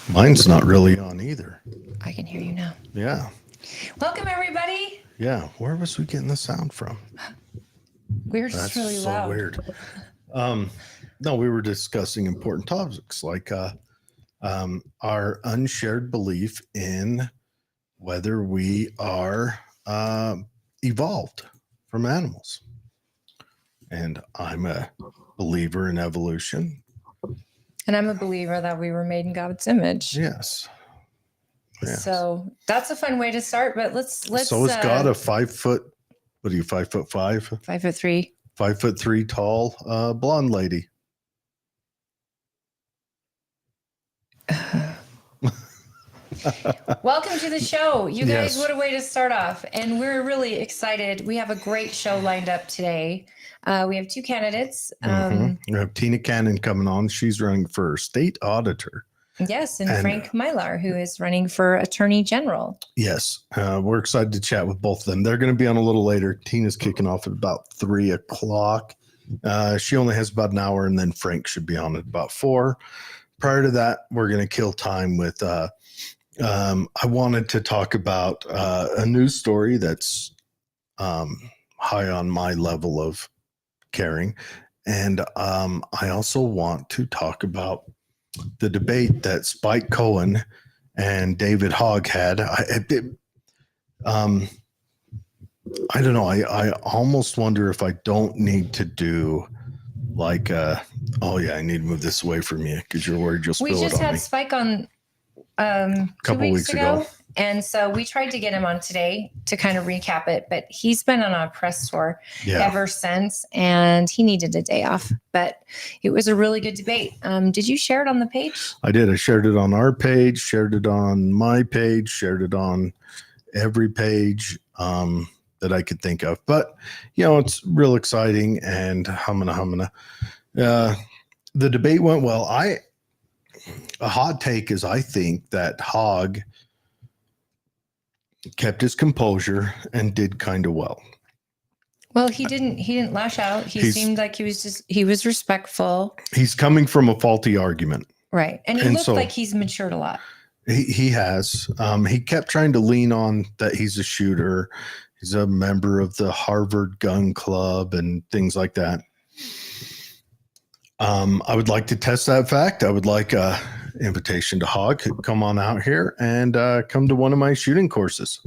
Mine's not really on either. I can hear you now. Yeah. Welcome, everybody. Yeah. Where was we getting the sound from? We're just That's really so loud. weird. No, we were discussing important topics like our unshared belief in whether we are evolved from animals. And I'm a believer in evolution. And I'm a believer that we were made in God's image. Yes. Yes. So that's a fun way to start. But let's. So is God a 5 foot? What are you, 5'5"? 5'3". 5'3" tall blonde lady. Welcome to the show. You guys, Yes. what a way to start off. And we're really excited. We have a great show lined up today. We have two candidates. We have Tina Cannon coming on. She's running for state auditor. Yes, and Frank Mylar, who is running for attorney general. Yes, we're excited to chat with both of them. They're going to be on a little later. Tina's kicking off at about 3 o'clock. She only has about an hour, and then Frank should be on at about 4. Prior to that, we're going to kill time with I wanted to talk about a news story that's high on my level of caring. And I also want to talk about the debate that Spike Cohen and David Hogg had. I don't know. I almost wonder if I don't need to do like, oh yeah, I need to move this away from you because you're worried you'll spill it on me. We just had Spike on a couple weeks ago. And so we tried to get him on today to kind of recap it, but he's been on a press tour ever since, and he needed a day off. But it was a really good debate. Did you share it on the page? I did. I shared it on our page, shared it on my page, shared it on every page that I could think of. But, you know, it's real exciting, and humana. The debate went well. A hot take is I think that Hogg kept his composure and did kind of well. Well, he didn't lash out. He seemed like he was respectful. He's coming from a faulty argument. Right. And he looked like he's matured a lot. He has. He kept trying to lean on that he's a shooter. He's a member of the Harvard Gun Club and things like that. I would like to test that fact. I would like a invitation to Hogg to come on out here and come to one of my shooting courses,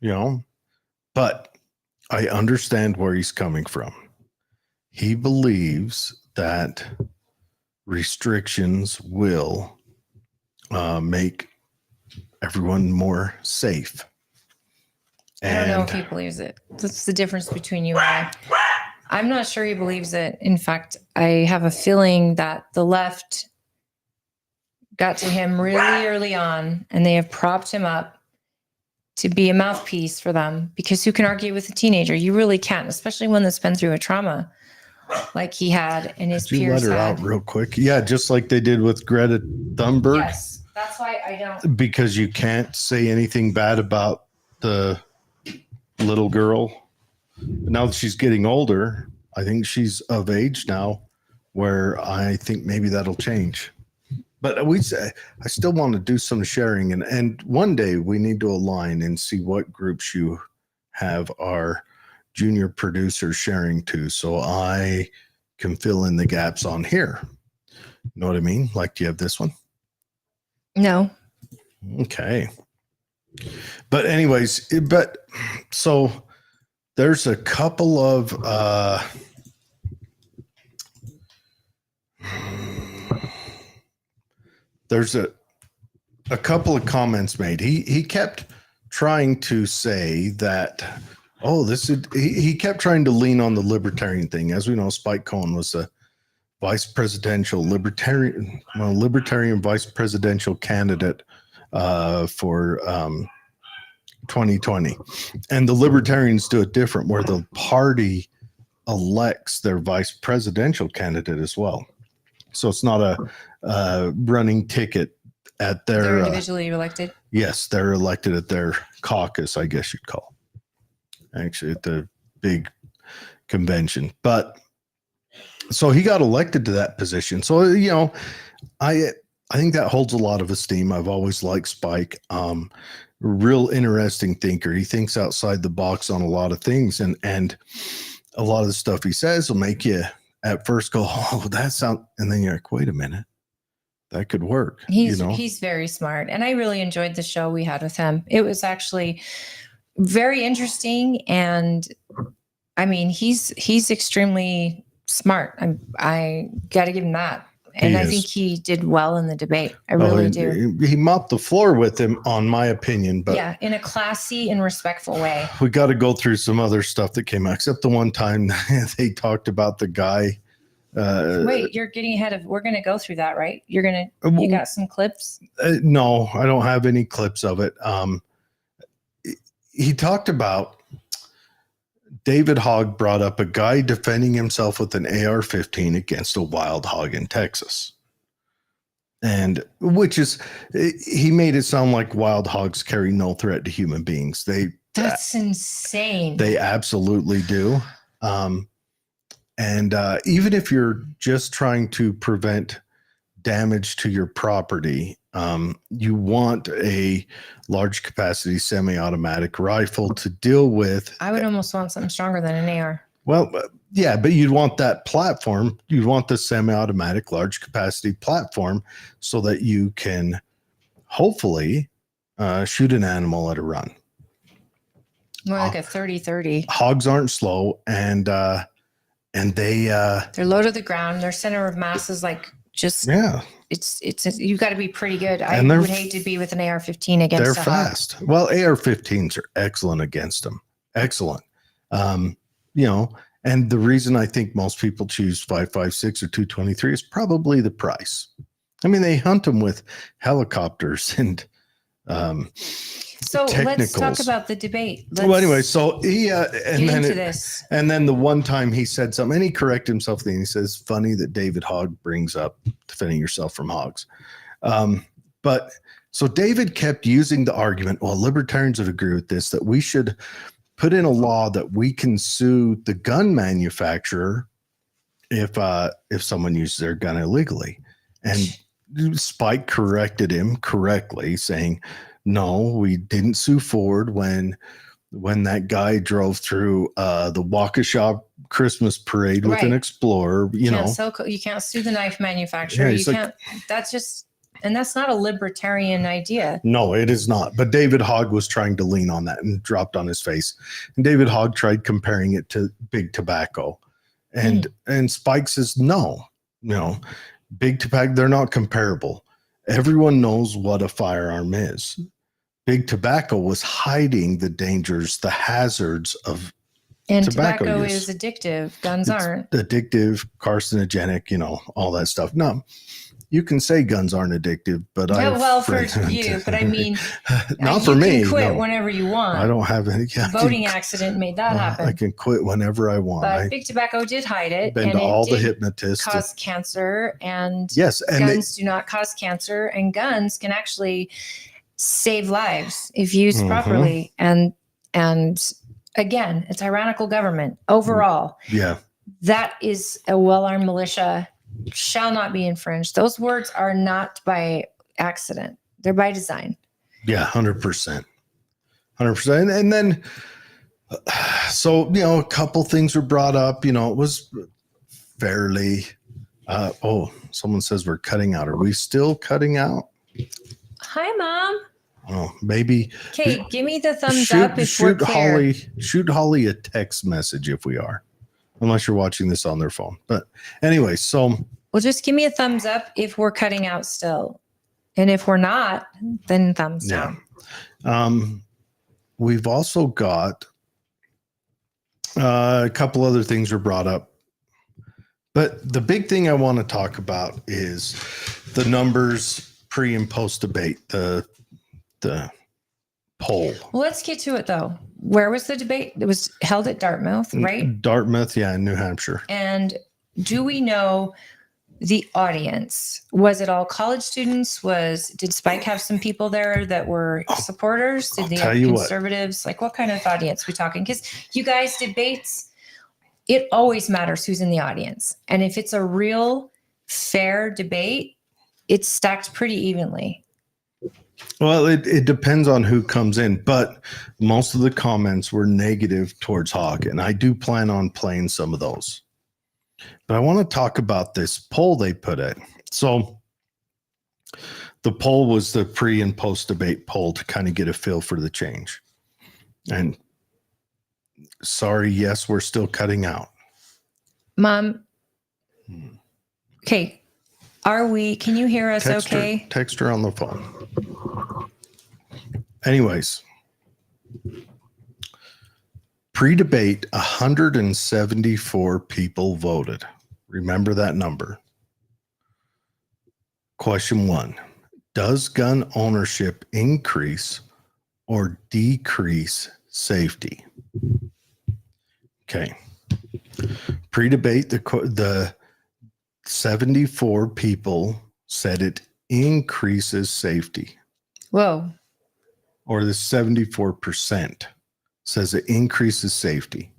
you know, but I understand where he's coming from. He believes that restrictions will make everyone more safe. I don't know if he believes it. That's the difference between you and I. I'm not sure he believes it. In fact, I have a feeling that the left got to him really early on, and they have propped him up to be a mouthpiece for them, because who can argue with a teenager? You really can't, especially one that's been through a trauma like he had and his peers let her out real quick. Yeah, just like they did with Greta Thunberg. Yes, that's why I don't. Because you can't say anything bad about the little girl. Now that she's getting older, I think she's of age now where I think maybe that'll change. But I still want to do some sharing, and one day we need to align and see what groups you have our junior producers sharing to, so I can fill in the gaps on here. You know what I mean? Like, do you have this one? No. Okay. But anyways, so there's a couple of there's a couple of comments made. He kept trying to say that, he kept trying to lean on the libertarian thing. As we know, Spike Cohen was a libertarian vice presidential candidate for 2020. And the libertarians do it different, where the party elects their vice presidential candidate as well. So it's not a running ticket at their... They're individually elected? Yes, they're elected at their caucus, I guess you'd call. Actually, at the big convention. But so he got elected to that position. So, you know, I I think that holds a lot of esteem. I've always liked Spike. Real interesting thinker. He thinks outside the box on a lot of things, and a lot of the stuff he says will make you at first go, "Oh, that sounds," and then you're like, "Wait a minute, that could work." He's very smart, and I really enjoyed the show we had with him. It was actually very interesting, and I mean, he's extremely smart. I got to give him that. And I think he did well in the debate. I really do. He mopped the floor with him, on my opinion. But yeah, in a classy and respectful way. We got to go through some other stuff that came out, except the one time they talked about the guy. Wait, you're getting ahead of. We're going to go through that, right? You got some clips? No, I don't have any clips of it. He talked about. David Hogg brought up a guy defending himself with an AR-15 against a wild hog in Texas. And he made it sound like wild hogs carry no threat to human beings. That's insane. They absolutely do. And even if you're just trying to prevent damage to your property, you want a large capacity semi-automatic rifle to deal with. I would almost want something stronger than an AR. Well, yeah, but you'd want that platform. You'd want the semi-automatic large capacity platform so that you can hopefully shoot an animal at a run. More like a 30-30. Hogs aren't slow, and they're low to the ground. Their center of mass is like just It's you got to be pretty good. I would hate to be with an AR-15 against. They're fast. Hog. Well, AR-15s are excellent against them. Excellent. And the reason I think most people choose 5.56 or 223 is probably the price. I mean, they hunt them with helicopters and so let's talk about the debate. Well, anyway, so he and then the one time he said something, and he corrected himself. Then he says, "Funny that David Hogg brings up defending yourself from hogs." But so David kept using the argument. Well, libertarians would agree with this, that we should put in a law that we can sue the gun manufacturer if someone uses their gun illegally. And Spike corrected him correctly, saying, no, we didn't sue Ford when that guy drove through the Waukesha Christmas parade with an Explorer. You can't sue the knife manufacturer. That's not a libertarian idea. No, it is not. But David Hogg was trying to lean on that and dropped on his face. And David Hogg tried comparing it to big tobacco, and Spike says no, big tobacco, they're not comparable. Everyone knows what a firearm is. Big tobacco was hiding the dangers, the hazards of tobacco use. Is addictive. Guns aren't. Addictive, carcinogenic, all that stuff. No, you can say guns aren't addictive, but for you, but I mean, not for me. You can quit whenever you want. I don't have any. Voting accident made that happen. I can quit whenever I want. But big tobacco did hide it. Been to all the hypnotists. Cause cancer, and and guns do not cause cancer, and guns can actually save lives if used properly. And again, a tyrannical government overall. Yeah, that is a well-armed militia. Shall not be infringed. Those words are not by accident. They're by design. Yeah, 100%. 100%. And then, so, a couple things were brought up. It was fairly, someone says we're cutting out. Are we still cutting out? Hi, Mom. Oh, maybe. Okay, give me the thumbs up if we're clear. Shoot Holly a text message if we are. Unless you're watching this on their phone. But anyway, so. Well, just give me a thumbs up if we're cutting out still. And if we're not, then thumbs down. We've also got a couple other things were brought up. But the big thing I want to talk about is the numbers pre and post debate, the poll. Well, let's get to it, though. Where was the debate? It was held at Dartmouth, right? Dartmouth, yeah, in New Hampshire. And do we know the audience? Was it all college students? Did Spike have some people there that were supporters? Did they have conservatives? Like, what kind of audience we talking? Because you guys, debates, it always matters who's in the audience. And if it's a real fair debate, it's stacked pretty evenly. Well, it depends on who comes in, but most of the comments were negative towards hog, and I do plan on playing some of those. But I want to talk about this poll they put in. So the poll was the pre and post debate poll to kind of get a feel for the change. And sorry, yes, we're still cutting out. Mom. Okay. Can you hear us okay? Text her on the phone. Anyways, pre-debate, 174 people voted. Remember that number. Question 1. Does gun ownership increase or decrease safety? Okay. Pre-debate, the 74 people said it increases safety. Whoa. Or the 74% says it increases safety.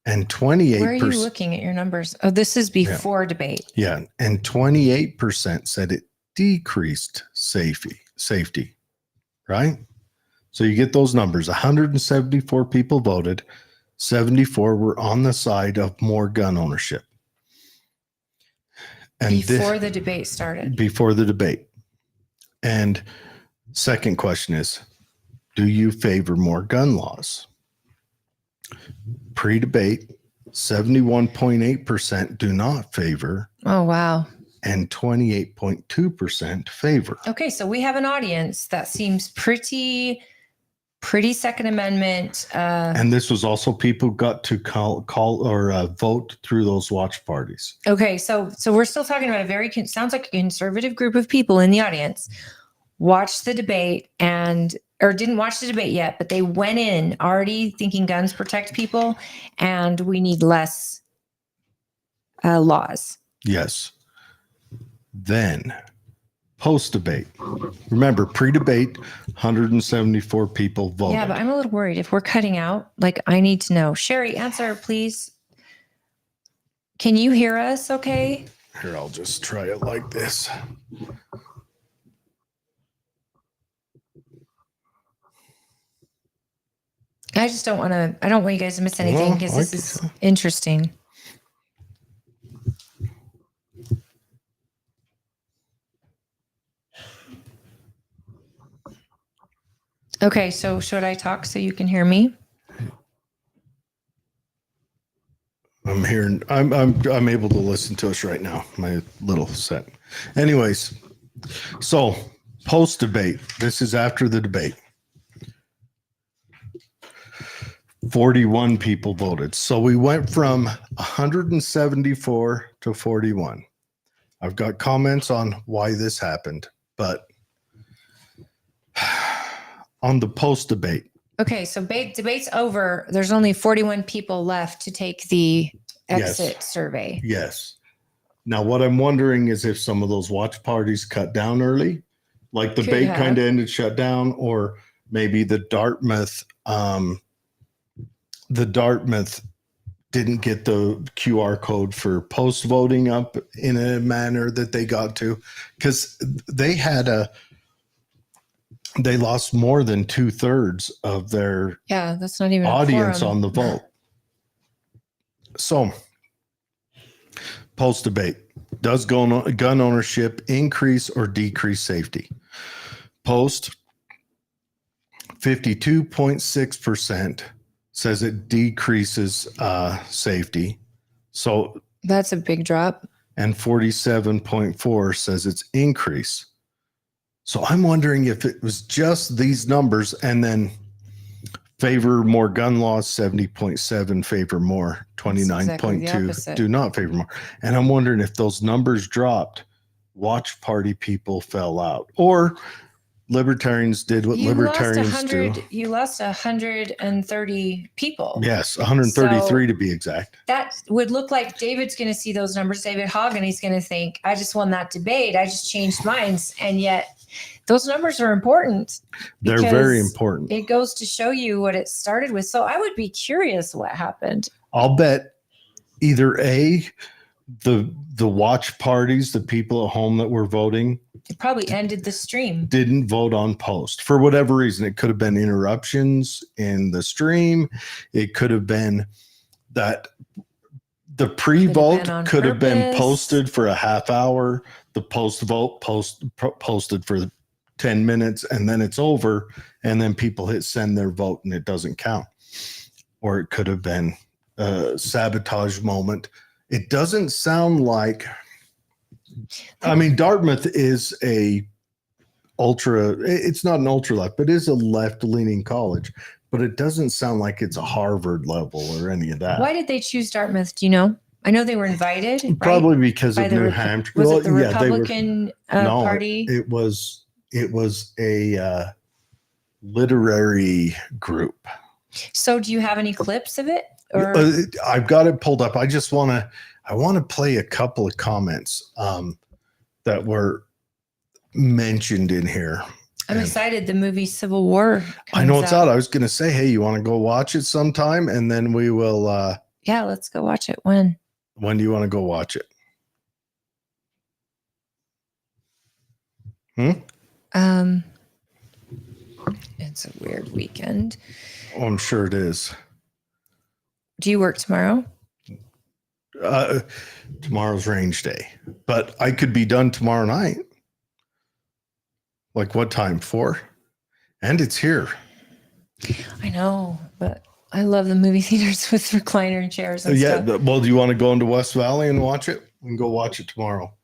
And 28%. Where are you looking at your numbers? Oh, this is before debate. Yeah. And 28% said it decreased safety. Right? So you get those numbers. 174 people voted. 74 were on the side of more gun ownership. And before the debate started. Before the debate. And second question is, do you favor more gun laws? Pre-debate, 71.8% do not favor. Oh, wow. And 28.2% favor. Okay, so we have an audience that seems pretty Second Amendment. And this was also people got to call or vote through those watch parties. Okay, so we're still talking about sounds like a conservative group of people in the audience watched the debate or didn't watch the debate yet, but they went in already thinking guns protect people and we need less laws. Yes. Then post-debate. Remember, pre-debate, 174 people voted. Yeah, but I'm a little worried. If we're cutting out, I need to know. Sherry, answer, please. Can you hear us okay? Here, I'll just try it like this. I don't want you guys to miss anything because this is interesting. Okay, so should I talk so you can hear me? I'm hearing. I'm able to listen to us right now. My little set. Anyways, so post debate. This is after the debate. 41 people voted. So we went from 174 to 41. I've got comments on why this happened, but on the post debate. Okay, so debate's over. There's only 41 people left to take the exit survey. Yes. Now, what I'm wondering is if some of those watch parties cut down early, like the debate kind of ended, shut down, or maybe the Dartmouth didn't get the QR code for post voting up in a manner that they got to, because they lost more than 2/3 of their that's not even audience on the vote. So post debate, does gun ownership increase or decrease safety? Post, 52.6% says it decreases safety. So that's a big drop. And 47.4 says it's increase. So I'm wondering if it was just these numbers and then favor more gun laws, 70.7 favor more, 29.2 do not favor more. And I'm wondering if those numbers dropped, watch party people fell out, or libertarians did what libertarians do. You lost 130 people. Yes, 133 to be exact. That would look like David's going to see those numbers, David Hogg, and he's going to think, I just won that debate. I just changed minds. And yet those numbers are important. They're very important. It goes to show you what it started with. So I would be curious what happened. I'll bet either A, the watch parties, the people at home that were voting, It probably ended the stream. didn't vote on post for whatever reason. It could have been interruptions in the stream. It could have been that the pre-vote could have been posted for a half hour. The post-vote posted for 10 minutes, and then it's over, and then people hit send their vote and it doesn't count. Or it could have been a sabotage moment. It doesn't sound like, I mean, Dartmouth is it's not an ultra left, but it is a left-leaning college. But it doesn't sound like it's a Harvard level or any of that. Why did they choose Dartmouth? Do you know? I know they were invited. Probably right? because of New Hampshire. Was it the Republican Party? It was a literary group. So do you have any clips of it? Or I've got it pulled up. I want to play a couple of comments that were mentioned in here. I'm excited. The movie Civil War. I know it's out. I was going to say, hey, you want to go watch it sometime? And then we will. Yeah, let's go watch it. When? When do you want to go watch it? It's a weird weekend. Oh, I'm sure it is. Do you work tomorrow? Tomorrow's range day, but I could be done tomorrow night. Like what time? 4? And it's here. I know, but I love the movie theaters with recliner chairs and stuff. Yeah. Well, do you want to go into West Valley and watch it? We can go watch it tomorrow.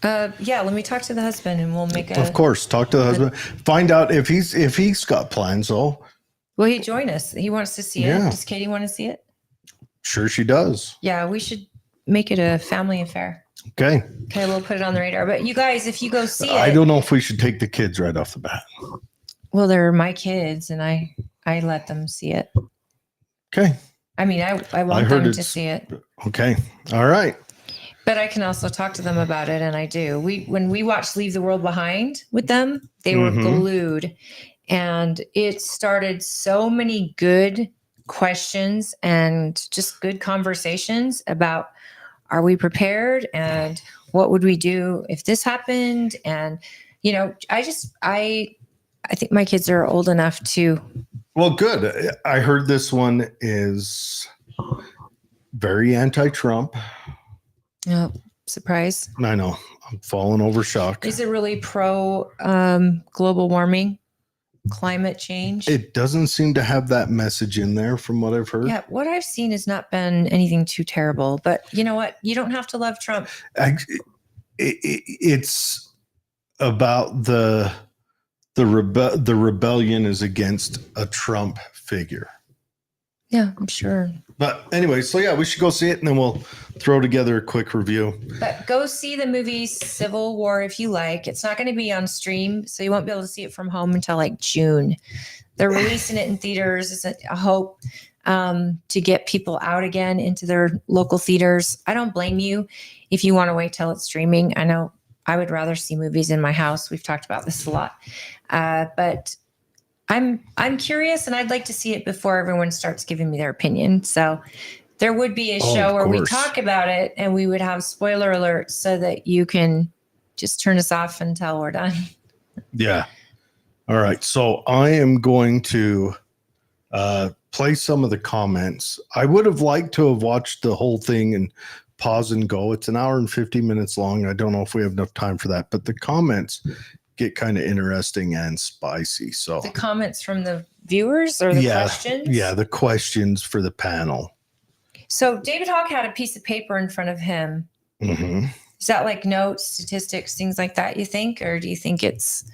Yeah, let me talk to the husband and we'll make Of course, talk to the husband. Find out if he's got plans though. Will he join us? He wants to see it. Does Katie want to see it? Sure she does. Yeah, we should make it a family affair. Okay, we'll put it on the radar. But you guys, if you go see it. I don't know if we should take the kids right off the bat. Well, they're my kids and I let them see it. Okay. I mean, I want them to see it. Okay. All right. But I can also talk to them about it, and I do. When we watched Leave the World Behind with them, they were glued. And it started so many good questions and just good conversations about, are we prepared? And what would we do if this happened? And, I think my kids are old enough to. Well, good. I heard this one is very anti-Trump. Oh, surprise. I know. I'm falling over shock. Is it really pro global warming, climate change? It doesn't seem to have that message in there from what I've heard. Yeah, what I've seen has not been anything too terrible. But you know what? You don't have to love Trump. It's about the rebellion is against a Trump figure. Yeah, I'm sure. But anyway, so yeah, we should go see it and then we'll throw together a quick review. But go see the movie Civil War if you like. It's not going to be on stream, so you won't be able to see it from home until like June. They're releasing it in theaters. It's a hope to get people out again into their local theaters. I don't blame you if you want to wait till it's streaming. I know I would rather see movies in my house. We've talked about this a lot. But I'm curious and I'd like to see it before everyone starts giving me their opinion. So there would be a show where we talk about it and we would have spoiler alerts so that you can just turn us off until we're done. Yeah. All right. So I am going to play some of the comments. I would have liked to have watched the whole thing and pause and go. It's an hour and 50 minutes long. I don't know if we have enough time for that, but the comments get kind of interesting and spicy. So the comments from the viewers or the questions? Yeah, the questions for the panel. So David Hawk had a piece of paper in front of him. Mm-hmm. Is that like notes, statistics, things like that, you think? Or do you think it's,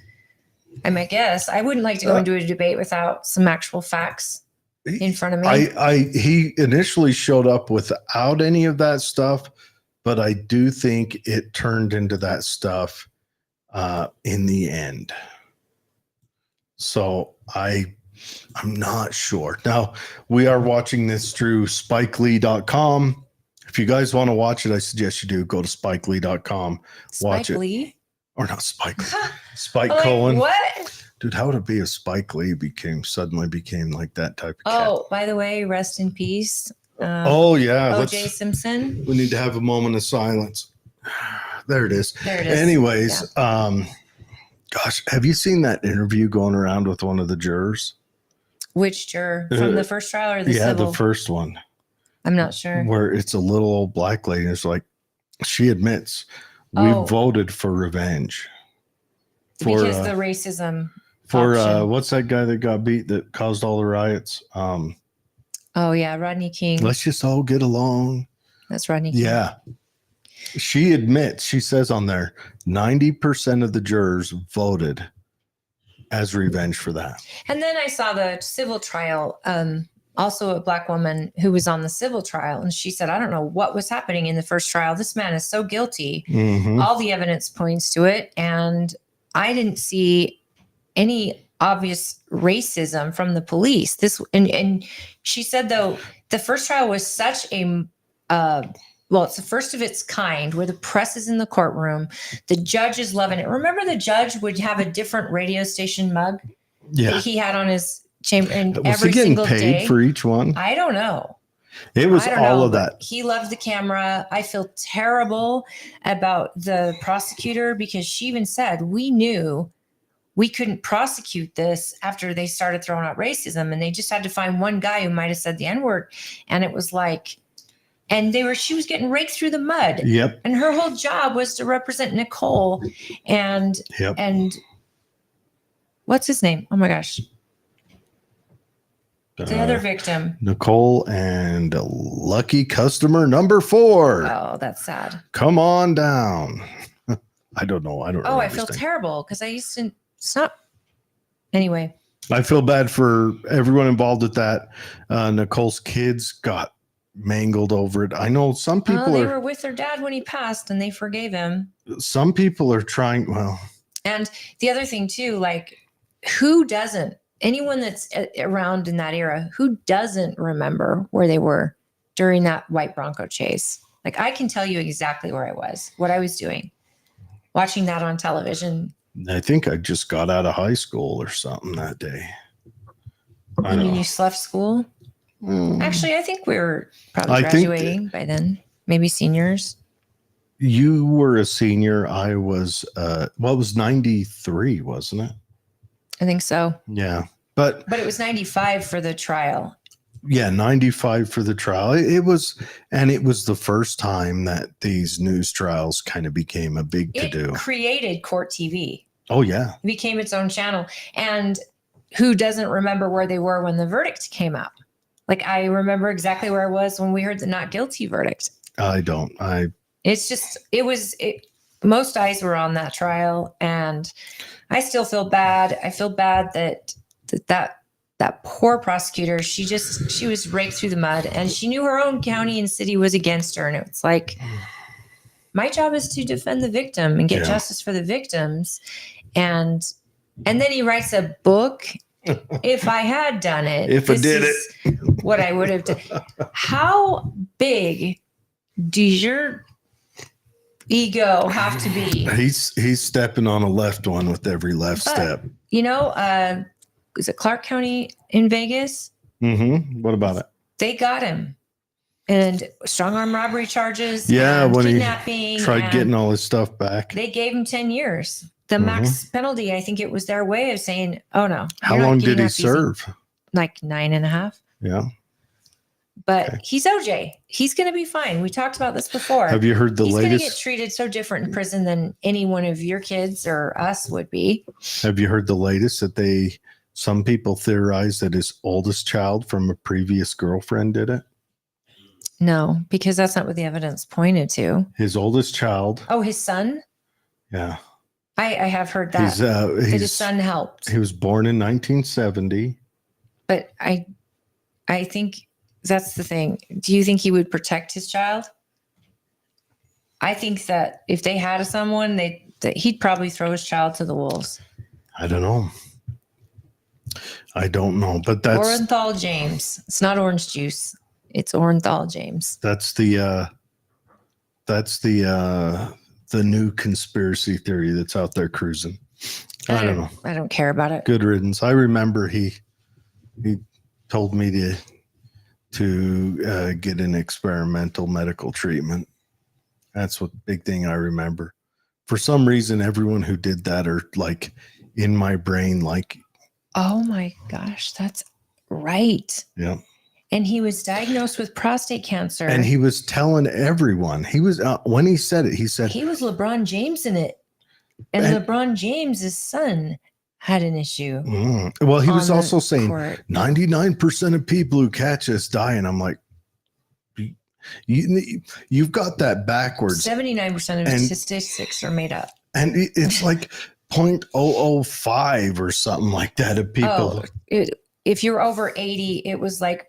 I mean, I guess I wouldn't like to go into a debate without some actual facts in front of me. He initially showed up without any of that stuff, but I do think it turned into that stuff in the end. So I'm not sure. Now, we are watching this through spikelee.com. If you guys want to watch it, I suggest you do go to spikelee.com. Watch it. Lee? Or not Spike Lee. Spike Cohen. What? Dude, how would it be if Spike Lee suddenly became like that type of cat? Oh, by the way, rest in peace. Oh yeah, O.J. Simpson. we need to have a moment of silence. There it is. There it is. Anyways, gosh, have you seen that interview going around with one of the jurors? Which juror? From the first trial or the civil? The first one. I'm not sure. Where it's a little old black lady. It's like she admits we voted for revenge. Because the racism. What's that guy that got beat that caused all the riots? Oh yeah, Rodney King. Let's just all get along. That's Rodney King. Yeah. She admits, she says on there, 90% of the jurors voted as revenge for that. And then I saw the civil trial, also a black woman who was on the civil trial. And she said, I don't know what was happening in the first trial. This man is so guilty. Mm-hmm. All the evidence points to it. And I didn't see any obvious racism from the police. And she said, though, the first trial was such a it's the first of its kind where the press is in the courtroom. The judge is loving it. Remember, the judge would have a different radio station mug that he had on his chamber, and was every he getting single paid day for each one? I don't know. It was all of that. He loved the camera. I feel terrible about the prosecutor because she even said, we knew we couldn't prosecute this after they started throwing out racism, and they just had to find one guy who might have said the N-word. And it was like, and she was getting raked through the mud. Yep. And her whole job was to represent Nicole and what's his name? Oh my gosh. The other victim. Nicole and lucky customer number 4. Oh, that's sad. Come on down. I don't know. I feel terrible because I used to stop. Anyway. I feel bad for everyone involved with that. Nicole's kids got mangled over it. I know some people they were with their dad when he passed and they forgave him. Some people are trying. And the other thing too, like, who doesn't? Anyone that's around in that era, who doesn't remember where they were during that white Bronco chase? Like, I can tell you exactly where I was, what I was doing, watching that on television. I think I just got out of high school or something that day. I mean, you left school? Actually, I think we were probably graduating by then, maybe seniors. You were a senior. I was, it was 93, wasn't it? I think so. Yeah. But it was 95 for the trial. Yeah, 95 for the trial. It was the first time that these news trials kind of became a big to-do. It created Court TV. Oh, yeah. It became its own channel. And who doesn't remember where they were when the verdict came out? Like, I remember exactly where I was when we heard the not guilty verdict. I don't. Most eyes were on that trial, and I still feel bad. I feel bad that poor prosecutor, she was raked through the mud, and she knew her own county and city was against her. And it's like, my job is to defend the victim and get justice for the victims. And then he writes a book. If I had done it, what I would have done. How big does your ego have to be? He's stepping on a left one with every left step. Is it Clark County in Vegas? Mm-hmm. What about it? They got him. And strong arm robbery charges. Yeah, when kidnapping, he tried getting all his stuff back. They gave him 10 years. The max penalty, I think it was their way of saying, oh no. How long did he serve? Like 9.5. Yeah. But he's OJ. He's going to be fine. We talked about this before. Have you heard he's latest? He's going to get treated so different in prison than any one of your kids or us would be. Have you heard the latest that some people theorize that his oldest child from a previous girlfriend did it? No, because that's not what the evidence pointed to. His oldest child. Oh, his son? Yeah. I have heard that. His son helped. He was born in 1970. But I think that's the thing. Do you think he would protect his child? I think that if they had someone, that he'd probably throw his child to the wolves. I don't know. But that's Orenthal James. It's not orange juice. It's Orenthal James. That's the new conspiracy theory that's out there cruising. I don't know. I don't care about it. Good riddance. I remember he told me to get an experimental medical treatment. That's what big thing I remember. For some reason, everyone who did that are like in my brain, like, oh my gosh, that's right. yeah. And he was diagnosed with prostate cancer. And he was telling everyone, he was, when he said it, he said, he was LeBron James in it. And LeBron James's son had an issue. Well, he was also saying 99% of people who catch this die. And I'm like, you've got that backwards. 79% of statistics are made up. And it's like 0.005 or something like that of people. If you're over 80, it was like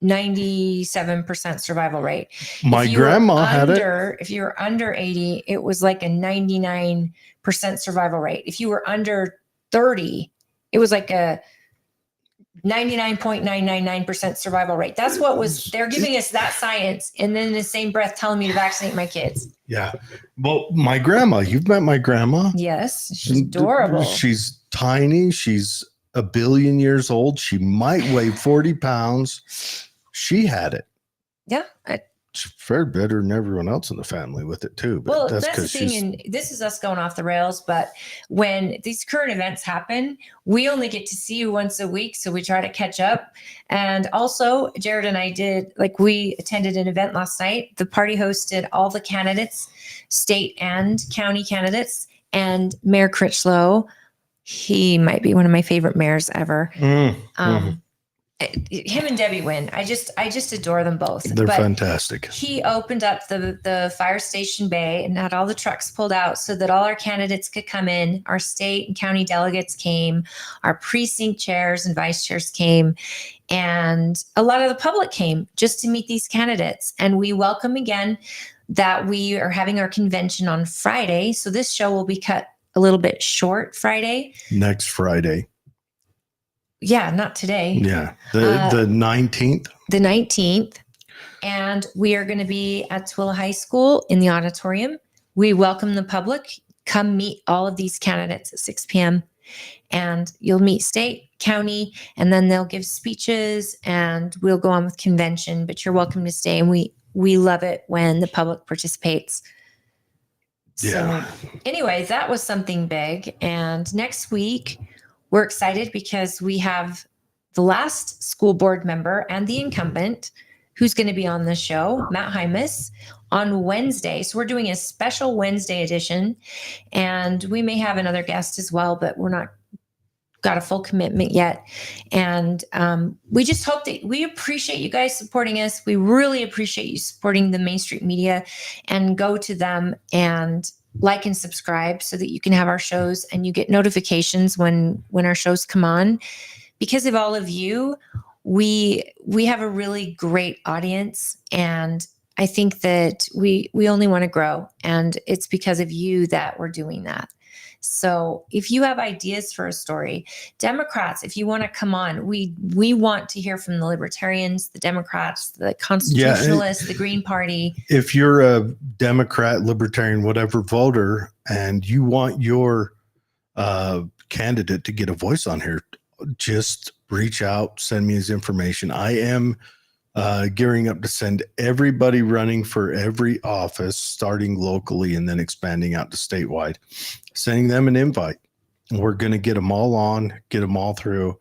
97% survival rate. My grandma had it. If you were under 80, it was like a 99% survival rate. If you were under 30, it was like a 99.999% survival rate. That's what they're giving us that science. And then in the same breath telling me to vaccinate my kids. Yeah. Well, my grandma, you've met my grandma. Yes. She's adorable. She's tiny. She's a billion years old. She might weigh 40 pounds. She had it. Yeah. She fared better than everyone else in the family with it too. But well, that's the thing. And this is us going off the rails. But when these current events happen, we only get to see you once a week. So we try to catch up. And also Jared and I we attended an event last night. The party hosted all the candidates, state and county candidates, and Mayor Critchlow. He might be one of my favorite mayors ever. Him and Debbie Wynn. I just adore them both. They're fantastic. He opened up the fire station bay and had all the trucks pulled out so that all our candidates could come in. Our state and county delegates came. Our precinct chairs and vice chairs came. And a lot of the public came just to meet these candidates. And we welcome again that we are having our convention on Friday. So this show will be cut a little bit short Friday. Next Friday. Yeah, not today. Yeah, the 19th. The 19th. And we are going to be at Twilla High School in the auditorium. We welcome the public. Come meet all of these candidates at 6 p.m. And you'll meet state, county, and then they'll give speeches and we'll go on with convention. But you're welcome to stay. And we love it when the public participates. Yeah. So anyway, that was something big. And next week, we're excited because we have the last school board member and the incumbent who's going to be on the show, Matt Hymas, on Wednesday. So we're doing a special Wednesday edition, and we may have another guest as well, but we're not got a full commitment yet. And we just hope that we appreciate you guys supporting us. We really appreciate you supporting the Main Street Media, and go to them and like and subscribe so that you can have our shows and you get notifications when our shows come on. Because of all of you, we have a really great audience, and I think that we only want to grow, and it's because of you that we're doing that. So if you have ideas for a story, Democrats, if you want to come on, we want to hear from the Libertarians, the Democrats, the Constitutionalists, the Green Party. If you're a Democrat, Libertarian, whatever voter, and you want your candidate to get a voice on here, just reach out, send me his information. I am gearing up to send everybody running for every office, starting locally and then expanding out to statewide, sending them an invite. We're going to get them all on, get them all through,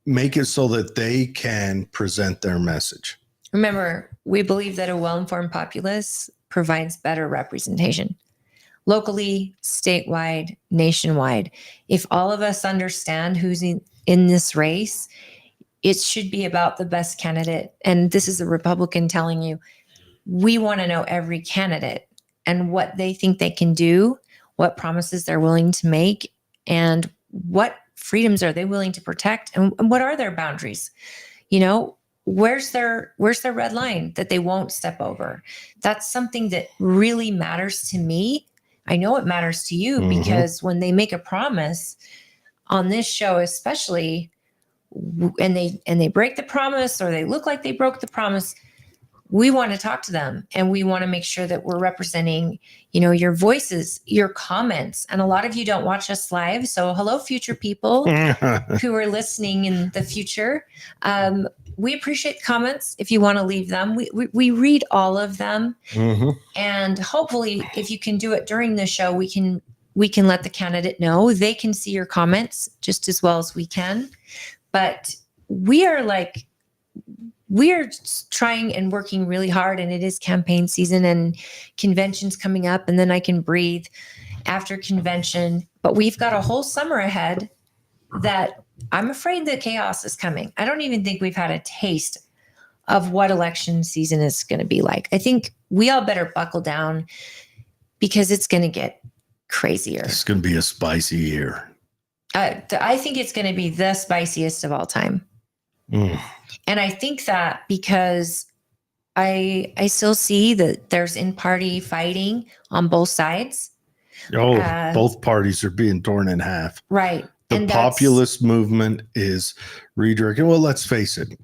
make it so that they can present their message. Remember, we believe that a well-informed populace provides better representation. Locally, statewide, nationwide. If all of us understand who's in this race, it should be about the best candidate. And this is a Republican telling you, we want to know every candidate and what they think they can do, what promises they're willing to make, and what freedoms are they willing to protect, and what are their boundaries. You know, where's their red line that they won't step over? That's something that really matters to me. I know it matters to you, because when they make a promise on this show, especially, and they break the promise, or they look like they broke the promise, we want to talk to them, and we want to make sure that we're representing, your voices, your comments. And a lot of you don't watch us live. So hello, future people who are listening in the future. we appreciate the comments. If you want to leave them, we read all of them. Mm-hmm. And hopefully if you can do it during the show, we can let the candidate know. They can see your comments just as well as we can. But we are trying and working really hard, and it is campaign season and conventions coming up, and then I can breathe after convention. But we've got a whole summer ahead that I'm afraid that chaos is coming. I don't even think we've had a taste of what election season is going to be like. I think we all better buckle down because it's going to get crazier. It's going to be a spicy year. I think it's going to be the spiciest of all time. And I think that because I still see that there's in-party fighting on both sides. Both parties are being torn in half. Right. The populist movement is redirecting. Well, let's face it.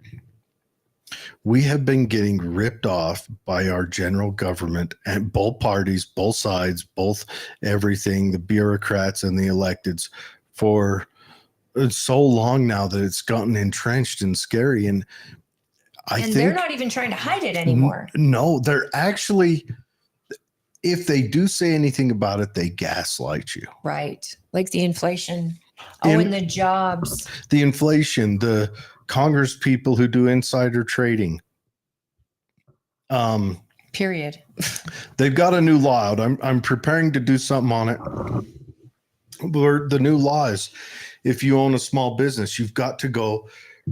We have been getting ripped off by our general government and both parties, both sides, both everything, the bureaucrats and the electeds for so long now that it's gotten entrenched and scary. And I think they're not even trying to hide it anymore. No, they're actually, if they do say anything about it, they gaslight you. Right. Like the inflation. And the jobs. The inflation, the Congress people who do insider trading. Period. They've got a new law out. I'm preparing to do something on it. Where the new law is, if you own a small business, you've got to go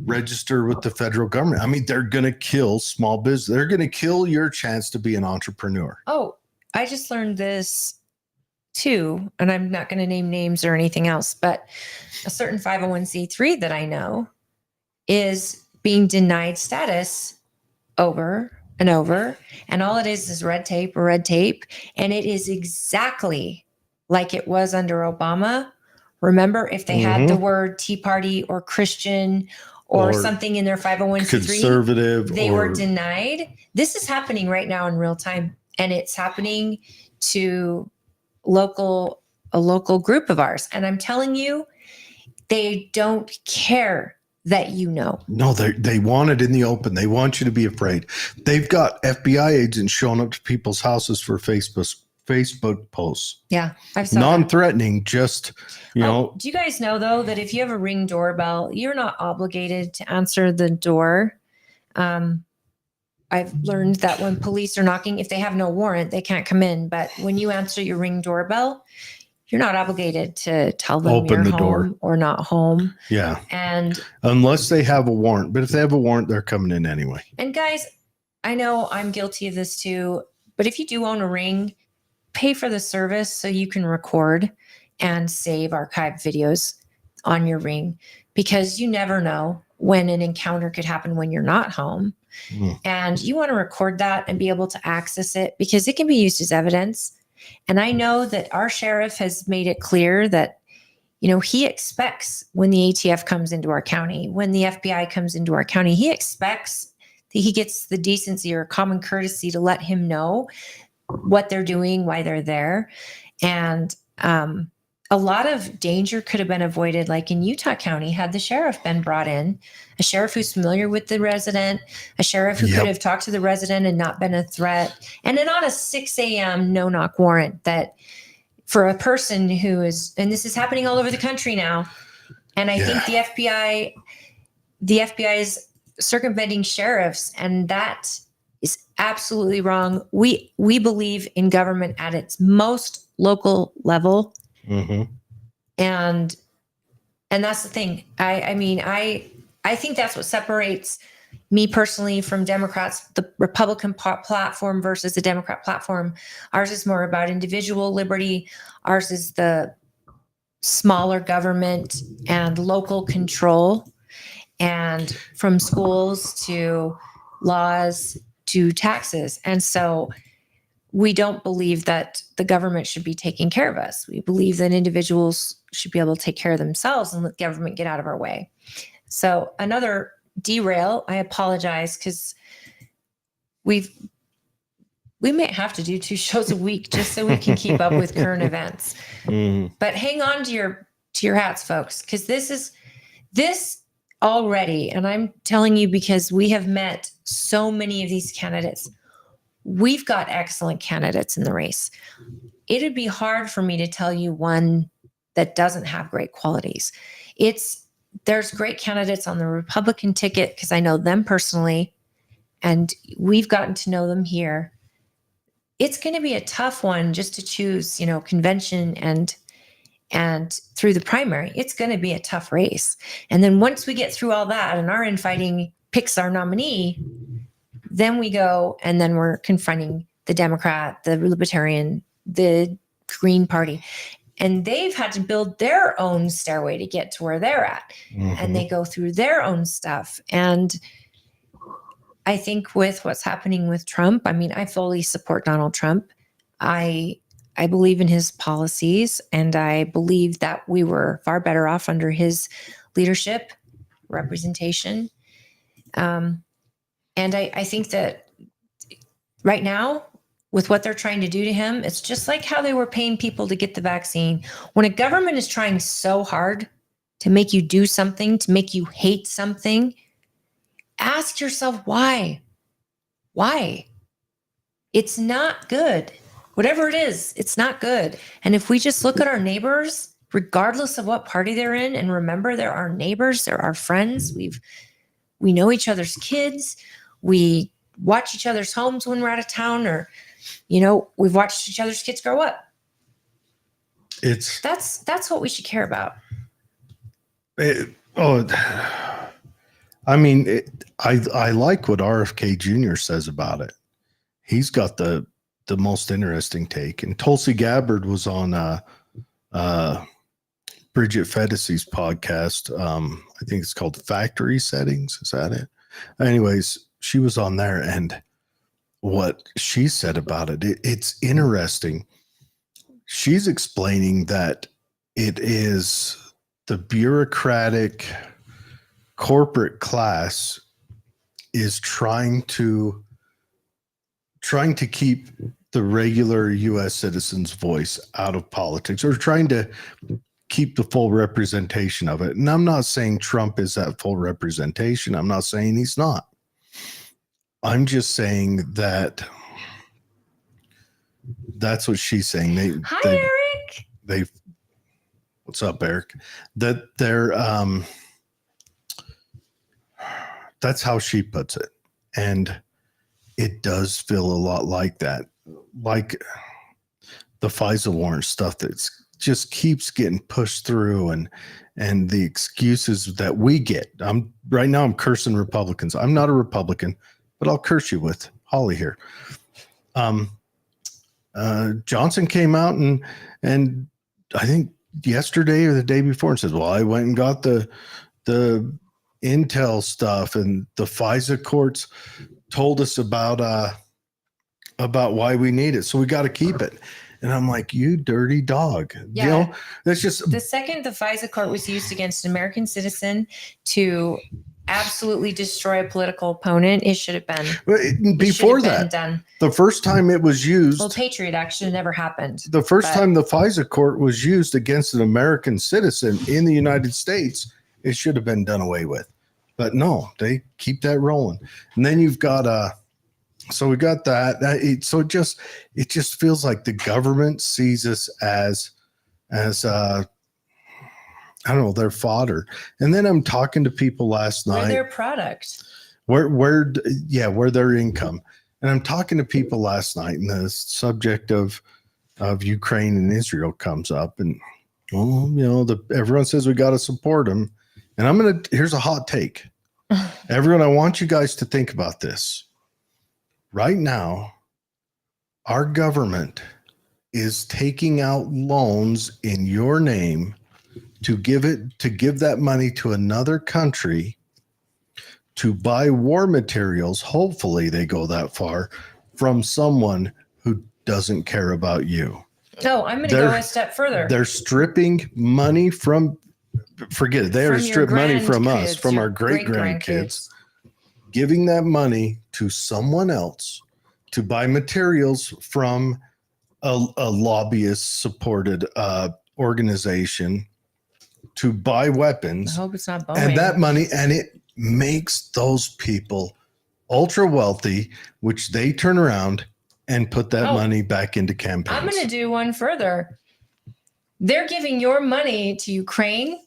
register with the federal government. I mean, they're going to kill small business. They're going to kill your chance to be an entrepreneur. Oh, I just learned this too, and I'm not going to name names or anything else, but a certain 501c3 that I know is being denied status over and over. And all it is red tape. And it is exactly like it was under Obama. Remember, if they had the word Tea Party or Christian or something in their 501c3, conservative, they were denied. This is happening right now in real time. And it's happening to a local group of ours. And I'm telling you, they don't care that you know. No, they want it in the open. They want you to be afraid. They've got FBI agents showing up to people's houses for Facebook posts. Yeah, I've saw non-threatening, just, know. Do you guys know, though, that if you have a Ring doorbell, you're not obligated to answer the door? I've learned that when police are knocking, if they have no warrant, they can't come in. But when you answer your Ring doorbell, you're not obligated to tell them open the home door or not home. Yeah. And unless they have a warrant, but if they have a warrant, they're coming in anyway. And guys, I know I'm guilty of this too, but if you do own a Ring, pay for the service so you can record and save archived videos on your Ring, because you never know when an encounter could happen when you're not home. And you want to record that and be able to access it because it can be used as evidence. And I know that our sheriff has made it clear that, he expects when the ATF comes into our county, when the FBI comes into our county, he expects that he gets the decency or common courtesy to let him know what they're doing, why they're there. And a lot of danger could have been avoided, like in Utah County, had the sheriff been brought in, a sheriff who's familiar with the resident, a sheriff who could have talked to the resident and not been a threat, and then on a 6 a.m. no-knock warrant that for a person who is, and this is happening all over the country now, and I think the FBI is circumventing sheriffs, and that is absolutely wrong. We believe in government at its most local level. And that's the thing. I think that's what separates me personally from Democrats, the Republican platform versus the Democrat platform. Ours is more about individual liberty. Ours is the smaller government and local control, and from schools to laws to taxes. And so we don't believe that the government should be taking care of us. We believe that individuals should be able to take care of themselves and let government get out of our way. So another derail, I apologize, because we may have to do 2 shows a week just so we can keep up with current events. But hang on to your hats, folks, because this already, and I'm telling you because we have met so many of these candidates. We've got excellent candidates in the race. It'd be hard for me to tell you one that doesn't have great qualities. There's great candidates on the Republican ticket because I know them personally, and we've gotten to know them here. It's going to be a tough one just to choose, convention and through the primary. It's going to be a tough race. And then once we get through all that and our infighting picks our nominee, then we go and then we're confronting the Democrat, the Libertarian, the Green Party. And they've had to build their own stairway to get to where they're at. Mm-hmm. And they go through their own stuff. And I think with what's happening with Trump, I fully support Donald Trump. I believe in his policies, and I believe that we were far better off under his leadership, representation. And I think that right now, with what they're trying to do to him, it's just like how they were paying people to get the vaccine. When a government is trying so hard to make you do something, to make you hate something, ask yourself why. Why? It's not good. Whatever it is, it's not good. And if we just look at our neighbors, regardless of what party they're in, and remember they're our neighbors, they're our friends, we know each other's kids, we watch each other's homes when we're out of town, or we've watched each other's kids grow up. That's what we should care about. I like what RFK Jr. says about it. He's got the most interesting take. And Tulsi Gabbard was on Bridget Fedesi's podcast. I think it's called Factory Settings. Is that it? Anyways, she was on there, and what she said about it's interesting. She's explaining that it is the bureaucratic corporate class is trying to keep the regular U.S. citizen's voice out of politics, or trying to keep the full representation of it. And I'm not saying Trump is that full representation. I'm not saying he's not. I'm just saying that's what she's saying. Hi, Eric. What's up, Eric? That they're that's how she puts it. And it does feel a lot like that. Like the FISA warrant stuff that just keeps getting pushed through, and the excuses that we get. Right now I'm cursing Republicans. I'm not a Republican, but I'll curse you with Holly here. Johnson came out and I think yesterday or the day before and said, well, I went and got the intel stuff, and the FISA courts told us about why we need it. So we got to keep it. And I'm like, you dirty dog. Yeah. That's just the second the FISA court was used against an American citizen to absolutely destroy a political opponent, it should have been before that done. The first time it was used, well, Patriot Act should have never happened. The first time the FISA court was used against an American citizen in the United States, it should have been done away with. But no, they keep that rolling. And then you've got so we got that. So it just feels like the government sees us as I don't know, their fodder. And then I'm talking to people last night. We're their product. We're their income. And I'm talking to people last night, and the subject of Ukraine and Israel comes up, and everyone says we got to support them. And here's a hot take. Everyone, I want you guys to think about this. Right now, our government is taking out loans in your name to give that money to another country to buy war materials. Hopefully they go that far, from someone who doesn't care about you. No, I'm going to go a step further. They're stripping money from, forget it. They are stripping money from us, from our great grandkids, giving that money to someone else to buy materials from a lobbyist supported organization to buy I weapons. hope it's not Boeing. And that money, and it makes those people ultra wealthy, which they turn around and put that money back into campaigns. I'm going to do one further. They're giving your money to Ukraine,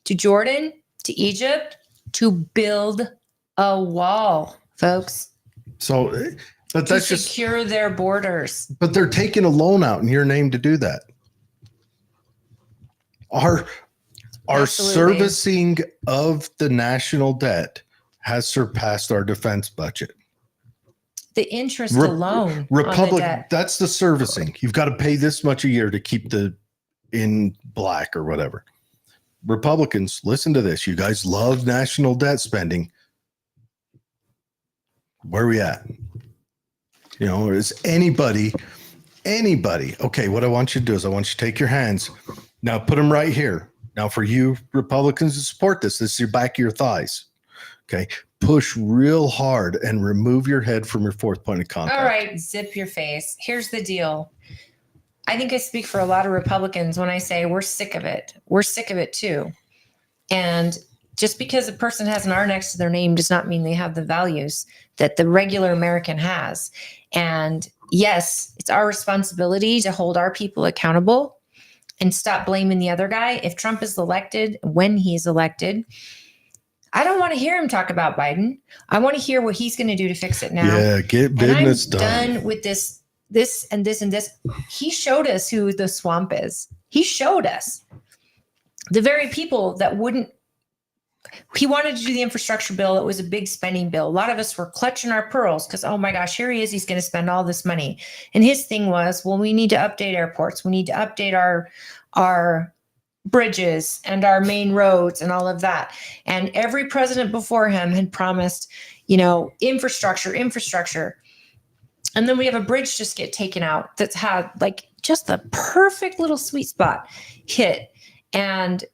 to Jordan, to Egypt to build a wall, folks. So, but that's to secure their borders. But they're taking a loan out in your name to do that. Our servicing of the national debt has surpassed our defense budget. The interest alone on the debt. That's the servicing. You've got to pay this much a year to keep in black or whatever. Republicans, listen to this. You guys love national debt spending. Where are we at? You know, is anybody? Okay, what I want you to do is I want you to take your hands. Now put them right here. Now for you Republicans to support this is your back of your thighs. Okay. Push real hard and remove your head from your fourth point of contact. All right, zip your face. Here's the deal. I think I speak for a lot of Republicans when I say we're sick of it. We're sick of it too. And just because a person has an R next to their name does not mean they have the values that the regular American has. And yes, it's our responsibility to hold our people accountable and stop blaming the other guy. If Trump is elected, when he's elected, I don't want to hear him talk about Biden. I want to hear what he's going to do to fix it now. Yeah, get business done. I'm done with this and this. He showed us who the swamp is. He showed us the very people that wouldn't. He wanted to do the infrastructure bill. It was a big spending bill. A lot of us were clutching our pearls because, oh my gosh, here he is. He's going to spend all this money. And his thing was, well, we need to update airports. We need to update our bridges and our main roads and all of that. And every president before him had promised, infrastructure. And then we have a bridge just get taken out that's had like just the perfect little sweet spot hit. And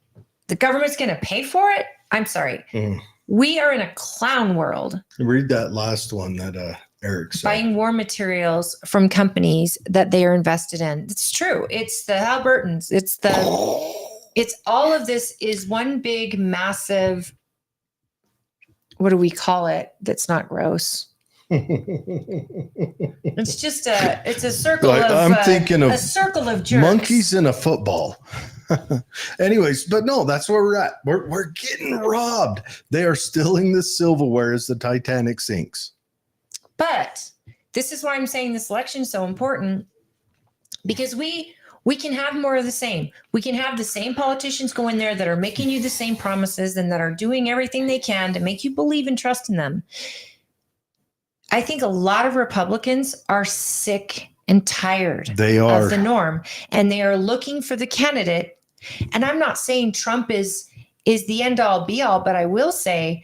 the government's going to pay for it. I'm sorry. We are in a clown world. Read that last one that Eric said. Buying war materials from companies that they are invested in. It's true. It's the Albertans. It's all of this is one big, massive, what do we call it? That's not gross. It's just it's a circle I'm thinking of a circle of jerks. Monkeys in a football. Anyways, but no, that's where we're at. We're getting robbed. They are stealing the silverware as the Titanic sinks. But this is why I'm saying this election is so important, because we can have more of the same. We can have the same politicians go in there that are making you the same promises and that are doing everything they can to make you believe and trust in them. I think a lot of Republicans are sick and tired of the norm, and they are looking for the candidate. And I'm not saying Trump is the end all be all, but I will say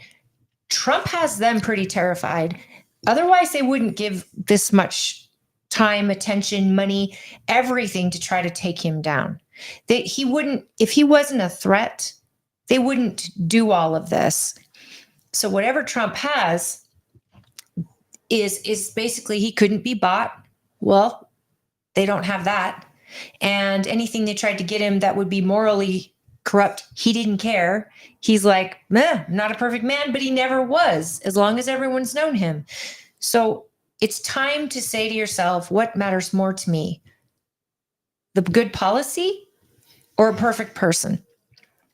Trump has them pretty terrified. Otherwise, they wouldn't give this much time, attention, money, everything to try to take him down. He wouldn't, if he wasn't a threat, they wouldn't do all of this. So whatever Trump has is basically he couldn't be bought. Well, they don't have that. And anything they tried to get him that would be morally corrupt, he didn't care. He's like, not a perfect man, but he never was, as long as everyone's known him. So it's time to say to yourself, what matters more to me? The good policy or a perfect person?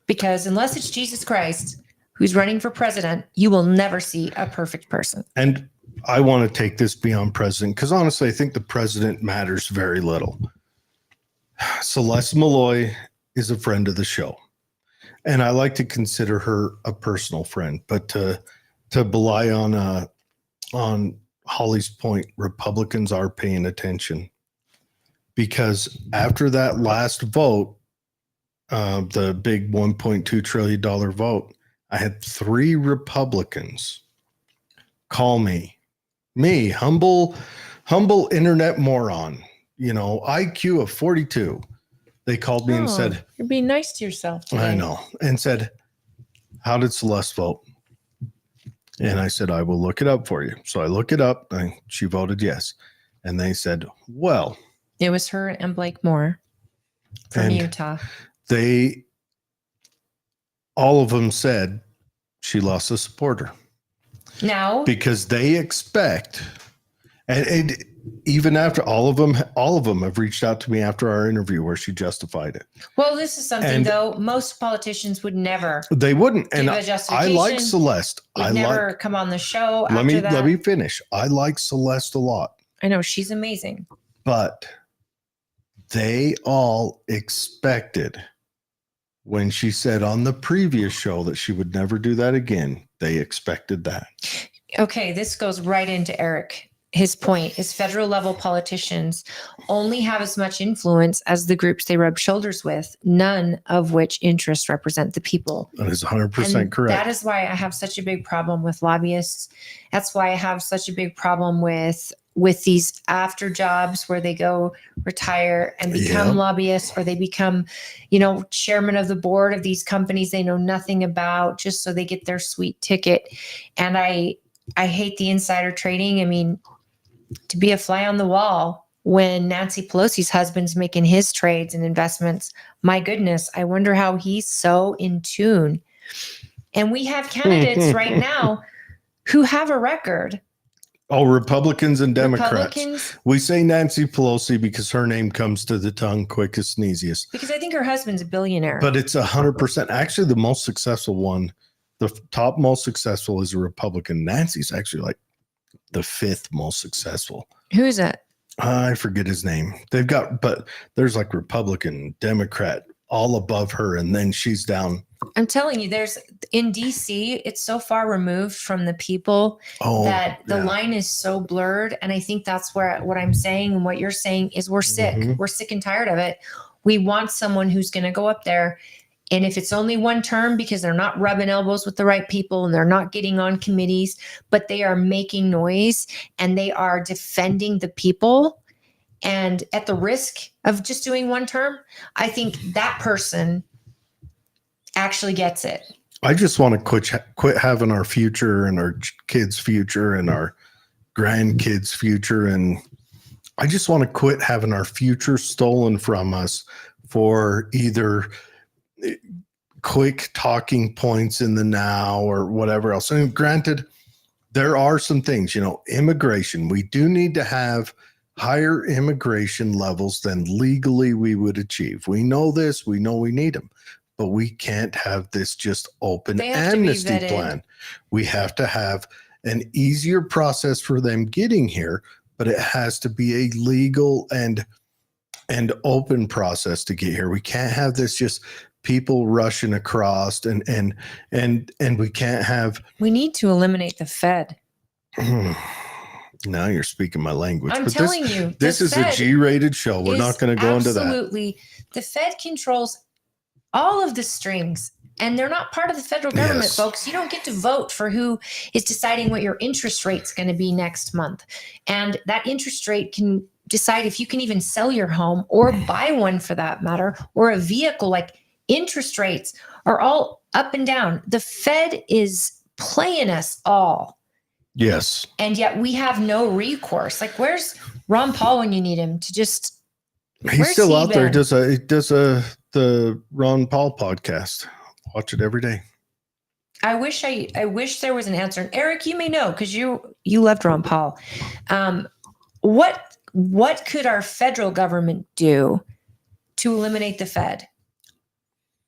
Because unless it's Jesus Christ who's running for president, you will never see a perfect person. And I want to take this beyond president, because honestly, I think the president matters very little. Celeste Malloy is a friend of the show, and I like to consider her a personal friend. But to belie on Holly's point, Republicans are paying attention, because after that last vote, the big $1.2 trillion vote, I had 3 Republicans call me, humble internet moron, IQ of 42. They called me and said, you're being nice to yourself today. I know. And said, how did Celeste vote? And I said, I will look it up for you. So I look it up, and she voted yes. And they said, well, it was her and Blake Moore from Utah. They all of them said she lost a supporter. Now, because they expect, and even after all of them have reached out to me after our interview where she justified it. Well, this is something though most politicians would never. They wouldn't. Give And a justification. I like Celeste. Would never come on the show. Let me finish. I like Celeste a lot. I know she's amazing, but they all expected when she said on the previous show that she would never do that again. They expected that. Okay, this goes right into Eric. His point is federal level politicians only have as much influence as the groups they rub shoulders with, none of which interests represent the people. That is 100% correct. That is why I have such a big problem with lobbyists. That's why I have such a big problem with these after jobs where they go retire and become lobbyists, or they become, chairman of the board of these companies they know nothing about just so they get their sweet ticket. And I hate the insider trading. I mean, to be a fly on the wall when Nancy Pelosi's husband's making his trades and investments, my goodness, I wonder how he's so in tune. And we have candidates right now who have a record. Oh, Republicans and Democrats. We say Nancy Pelosi because her name comes to the tongue quickest and easiest. Because I think her husband's a billionaire. But it's 100%. Actually, the most successful one, the top most successful is a Republican. Nancy's actually like the fifth most successful. Who is that? I forget his name. But there's like Republican, Democrat, all above her, and then she's down. I'm telling you, in DC, it's so far removed from the people that the line is so blurred. And I think that's where what I'm saying and what you're saying is we're sick. Mm-hmm. We're sick and tired of it. We want someone who's going to go up there. And if it's only one term because they're not rubbing elbows with the right people and they're not getting on committees, but they are making noise and they are defending the people and at the risk of just doing one term, I think that person actually gets it. I just want to quit having our future and our kids' future and our grandkids' future. And I just want to quit having our future stolen from us for either quick talking points in the now or whatever else. And granted, there are some things, immigration. We do need to have higher immigration levels than legally we would achieve. We know this. We know we need them. But we can't have this just open amnesty plan. We have to have an easier process for them getting here, but it has to be a legal and open process to get here. We can't have this just people rushing across and we can't have. We need to eliminate the Fed. Now you're speaking my language. I'm telling you, this is a G-rated show. We're not going to go into that. Absolutely. The Fed controls all of the strings, and they're not part of the federal government, folks. You don't get to vote for who is deciding what your interest rate's going to be next month. And that interest rate can decide if you can even sell your home or buy one for that matter, or a vehicle. Like interest rates are all up and down. The Fed is playing us all. Yes. And yet we have no recourse. Like where's Ron Paul when you need him to just, he's still out there. He does the Ron Paul podcast. Watch it every day. I wish there was an answer. And Eric, you may know because you loved Ron Paul. What could our federal government do to eliminate the Fed?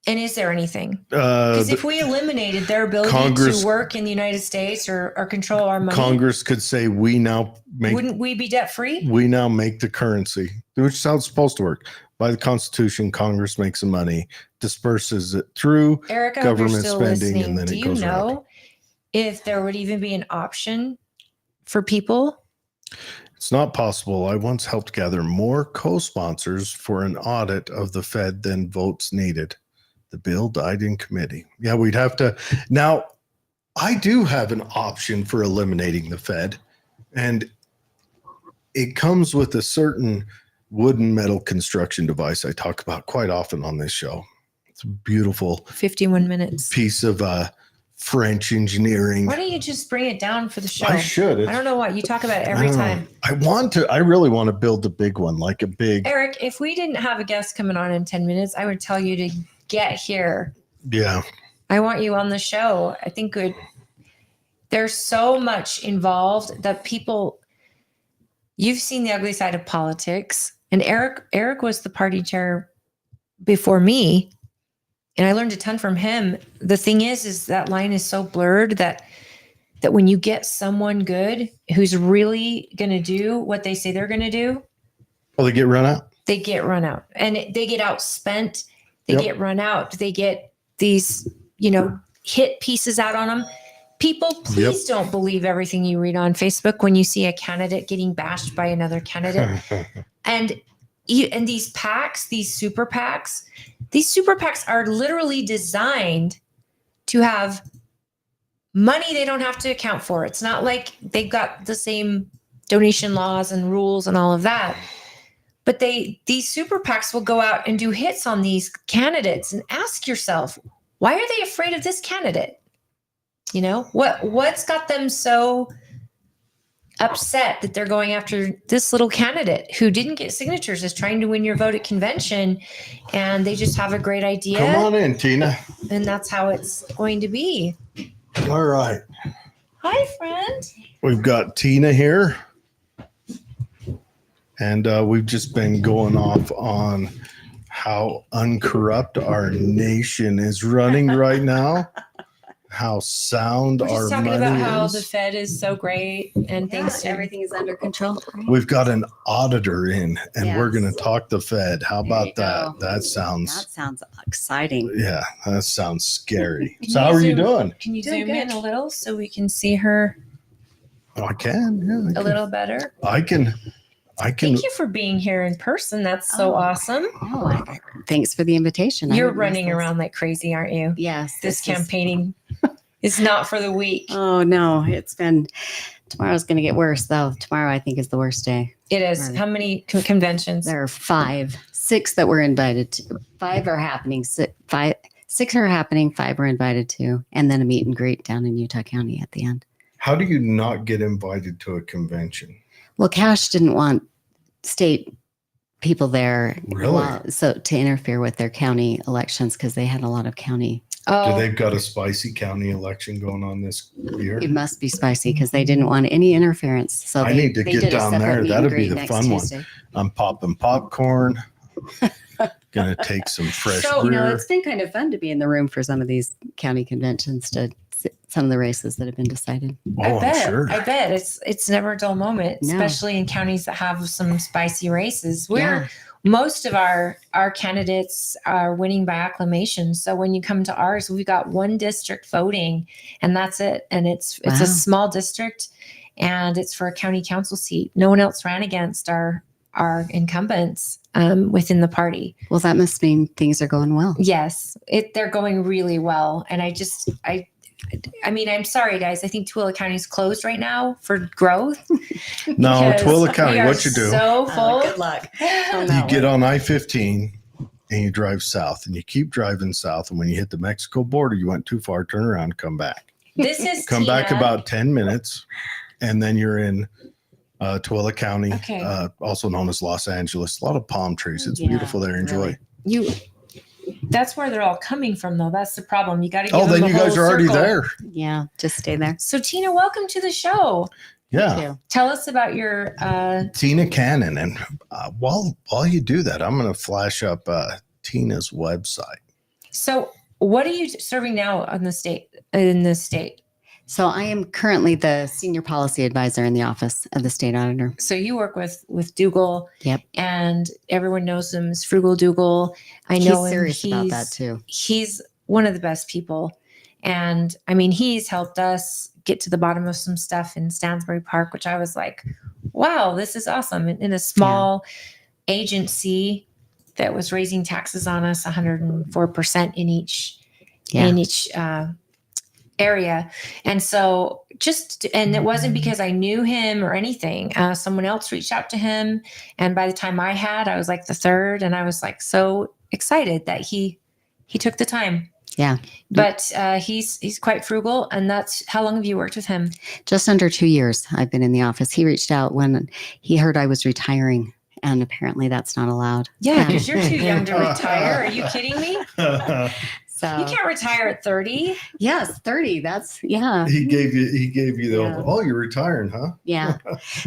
And is there anything? Because if we eliminated their ability to work in the United States or control our money, Congress could say wouldn't we be debt free? We now make the currency, which is how it's supposed to work. By the Constitution, Congress makes the money, disperses it through government spending, and then it goes around. Do you know if there would even be an option for people? It's not possible. I once helped gather more co-sponsors for an audit of the Fed than votes needed. The bill died in committee. Yeah, we'd have to. Now, I do have an option for eliminating the Fed, and it comes with a certain wooden metal construction device I talk about quite often on this show. It's a beautiful 51 minutes piece of French engineering. Why don't you just bring it down for the show? I should. I don't know why. You talk about it every time. I really want to build the big one, like a big. Eric, if we didn't have a guest coming on in 10 minutes, I would tell you to get here. Yeah. I want you on the show. I think there's so much involved that people, you've seen the ugly side of politics. And Eric was the party chair before me. And I learned a ton from him. The thing is that line is so blurred that when you get someone good who's really going to do what they say they're going to do. Oh, they get run out? They get run out. And they get outspent. They get run out. They get these, hit pieces out on them. People, please don't believe everything you read on Facebook when you see a candidate getting bashed by another candidate. And these PACs, these super PACs are literally designed to have money they don't have to account for. It's not like they've got the same donation laws and rules and all of that. But these super PACs will go out and do hits on these candidates, and ask yourself, why are they afraid of this candidate? What's got them so upset that they're going after this little candidate who didn't get signatures, is trying to win your vote at convention, and they just have a great idea. Come on in, Tina. And that's how it's going to be. All right. Hi, friend. We've got Tina here. And we've just been going off on how uncorrupt our nation is running right now. How sound We're our just talking money about how is. the Fed is so great and everything is under control. We've got an auditor in, and we're Yes. going to talk the Fed. How There about you that? go. That sounds, That sounds exciting. yeah, that sounds scary. Can So you how are you zoom- doing? Can you Doing zoom in good. a little so we can see her Oh, I can. Yeah, a little better? I can. Thank you for being here in person. That's so Oh. awesome. Oh, thanks for the invitation. I You're didn't running miss this. around like crazy, aren't you? Yes. This is- campaigning is not for the weak. Oh no, tomorrow's going to get worse though. Tomorrow I think is the worst day. It is. Right. How many conventions? There are 6 that we're invited to. 5 are happening. 6 are happening. 5 are invited to, and then a meet and greet down in Utah County at the end. How do you not get invited to a convention? Well, Cash didn't want state people there, Really? so to interfere with their county elections because they had a lot of county. Do Oh, they've got a spicy county election going on this year? It must be spicy because they didn't want any interference. So I they, need to they get did a down separate there. meet and That'd be greet the next fun one. Tuesday. I'm popping popcorn. Gonna take some fresh So, You know, beer. it's been kind of fun to be in the room for some of these county conventions to some of the races that have been decided. Oh, I bet. I'm sure. I bet it's never a dull moment, No. especially in counties that have some spicy races. Yeah. Most of our candidates are winning by acclamation. So when you come to ours, we've got one district voting, and that's it. And it's Wow. a small district, and it's for a county council seat. No one else ran against our incumbents within the party. Well, that must mean things are going well. Yes, they're going really well. And I mean, I'm sorry, guys. I think Tooele County is closed right now for growth. No, because Tooele County, we are what you do, So full. good luck. you get on I-15 and you drive south and you keep driving south. And when you hit the Mexico border, you went too far, turn around, come back. This is Come back Tina. about 10 minutes. And then you're in Tooele County, Okay. also known as Los Angeles. A lot of palm trees. It's Yeah, beautiful there. Enjoy. really. That's where they're all coming from, though. That's the problem. You got to. Oh, them then the you guys whole are already circle. there. Yeah, just stay there. So, Tina, welcome to the show. Yeah. Thank you. Tell us about your. Tina Cannon. And while you do that, I'm going to flash up Tina's website. So, what are you serving now in the state? So I am currently the senior policy advisor in the office of the state auditor. So you work with Dougal. Yep. And everyone knows him as Frugal Dougal. I know He's him. serious about that too. He's one of the best people. And I mean, he's helped us get to the bottom of some stuff in Stansbury Park, which I was like, wow, this is awesome. In a small agency that was raising taxes on us 104% in each area. And so and it wasn't because I knew him or anything. Someone else reached out to him. And by the time I was like the third, and I was like so excited that he took the time. Yeah. But he's quite frugal. And that's how long have you worked with him? Just under 2 years I've been in the office. He reached out when he heard I was retiring, and apparently that's not allowed. Yeah, because you're too young to retire. Are you kidding me? So You can't retire at 30. yes, 30. That's yeah. He gave you the Yeah. oh, you're retiring, huh? Yeah.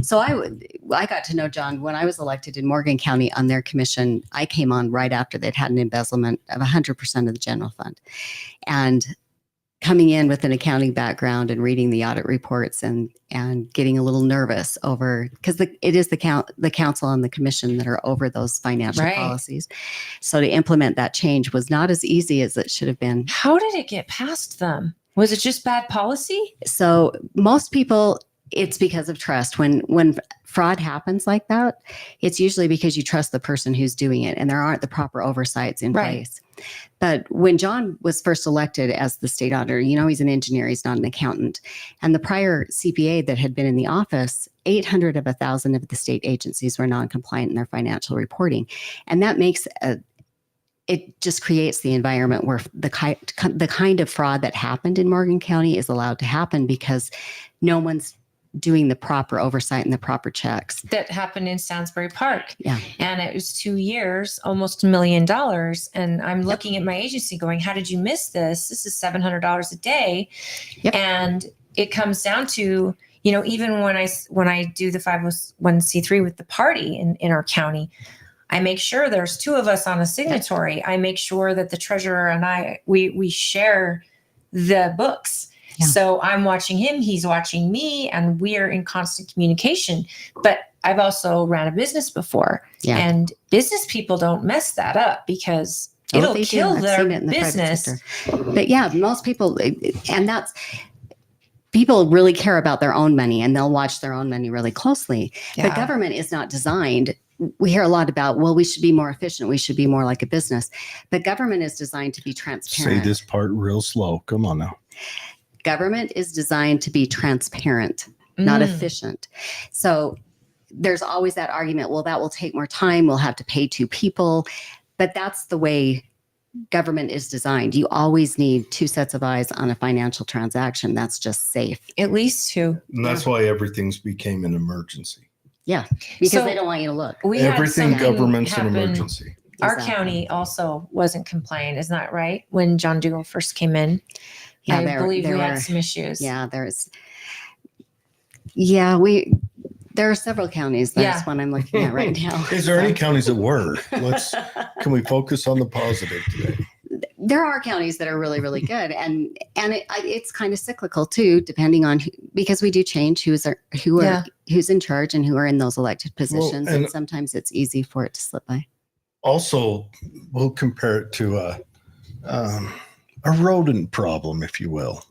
So I got to know John when I was elected in Morgan County on their commission. I came on right after they'd had an embezzlement of 100% of the general fund. And coming in with an accounting background and reading the audit reports and getting a little nervous over because it is the council and the commission that are over those financial Right. policies. So to implement that change was not as easy as it should have been. How did it get past them? Was it just bad policy? So most people, it's because of trust. When fraud happens like that, it's usually because you trust the person who's doing it and there aren't the proper oversights in Right. place. But when John was first elected as the state auditor, he's an engineer, he's not an accountant. And the prior CPA that had been in the office, 800 of 1,000 of the state agencies were non-compliant in their financial reporting. And that makes it just creates the environment where the kind of fraud that happened in Morgan County is allowed to happen because no one's doing the proper oversight and the proper checks. That happened in Stansbury Park. Yeah. And it was 2 years, almost $1 million. And I'm looking at my agency going, how did you miss this? This is $700 a day. Yep. And it comes down to, even when I do the 501c3 with the party in our county, I make sure there's 2 of us on a signatory. Yep. I make sure that the treasurer and we share the books. Yeah. So I'm watching him, he's watching me, and we are in constant communication. But I've also ran a business before, and business people don't mess that up because it'll kill their business. But yeah, most people, and that's, people really care about their own money and they'll watch their own money really closely. Yeah. But government is not designed. We hear a lot about, well, we should be more efficient. We should be more like a business. But government is designed to be transparent. Say this part real slow. Come on now. Government is designed to be transparent, not efficient. So there's always that argument, well, that will take more time. We'll have to pay 2 people. But that's the way government is designed. You always need 2 sets of eyes on a financial transaction. That's just safe. At least 2. And that's why everything's became an emergency. Yeah, because they don't want you to look. Everything government's an emergency. Our county also wasn't compliant. Isn't that right? When John Dougal first came in. Yeah, I believe we had some issues. Yeah, there are several counties. That's one I'm looking at right now. Is there any counties that were? Can we focus on the positive today? There are counties that are really, really good, and it's kind of cyclical too, depending on because we do change who's in charge and who are in those elected positions, and sometimes it's easy for it to slip by. Also, we'll compare it to a rodent problem, if you will.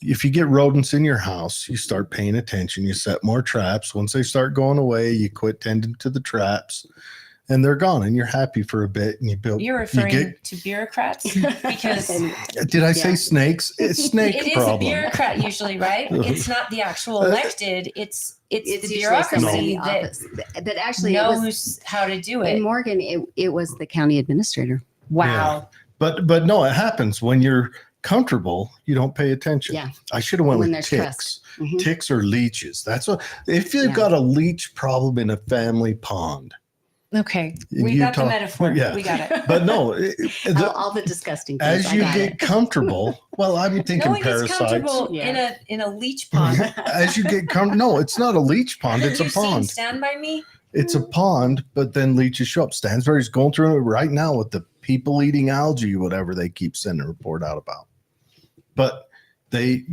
If you get rodents in your house, you start paying attention, you set more traps. Once they start going away, you quit tending to the traps and they're gone and you're happy for a bit and You're referring to bureaucrats? Because did I say snakes? It's snake it problem. It is a bureaucrat usually, right? It's not the actual elected. It's the bureaucracy that actually knows how to do it. In Morgan, it was the county administrator. Wow. Yeah. But no, it happens when you're comfortable, you don't pay attention. Yeah. I should have went with ticks. Ticks or leeches. That's what, if you've got a leech problem in a family pond. Okay. We got the metaphor. Yeah. We got it. But no. All the disgusting things. As you get comfortable, well, I'm thinking parasites. Comfortable in a leech pond. As you get comfortable, no, it's not a leech pond. It's a pond. Stand By Me? It's a pond, but then leeches show up. Stansbury's going through it right now with the people eating algae, whatever they keep sending a report out about. But they,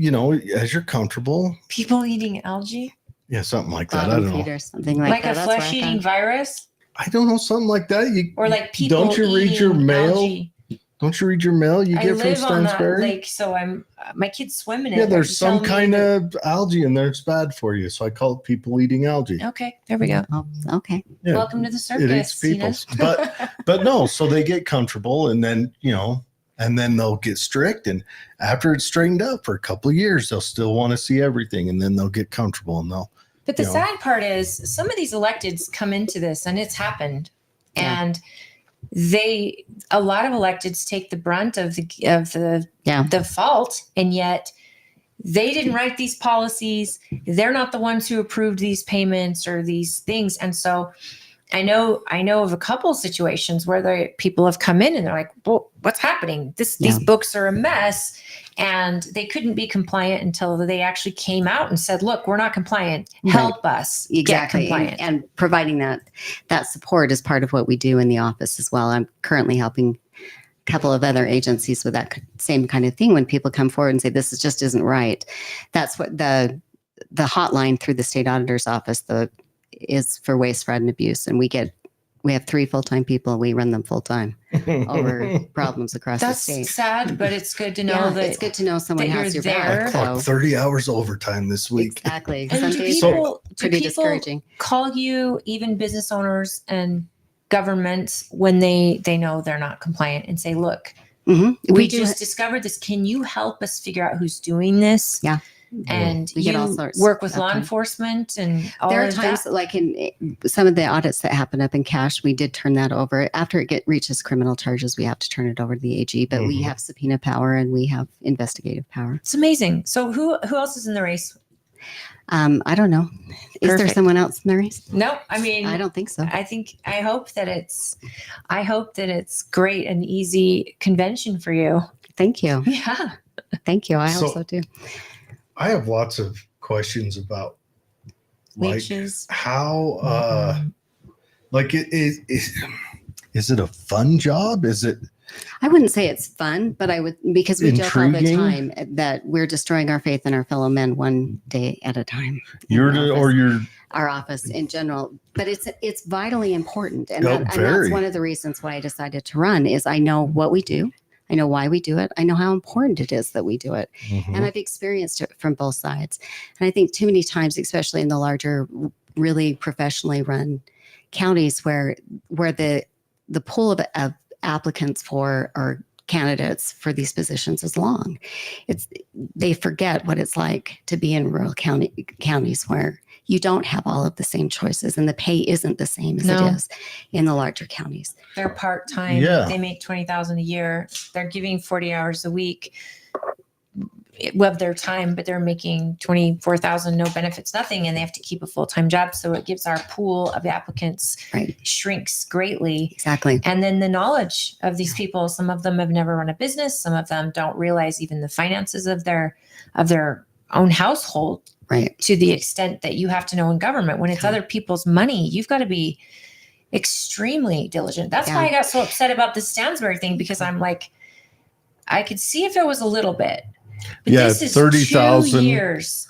as you're comfortable. People eating algae? Yeah, something like that. I don't know. Or something like that. Like a flesh-eating virus? I don't know, something like that. Or like people don't you read your mail? Algae. Don't you read your mail you get from Stansbury? I live on that lake, so my kids swim in it. Yeah, there's some kind of algae in there. It's bad for you. So I call it people eating algae. Okay, there we go. Oh, okay. Yeah. Welcome to the circus. It eats people. But no, so they get comfortable and then, and then they'll get strict. And after it's straightened up for a couple of years, they'll still want to see everything. And then they'll get comfortable and they'll. But the sad part is some of these electeds come into this and it's happened. Yeah. And a lot of electeds take the brunt of the fault, and yet they didn't write these policies. They're not the ones who approved these payments or these things. And so I know of a couple situations where people have come in and they're like, well, what's happening? These books are a mess. And they couldn't be compliant until they actually came out and said, look, we're not compliant. Help us get compliant. And providing that support is part of what we do in the office as well. I'm currently helping a couple of other agencies with that same kind of thing. When people come forward and say, this just isn't right. That's what the hotline through the state auditor's office is for waste, fraud, and abuse. And we have 3 full-time people. We run them full-time over problems across the state. That's sad, but it's good to know that it's good to know someone that has you're your there. back. I clocked 30 hours overtime this week. Exactly. And Some do days people discouraging. call you, even business owners and governments, when they know they're not compliant and say, look, we just discovered this. Can you help us figure out who's doing this? Yeah. And We you get all sorts work with of law time. enforcement and all There are of times, that. like in some of the audits that happen up in cash, we did turn that over. After it reaches criminal charges, we have to turn it over to the AG, but we have subpoena power and we have investigative power. It's amazing. So who else is in the race? I don't know. Is there Perfect. someone else in the race? No, I mean, I don't think so. I hope that it's great and easy convention for you. Thank you. Yeah. Thank you. I hope So- so too. I have lots of questions about Leeches. how like is it a fun job? Is it I wouldn't say it's fun, but I would, because we joke all the Intriguing? time that we're destroying our faith in our fellow men one day at a time. Our office in general, but it's vitally important, and, and very. that's one of the reasons why I decided to run. Is I know what we do, I know why we do it, I know how important it is that we do it, and I've experienced it from both sides. And I think too many times, especially in the larger, really professionally run counties, where the pool of applicants for or candidates for these positions is long. They forget what it's like to be in rural counties where you don't have all of the same choices and the pay isn't the same as it is in the larger counties. They're part-time. Yeah. They make $20,000 a year. They're giving 40 hours a week of their time, but they're making $24,000, no benefits, nothing. And they have to keep a full-time job. So it gives our pool of applicants shrinks greatly. Exactly. And then the knowledge of these people, some of them have never run a business. Some of them don't realize even the finances of their own household. Right. To the extent that you have to know in government, when it's other people's money, you've got to be extremely diligent. That's why I got so upset about the Stansbury thing, because I'm like, I could see if it was a little bit, but this is 30,000 2 years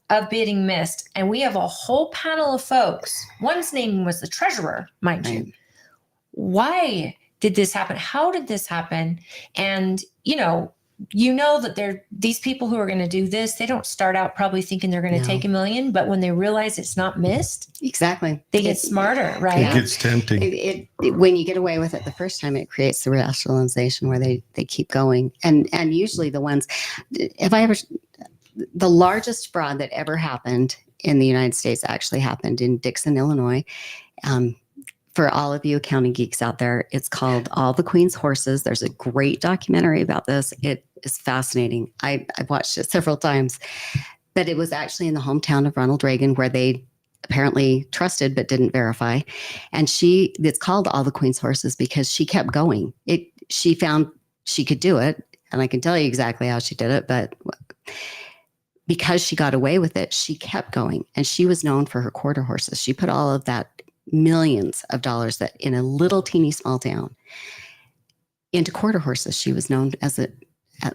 of bidding missed. And we have a whole panel of folks. One's name was the treasurer, mind you. Why did this happen? How did this happen? And, you know that these people who are going to do this, they don't start out probably thinking they're going to take $1 million, but when they realize it's not missed, exactly, they get smarter, right? It gets tempting. It when you get away with it the first time, it creates the rationalization where they keep going. And usually the ones, the largest fraud that ever happened in the United States actually happened in Dixon, Illinois. For all of you accounting geeks out there, it's called All the Queen's Horses. There's a great documentary about this. It is fascinating. I've watched it several times, but it was actually in the hometown of Ronald Reagan, where they apparently trusted but didn't verify. And it's called All the Queen's Horses because she kept going. She found she could do it. And I can tell you exactly how she did it, but because she got away with it, she kept going. And she was known for her quarter horses. She put all of that millions of dollars that in a little teeny small town into quarter horses. She was known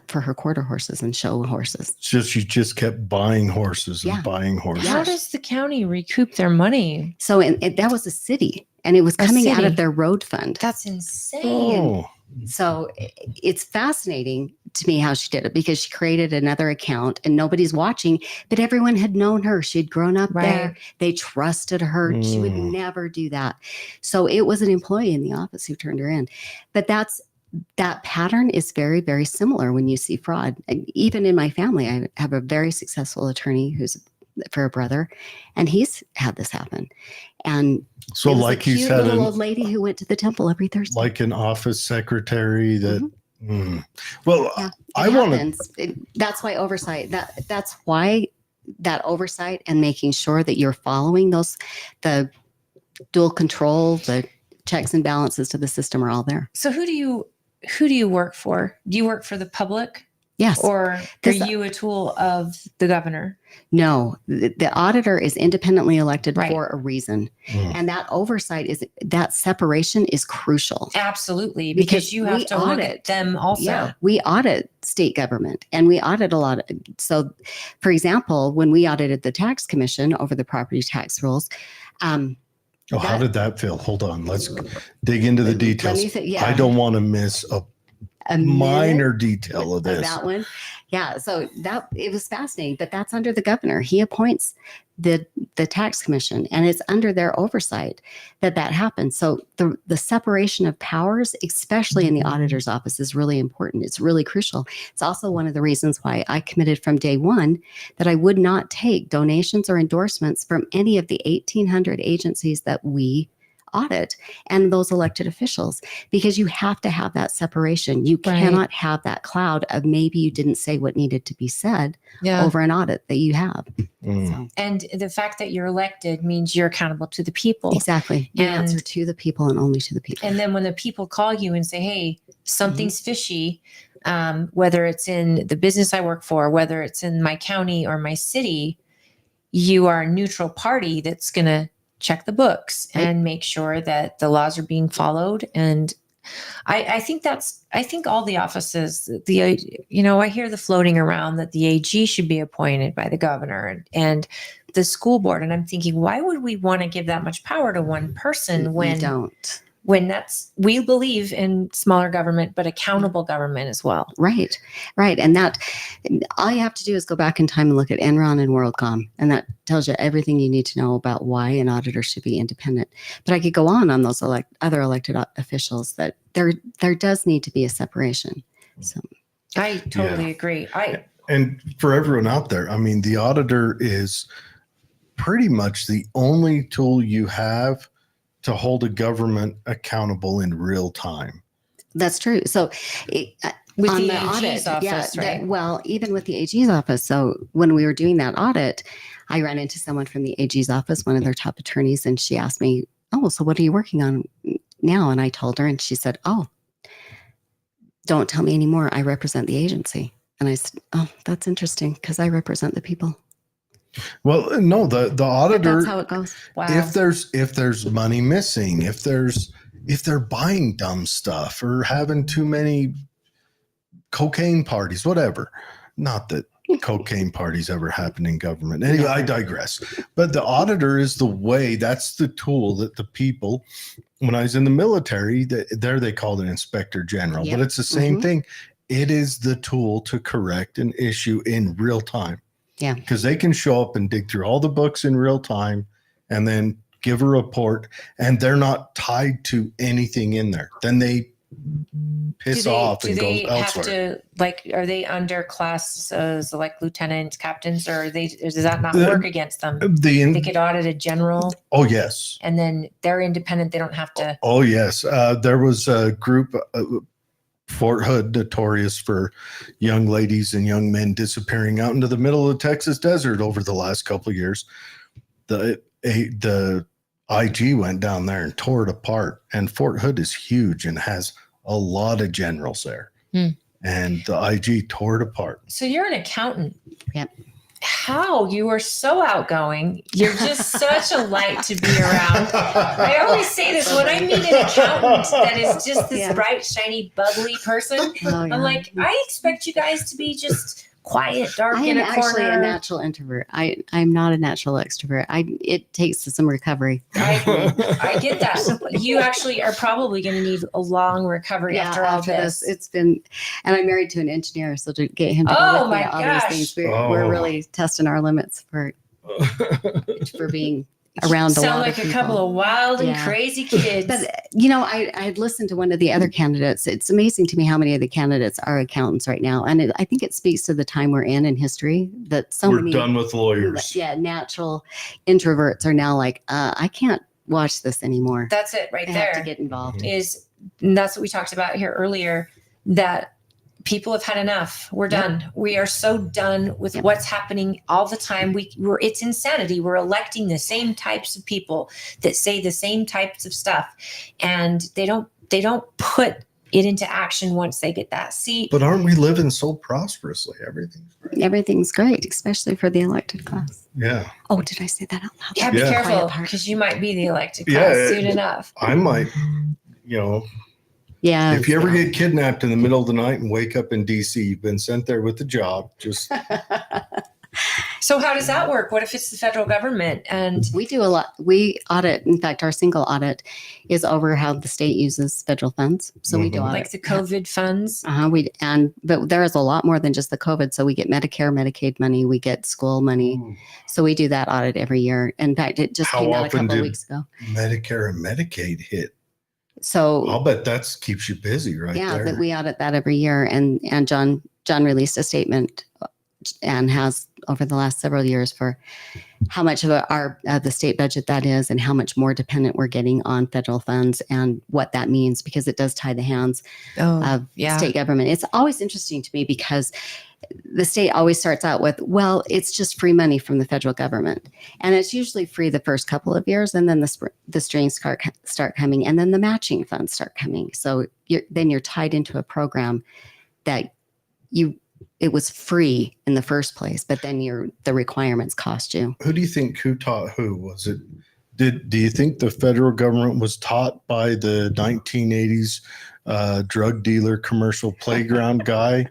for her quarter horses and show horses. She just kept buying horses and buying horses. How does the county recoup their money? So that was a city, and it was coming out of their road fund. That's insane. Oh. So it's fascinating to me how she did it, because she created another account and nobody's watching, but everyone had known her. She had grown up there. They trusted her. She would never do that. So it was an employee in the office who turned her in. But that pattern is very, very similar when you see fraud. And even in my family, I have a very successful attorney who's for a brother, and he's had this happen. And so like he's had an old lady who went to the temple every Thursday, like an office secretary that well, I want to. That's why oversight. That's why that oversight and making sure that you're following the dual control, the checks and balances to the system are all there. So who do you work for? Do you work for the public? Yes. Or are you a tool of the governor? No, the auditor is independently elected Right. for a reason. And that oversight that separation is crucial. Absolutely. Because you have to look at them also. Yeah, we audit state government and we audit a lot. So for example, when we audited the tax commission over the property tax rules, how did that feel? Hold on. Let's dig into the details. I don't want to miss a minor detail of this. That one. Yeah. So it was fascinating, but that's under the governor. He appoints the tax commission and it's under their oversight that happens. So the separation of powers, especially in the auditor's office, is really important. It's really crucial. It's also one of the reasons why I committed from day one that I would not take donations or endorsements from any of the 1,800 agencies that we audit and those elected officials, because you have to have that separation. You cannot have that cloud of maybe you didn't say what needed to be said over an audit that you have. So. And the fact that you're elected means you're accountable to the people. Exactly. You answer to the people and only to the people. And then when the people call you and say, hey, something's fishy, whether it's in the business I work for, whether it's in my county or my city, you are a neutral party that's going to check the books and make sure that the laws are being followed. And I think all the offices, I hear the floating around that the AG should be appointed by the governor and the school board. And I'm thinking, why would we want to give that much power to one person when we believe in smaller government, but accountable government as well. Right. And that all you have to do is go back in time and look at Enron and WorldCom. And that tells you everything you need to know about why an auditor should be independent. But I could go on those other elected officials that there does need to be a separation. So I totally agree. And for everyone out there, I mean, the auditor is pretty much the only tool you have to hold a government accountable in real time. That's true. So with the AG's office, right? Even with the AG's office. So when we were doing that audit, I ran into someone from the AG's office, one of their top attorneys, and she asked me, oh, so what are you working on now? And I told her, and she said, oh, don't tell me anymore. I represent the agency. And I said, oh, that's interesting because I represent the people. Well, no, the auditor. That's how it goes. Wow. If there's money missing, if they're buying dumb stuff or having too many cocaine parties, whatever. Not that cocaine parties ever happen in government. Anyway, I digress. But the auditor is that's the tool that the people. When I was in the military, there they called it inspector general, but it's the same thing. It is the tool to correct an issue in real time. Yeah. Because they can show up and dig through all the books in real time and then give a report, and they're not tied to anything in there. Then they piss off and go elsewhere. Are they under classes like lieutenants, captains, or does that not work against them? They could audit a general. Oh, yes. And then they're independent. They don't have to. Oh, yes. There was a group, Fort Hood, notorious for young ladies and young men disappearing out into the middle of the Texas desert over the last couple of years. The IG went down there and tore it apart. And Fort Hood is huge and has a lot of generals there. And the IG tore it apart. So you're an accountant. Yep. How? You are so outgoing. You're just such a light to be around. I always say this when I meet an accountant that is just this bright, shiny, bubbly person. I'm like, I expect you guys to be just quiet, dark in a corner. I am actually a natural introvert. I'm not a natural extrovert. It takes some recovery. I get that. You actually are probably going to need a long recovery after all this. It's been, and I'm married to an engineer, so to get him to go with me all these things, we're really testing our limits for being around a lot like of people. A couple of wild and crazy kids. But I'd listened to one of the other candidates. It's amazing to me how many of the candidates are accountants right now, and I think it speaks to the time we're in history that we're done with lawyers. Natural introverts are now like, I can't watch this anymore. That's it, right there. Have to get involved. And that's what we talked about here earlier. That people have had enough. We're done. We are so done with what's happening all the time. It's insanity. We're electing the same types of people that say the same types of stuff, and they don't put it into action once they get that seat. But aren't we living so prosperously? Everything's great, especially for the elected class. Yeah. Oh, did I say that out loud? Yeah, be Yeah. careful, because you might be the elected class soon enough. I might, Yeah. if you ever get kidnapped in the middle of the night and wake up in DC, you've been sent there with the job. Just So how does that work? What if it's the federal government? And we do a lot. We audit. In fact, our single audit is over how the state uses federal funds. So we do audit. like the COVID funds. But there is a lot more than just the COVID. So we get Medicare, Medicaid money. We get school money. So we do that audit every year. In fact, it just came out a couple of weeks ago. Medicare and Medicaid hit. So I'll bet that keeps you busy, right? Yeah, there. that we audit that every year. And John released a statement and has over the last several years for how much of the state budget that is and how much more dependent we're getting on federal funds and what that means, because it does tie the hands of state government. It's always interesting to me because the state always starts out with, well, it's just free money from the federal government. And it's usually free the first couple of years, and then the strings start coming, and then the matching funds start coming. So you're tied into a program that it was free in the first place, but then the requirements cost you. Who do you think who taught who? Was it? Do you think the federal government was taught by the 1980s drug dealer commercial playground guy?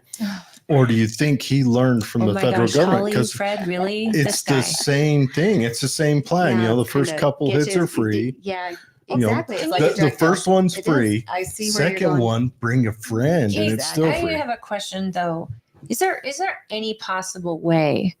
Or do you think he learned from the federal government? Because Fred, really? It's the same thing. It's the same plan. The first couple hits are free. Yeah, exactly. The first one's free. I see where you're Second going. one, bring a friend, and it's still free. I have a question though. Is there any possible way,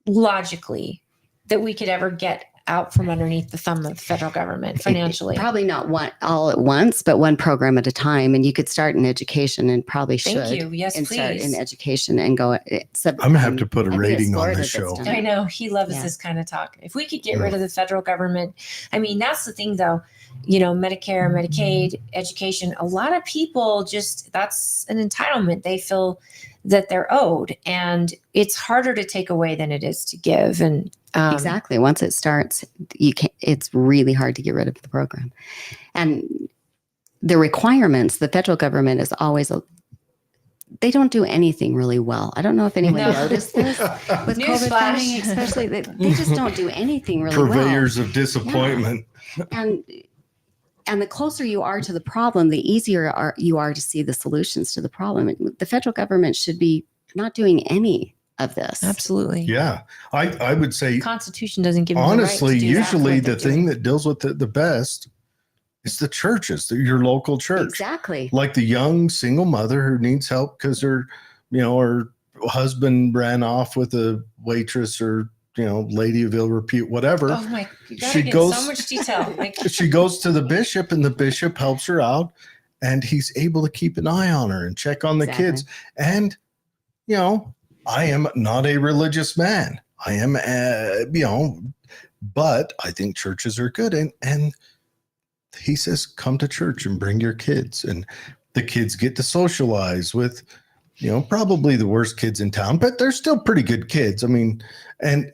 logically, that we could ever get out from underneath the thumb of the federal government financially? Probably not one all at once, but one program at a time. And you could start in education, and probably should. Thank you. Yes, and please. start in education and go. I'm gonna have to put a rating on this show. I know he loves this kind of talk. If we could get rid of the federal government, I mean, that's the thing, though. Medicare, Medicaid, education. A lot of people that's an entitlement. They feel that they're owed, and it's harder to take away than it is to give. And exactly, once it starts, it's really hard to get rid of the program. And the requirements, the federal government is always they don't do anything really well. I don't know if anyone noticed this with COVID funding, especially. They just don't do anything really well. Purveyors of disappointment. Yeah. And the closer you are to the problem, the easier you are to see the solutions to the problem. The federal government should be not doing any of this. Absolutely. Yeah. I would say the Constitution doesn't give honestly, them the right to do usually that the thing that deals with it the best is the churches, your local church. Exactly. Like the young single mother who needs help because her husband ran off with a waitress or lady of ill repute, whatever. Oh my! She goes so much detail. She goes to the bishop, and the bishop helps her out, and he's able to keep an eye on her and check on the kids. And I am not a religious man. I am, but I think churches are good, and he says, come to church and bring your kids, and the kids get to socialize with. Probably the worst kids in town, but they're still pretty good kids. I mean, and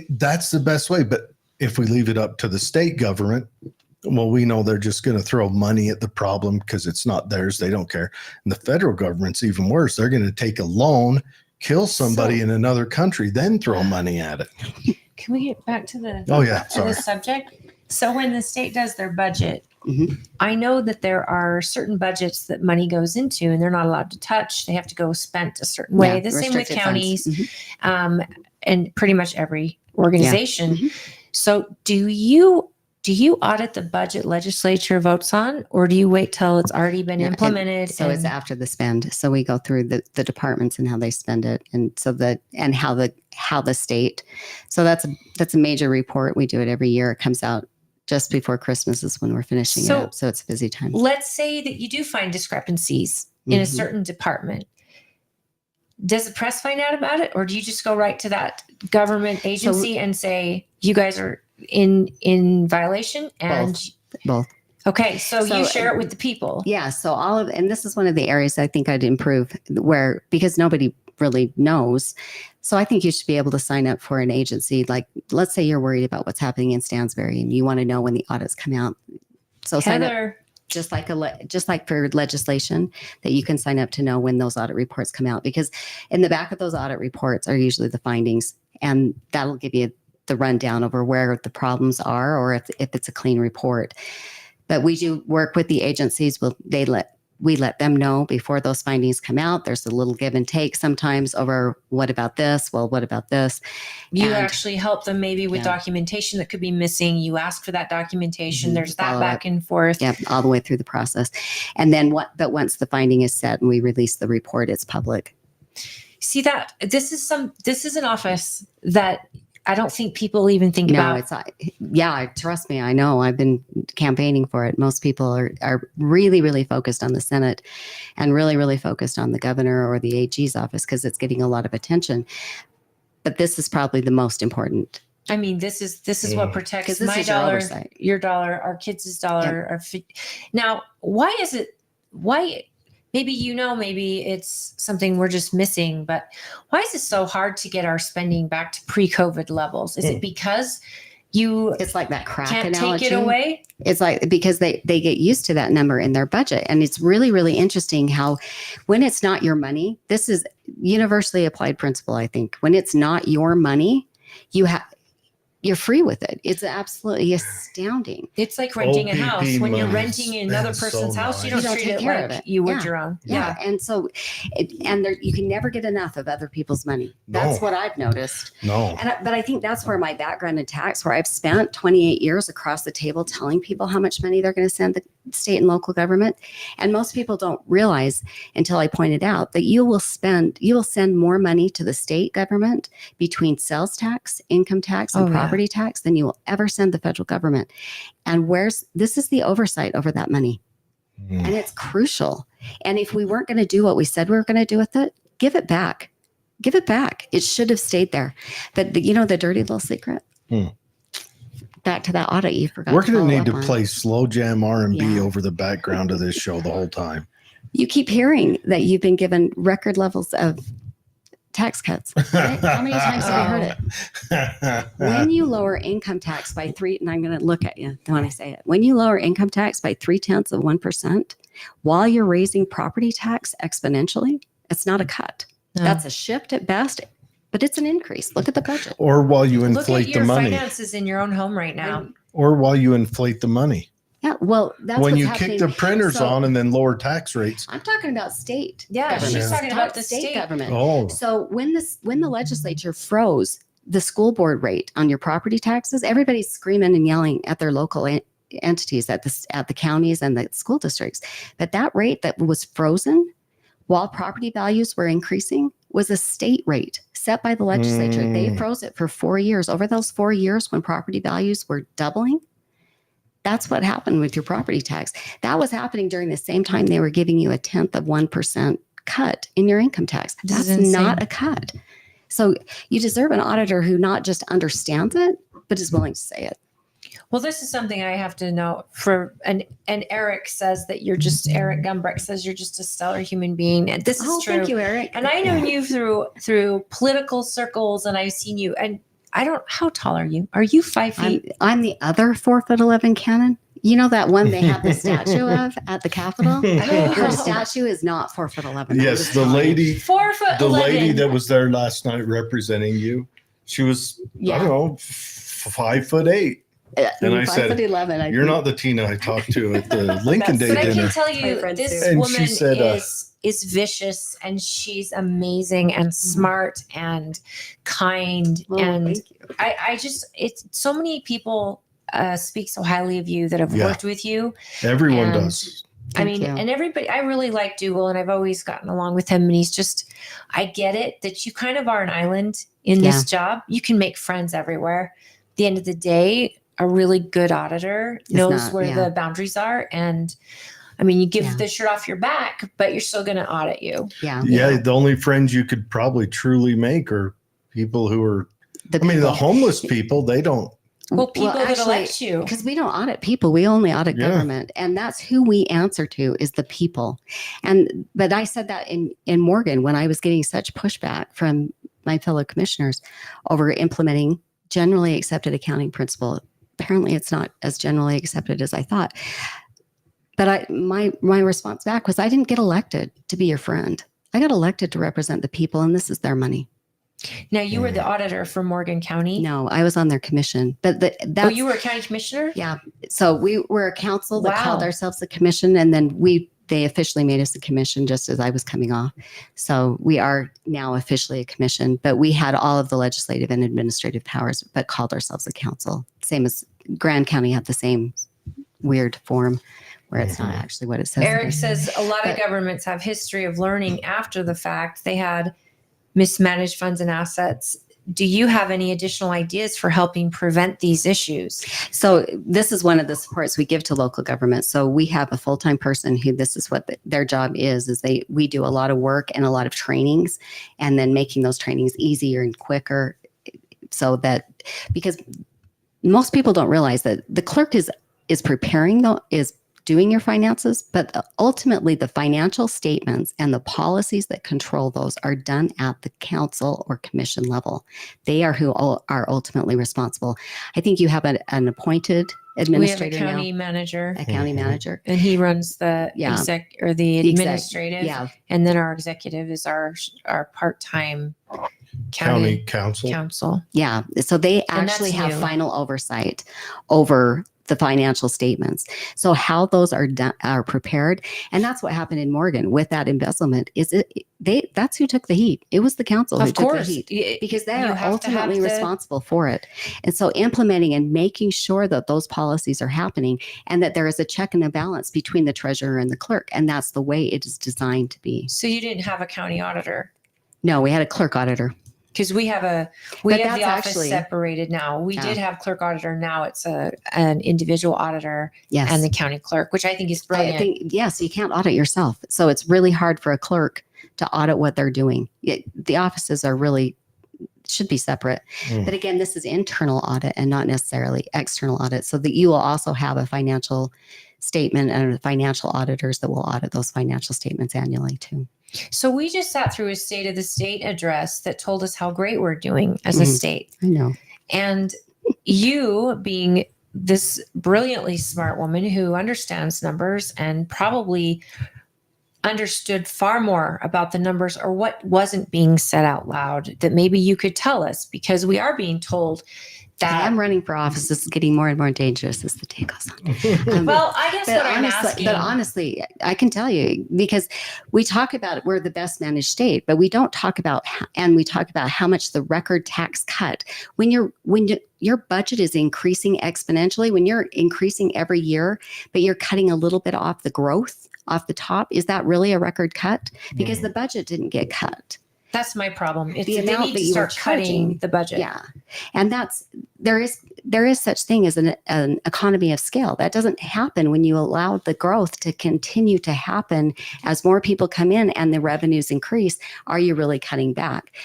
that's the best way. But if we leave it up to the state government, well, we know they're just going to throw money at the problem because it's not theirs. They don't care. And the federal government's even worse. They're going to take a loan, kill somebody in another country, then throw money at it. Can we get back to the sorry. the subject? So when the state does their budget, mm-hmm. I know that there are certain budgets that money goes into and they're not allowed to touch. They have to go spent a certain way. Yeah, the same with counties, mm-hmm. And pretty much every organization. Yeah. Mm-hmm. So do you audit the budget legislature votes on, or do you wait till it's already been implemented? So it's after the spend. So we go through the departments and how they spend it, and how the state. So that's a major report. We do it every year. It comes out just before Christmas is when we're finishing it up. So it's a busy time. Let's say that you do find discrepancies in a certain department. Does the press find out about it, or do you just go right to that government agency and say, you guys are in violation? And both. Okay. So you share it with the people. Yeah. So and this is one of the areas I think I'd improve because nobody really knows. So I think you should be able to sign up for an agency. Like, let's say you're worried about what's happening in Stansbury and you want to know when the audits come out. So sign up. Just like for legislation, that you can sign up to know when those audit reports come out, because in the back of those audit reports are usually the findings, and that'll give you the rundown over where the problems are, or if it's a clean report. But we do work with the agencies. We let them know before those findings come out. There's a little give and take sometimes over what about this? Well, what about this? You actually help them maybe with documentation that could be missing. You ask for that documentation. There's that back and forth. Yeah, all the way through the process. And then but once the finding is set and we release the report, it's public. See that this is an office that I don't think people even think about. Trust me. I know. I've been campaigning for it. Most people are really, really focused on the Senate and really, really focused on the governor or the AG's office because it's getting a lot of attention. But this is probably the most important. I mean, this is what protects my dollar, your dollar, our kids' dollar. Now, why is it? Maybe it's something we're just missing, but why is it so hard to get our spending back to pre-COVID levels? Is it because it's like that crack can't analogy. Take it away? It's like, because they get used to that number in their budget. And it's really, really interesting how when it's not your money, this is universally applied principle, I think. When it's not your money, you're free with it. It's absolutely astounding. It's like renting a house. When you're renting another That's person's so house, nice. you don't treat it like you would your own. Yeah. And so, you can never get enough of other people's money. That's what I've noticed. No. But I think that's where my background in tax, where I've spent 28 years across the table telling people how much money they're going to send the state and local government. And most people don't realize until I pointed out that you will send more money to the state government between sales tax, income tax, and property tax than you will ever send the federal government. And this is the oversight over that money. And it's crucial. And if we weren't going to do what we said we were going to do with it, give it back. Give it back. It should have stayed there. But the dirty little secret. Back to that audit you forgot. We're going to need to play slow jam R&B over the background of this show the whole time. You keep hearing that you've been given record levels of tax cuts. Right? How many times have you heard it? When you lower income tax by and I'm going to look at you when I say it. When you lower income tax by 0.3%, while you're raising property tax exponentially, it's not a cut. No. That's a shift at best. But it's an increase. Look at the budget. Or while you inflate the money. Look at your finances in your own home right now. Or while you inflate the money. Yeah, well, that's when you kick the printers on and then lower tax rates. I'm talking about state. Yeah, she's talking about the state government. Oh. So when the legislature froze the school board rate on your property taxes, everybody's screaming and yelling at their local entities, at the counties and the school districts. But that rate that was frozen while property values were increasing was a state rate set by the legislature. They froze it for 4 years. Over those 4 years when property values were doubling, that's what happened with your property tax. That was happening during the same time they were giving you a 0.1% cut in your income tax. That's not a cut. So you deserve an auditor who not just understands it, but is willing to say it. Well, this is something I have to know and Eric says that Eric Gumbrecht says you're just a stellar human being. And this is true. Thank you, Eric. And I know you through political circles, and I've seen you. And how tall are you? Are you 5 feet? I'm the other 4'11" cannon. You know that one they have the statue of at the Capitol? Her statue is not 4'11". Yes, the lady, 4'11". The lady that was there last night representing you, she was, I don't know, 5'8". And I said, 5'11", you're not the Tina I talked to at the Lincoln Day dinner. But I can tell you, this woman is vicious, and she's amazing and smart and kind. And it's so many people speak so highly of you that have worked with you. Everyone does. And everybody, I really like Dougal, and I've always gotten along with him. And I get it that you kind of are an island in this job. You can make friends everywhere. At the end of the day, a really good auditor knows where the boundaries are. And you give the shirt off your back, but you're still going to audit you. Yeah. The only friends you could probably truly make are people who are, the homeless people, they don't Well, people that elect you. Because we don't audit people, we only audit government, and that's who we answer to is the people. But I said that in Morgan when I was getting such pushback from my fellow commissioners over implementing generally accepted accounting principle. Apparently, it's not as generally accepted as I thought. But my response back was, I didn't get elected to be your friend. I got elected to represent the people, and this is their money. Now, you were the auditor for Morgan County? No, I was on their commission. But you were a county commissioner? Yeah. So we were a council that Wow. called ourselves a commission, and then they officially made us a commission just as I was coming off. So we are now officially a commission, but we had all of the legislative and administrative powers, but called ourselves a council. Same as Grand County had the same weird form where it's not actually what it says. Eric says a lot of governments have history of learning after the fact. They had mismanaged funds and assets. Do you have any additional ideas for helping prevent these issues? So this is one of the supports we give to local government. So we have a full-time person who this is what their job is we do a lot of work and a lot of trainings, and then making those trainings easier and quicker, so that, because most people don't realize that the clerk is doing your finances, but ultimately the financial statements and the policies that control those are done at the council or commission level. They are who are ultimately responsible. I think you have an appointed administrator we have a county now, manager. a county manager. And he runs the exec or the administrative. Yeah. And then our executive is our part-time County council. council. Yeah. So they And actually that's have new. final oversight over the financial statements. So how those are prepared, and that's what happened in Morgan with that embezzlement. That's who took the heat. It was the council who took the heat, because they are ultimately responsible for it. And so implementing and making sure that those policies are happening, and that there is a check and a balance between the treasurer and the clerk, and that's the way it is designed to be. So you didn't have a county auditor? No, we had a clerk auditor. Because we have the office separated now. We did have clerk auditor. Now it's an individual auditor and the county clerk, which I think is brilliant. I think, yes, you can't audit yourself. So it's really hard for a clerk to audit what they're doing. The offices should be separate. But again, this is internal audit and not necessarily external audit. So that you will also have a financial statement and financial auditors that will audit those financial statements annually too. So we just sat through a State of the State address that told us how great we're doing as a state. I know. And you, being this brilliantly smart woman who understands numbers and probably understood far more about the numbers or what wasn't being said out loud, that maybe you could tell us, because we are being told that I'm running for office. This is getting more and more dangerous as the day goes on. Well, I guess what I'm asking. But honestly, I can tell you, because we talk about we're the best managed state, but we don't talk about, and we talk about how much the record tax cut. When your budget is increasing exponentially, when you're increasing every year, but you're cutting a little bit off the growth off the top, is that really a record cut? Because the budget didn't get cut. That's my problem. It's the amount that you start cutting the budget. Yeah. And there is such thing as an economy of scale. That doesn't happen when you allow the growth to continue to happen as more people come in and the revenues increase. Are you really cutting back?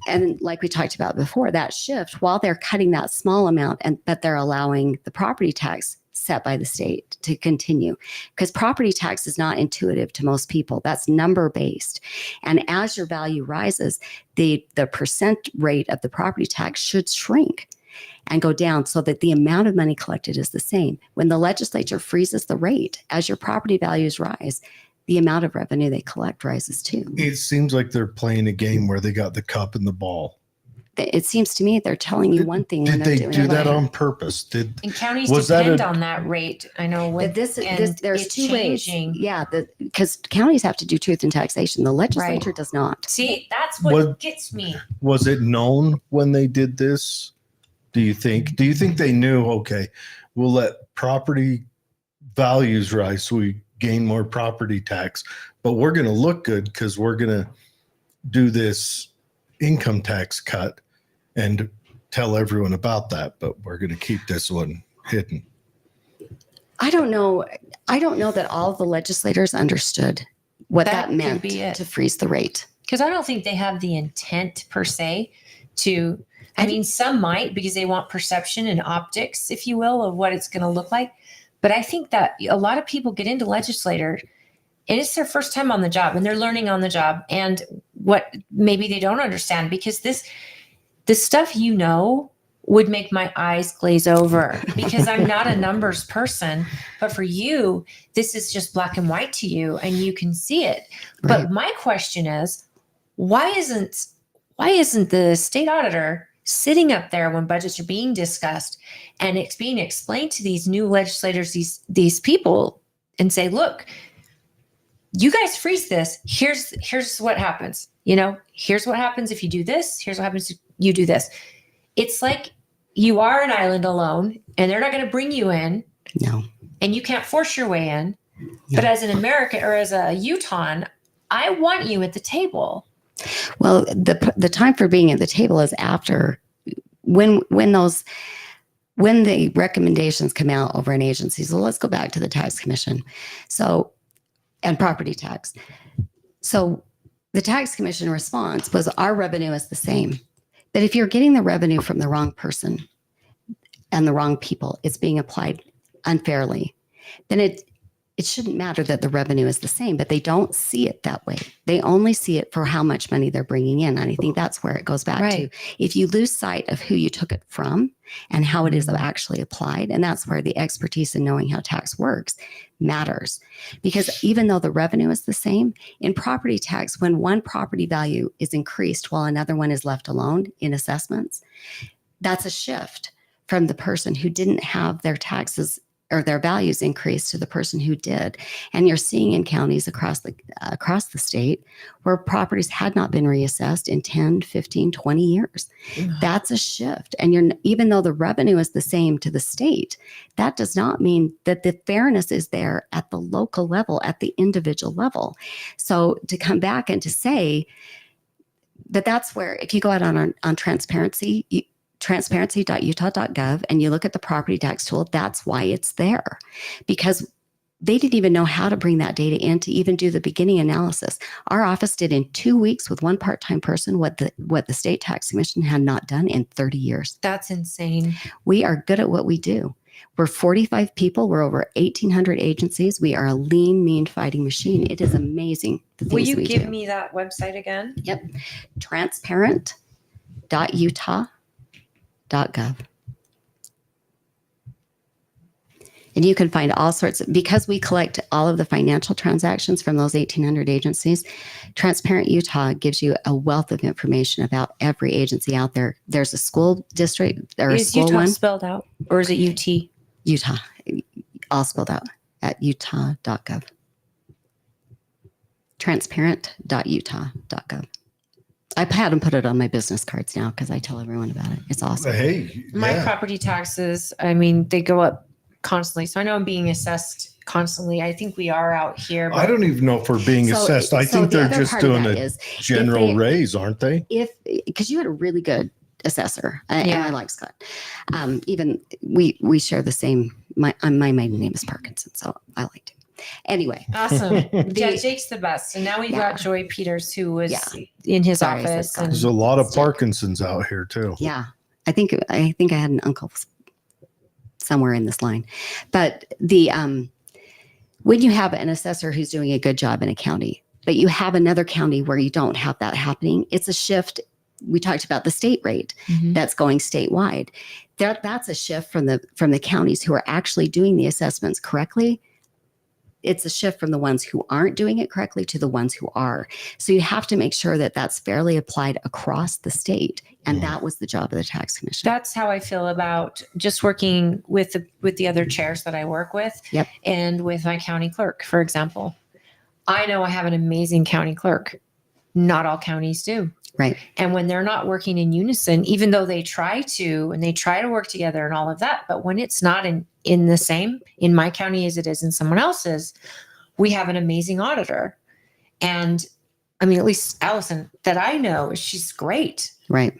And like we talked about before, that shift, while they're cutting that small amount, but they're allowing the property tax set by the state to continue, because property tax is not intuitive to most people. That's number based. And as your value rises, the percent rate of the property tax should shrink and go down so that the amount of money collected is the same. When the legislature freezes the rate, as your property values rise, the amount of revenue they collect rises too. It seems like they're playing a game where they got the cup and the ball. It seems to me they're telling you one thing. Did they doing do that another. on purpose? And counties was depend that on that rate. I know. But there's two changing. ways. Yeah, because counties have to do truth in taxation. The legislature does not. See, that's what gets me. Was it known when they did this? Do you think they knew, okay, we'll let property values rise so we gain more property tax, but we're going to look good because we're going to do this income tax cut and tell everyone about that, but we're going to keep this one hidden? I don't know that all of the legislators understood what that meant to freeze the rate. Because I don't think they have the intent per se to I mean, some might because they want perception and optics, if you will, of what it's going to look like. But I think that a lot of people get into legislator and it's their first time on the job and they're learning on the job and what maybe they don't understand because this stuff, would make my eyes glaze over because I'm not a numbers person, but for you, this is just black and white to you and you can see it. Right. But my question is, why isn't the state auditor sitting up there when budgets are being discussed and it's being explained to these new legislators, these people and say, look, you guys freeze this. Here's what happens. Here's what happens if you do this. Here's what happens if you do this. It's like you are an island alone and they're not going to bring you in. No. And you can't force your way in. No. But as an American or as a Utahn, I want you at the table. Well, the time for being at the table is after when the recommendations come out over an agency. So let's go back to the tax commission. And property tax. So the tax commission response was our revenue is the same. But if you're getting the revenue from the wrong person and the wrong people, it's being applied unfairly, then it shouldn't matter that the revenue is the same, but they don't see it that way. They only see it for how much money they're bringing in. And I think that's where it goes back to. If you lose sight of who you took it from and how it is actually applied, and that's where the expertise in knowing how tax works matters. Because even though the revenue is the same, in property tax, when one property value is increased while another one is left alone in assessments, that's a shift from the person who didn't have their taxes or their values increased to the person who did. And you're seeing in counties across the state where properties had not been reassessed in 10, 15, 20 years. Mm-hmm. That's a shift. And even though the revenue is the same to the state, that does not mean that the fairness is there at the local level, at the individual level. So to come back and to say that that's where, if you go out on transparency, transparency.utah.gov and you look at the property tax tool, that's why it's there, because they didn't even know how to bring that data in to even do the beginning analysis. Our office did in 2 weeks with one part-time person what the state tax commission had not done in 30 years. That's insane. We are good at what we do. We're 45 people. We're over 1,800 agencies. We are a lean, mean fighting machine. It is amazing. Will you give me that website again? Yep. Transparent.utah.gov. And you can find all sorts because we collect all of the financial transactions from those 1,800 agencies. Transparent Utah gives you a wealth of information about every agency out there. There's a school district or a school Utah one. Spelled out, or is it UT? Utah, all spelled out at utah.gov. Transparent.utah.gov. I've had them put it on my business cards now because I tell everyone about it. It's awesome. Hey, My property taxes, they go up constantly. So I know I'm being assessed constantly. I think we are out here. I don't even know if we're being assessed. I think they're just doing a general raise, aren't they? Because you had a really good assessor, and I like Scott. Even we share the same. My maiden name is Parkinson, so I liked him. Anyway, awesome. Jake's the best. And now we've got Joy Peters, who was in his office. And there's a lot of Parkinsons out here too. Yeah, I think I had an uncle somewhere in this line, but when you have an assessor who's doing a good job in a county, but you have another county where you don't have that happening, it's a shift. We talked about the state rate that's going statewide. That's a shift from the counties who are actually doing the assessments correctly. It's a shift from the ones who aren't doing it correctly to the ones who are. So you have to make sure that that's fairly applied across the state. And that was the job of the tax commission. That's how I feel about just working with the other chairs that I work with. Yep. And with my county clerk, for example. I know I have an amazing county clerk. Not all counties do. Right. And when they're not working in unison, even though they try to work together and all of that, but when it's not in the same in my county as it is in someone else's, we have an amazing auditor. And at least Allison that I know, she's great. Right.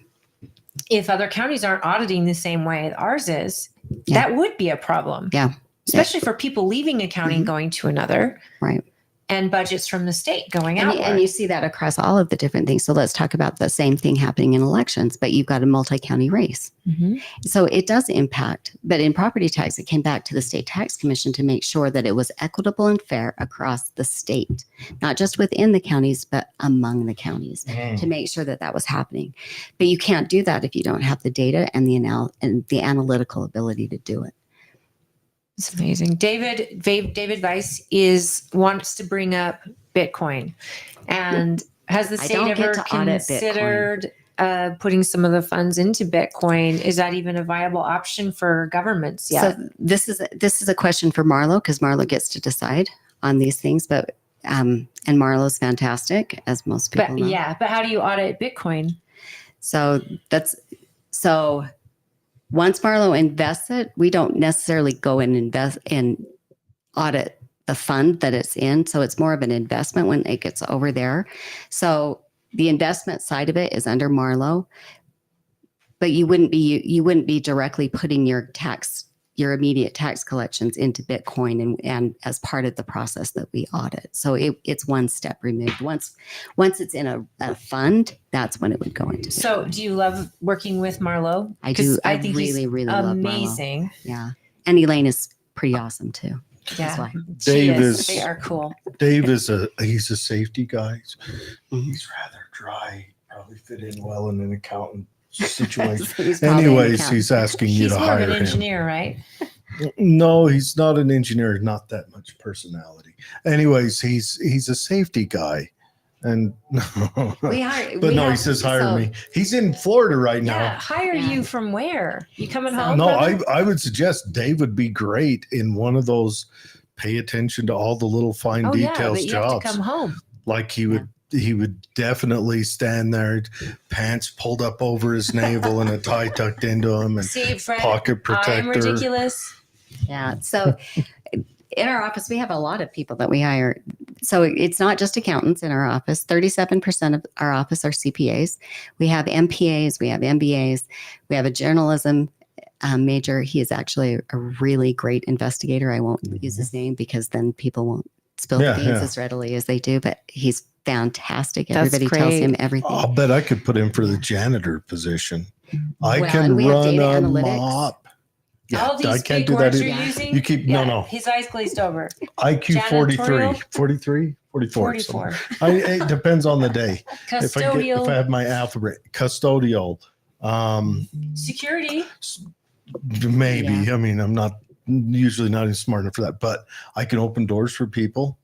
If other counties aren't auditing the same way ours is, that would be a problem. Yeah. Especially for people leaving a county and going to another. Right. and budgets from the state going And, out. and you see that across all of the different things. So let's talk about the same thing happening in elections, but you've got a multi-county race. So it does impact. But in property tax, it came back to the state tax commission to make sure that it was equitable and fair across the state, not just within the counties, but among the counties, to make sure that that was happening. But you can't do that if you don't have the data and the analytical ability to do it. It's amazing. David Weiss wants to bring up Bitcoin, and has the state ever considered putting some of the funds into Bitcoin? Is that even a viable option for governments yet? So this is a question for Marlo, because Marlo gets to decide on these things. But and Marlo's fantastic, as most people know. Yeah, but how do you audit Bitcoin? So once Marlo invests it, we don't necessarily go and invest and audit the fund that it's in. So it's more of an investment when it gets over there. So the investment side of it is under Marlo, but you wouldn't be directly putting your immediate tax collections into Bitcoin and as part of the process that we audit. So it's one step removed. Once it's in a fund, that's when it would go into Bitcoin. So do you love working with Marlo? I do. I think really, he's really love Marlo. amazing. Yeah. And Elaine is pretty awesome too. Yeah. They are cool. Dave he's a safety guy. He's rather dry. Probably fit in well in an accountant situation. Anyways, he's asking you to hire him. He's more of an engineer, right? No, he's not an engineer. Not that much personality. Anyways, he's a safety guy, and he says hire me. He's in Florida right now. Yeah, hire you from where? You coming home? No, I would suggest Dave would be great in one of those pay attention to all the little fine details but jobs. You have to come home. Like he would definitely stand there, pants pulled up over his navel and a tie tucked into him, and Fred, pocket protector. I'm ridiculous. Yeah. So in our office, we have a lot of people that we hire. So it's not just accountants in our office. 37% of our office are CPAs. We have MPAs. We have MBAs. We have a journalism major. He is actually a really great investigator. I won't use his name because then people won't spill the beans as readily as they do, but he's fantastic. Everybody tells him everything. I'll bet I could put him for the janitor position. I can run a mop. Yeah, all these I can't do words that. You're using? You keep no. His eyes glazed over. IQ 43, 44. It depends on the day. Custodial. If I have my alphabet, custodial, security. Maybe. Yeah. I mean, I'm not usually not even smart enough for that, but I can open doors for people.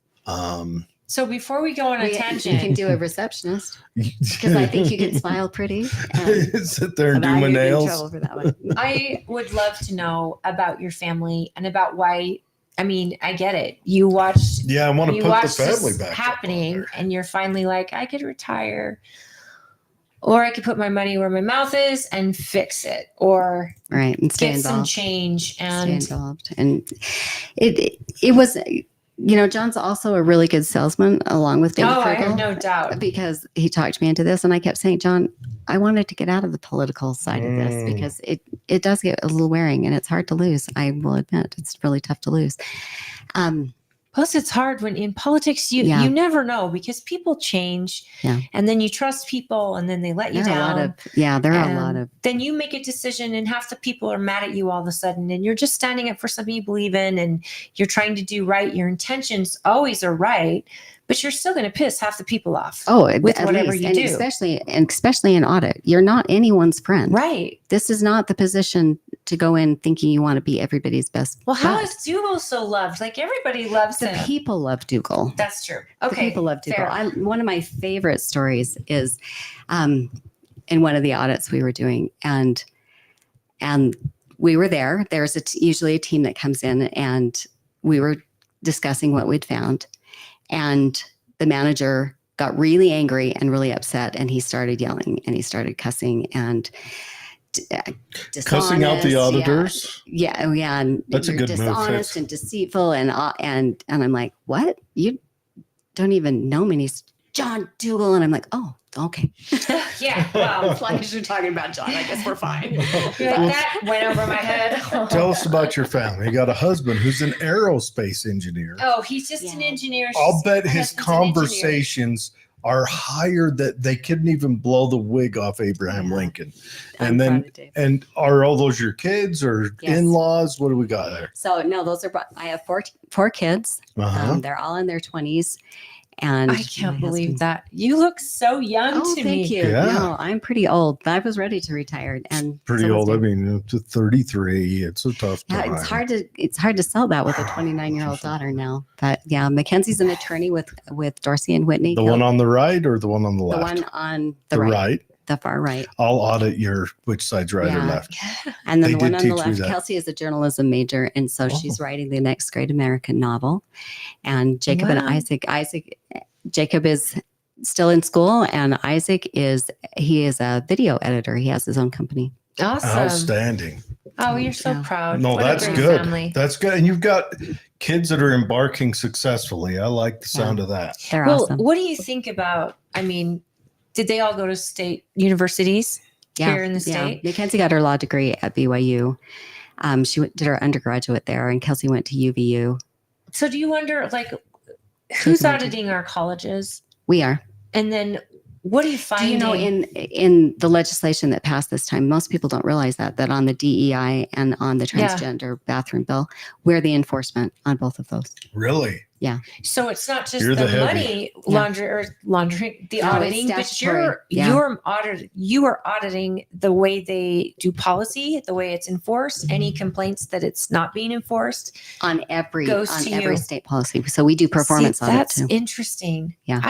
So before we go on a tangent, you can do a receptionist because I think you can smile pretty. Sit there and do my nails. I would love to know about your family and about why. I mean, I get it. You watched. Yeah, I want to put the family back happening, and you're finally like, I could retire, or I could put my money where my mouth is and fix it, or and stay get involved. some change and stay involved. And it was. John's also a really good salesman, along with David Frigel. I have no doubt. Because he talked me into this, and I kept saying, John, I wanted to get out of the political side of this because it does get a little wearing, and it's hard to lose. I will admit, it's really tough to lose. Plus, it's hard when in politics, you never know because people change, and then you trust people, and then they let you down. There are a lot of. Then you make a decision, and half the people are mad at you all of a sudden, and you're just standing up for something you believe in, and you're trying to do right. Your intentions always are right, but you're still going to piss half the people off. With whatever you do, especially in audit, you're not anyone's friend. Right. This is not the position to go in thinking you want to be everybody's best. Well, how is Dougal so loved? Like everybody loves him. The people love Dougal. That's true. Okay. The people love Dougal. One of my favorite stories is in one of the audits we were doing, and we were there. There's usually a team that comes in, and we were discussing what we'd found, and the manager got really angry and really upset, and he started yelling and he started cussing and cussing out the auditors. And that's a good dishonest and deceitful, and I'm like, what? You don't even know me? And he's John Dougal, and I'm like, oh, Okay. Yeah, well, As long as you're talking about John, I guess we're fine. you're like, that went over my head. Tell us about your family. You got a husband who's an aerospace engineer. Oh, he's just Yeah. an engineer. I'll bet My his husband's an engineer. conversations are higher that they couldn't even blow the wig off Abraham Yeah. Lincoln. I'm And then, proud of Dave. and are all those your kids or Yes. in-laws? What do we got there? So no, those are, I have four kids. Uh-huh. They're all in their 20s. And I can't my believe husband- that. You look so young Oh, to thank me. you. Yeah. No, I'm pretty old. I was ready to retire, and Pretty so was old. I Dave. mean, to 33, it's a tough Yeah, time. it's hard to sell that with a 29-year-old daughter now. But yeah, Mackenzie's an attorney with Dorsey and Whitney. The one on the right or the one on the the left? one on the the right, right. the far right. I'll audit which side's right or Yeah. left. And then They the one did on the teach me left, that. Kelsey is a journalism major, and so she's Oh. writing the next great American novel. And Jacob and Wow. Jacob is still in school, and he is a video editor. He has his own company. Awesome. Outstanding. Oh, you're so Yeah. proud. No, What a that's great good. family. That's good. And you've got kids that are embarking successfully. I like the sound of that. They're Well, awesome. what do you think about? I mean, did they all go to state universities here in the state? Mackenzie got her law degree at BYU. She did her undergraduate there, and Kelsey went to UVU. So do you wonder, like, who's Taking auditing our colleges? We are. And then what do you Do find? you know in the legislation that passed this time, most people don't realize that on the DEI and on the Yeah. transgender bathroom bill, we're the enforcement on both of those. Really? So it's not just You're the, the heavy. money Yeah. laundering, the No, it's auditing, but statutory. Yeah. you are auditing the way they do policy, the way it's enforced, any complaints that it's not being enforced. On every Goes to every you. state policy. So we do performance See, audit that's too. interesting. Yeah.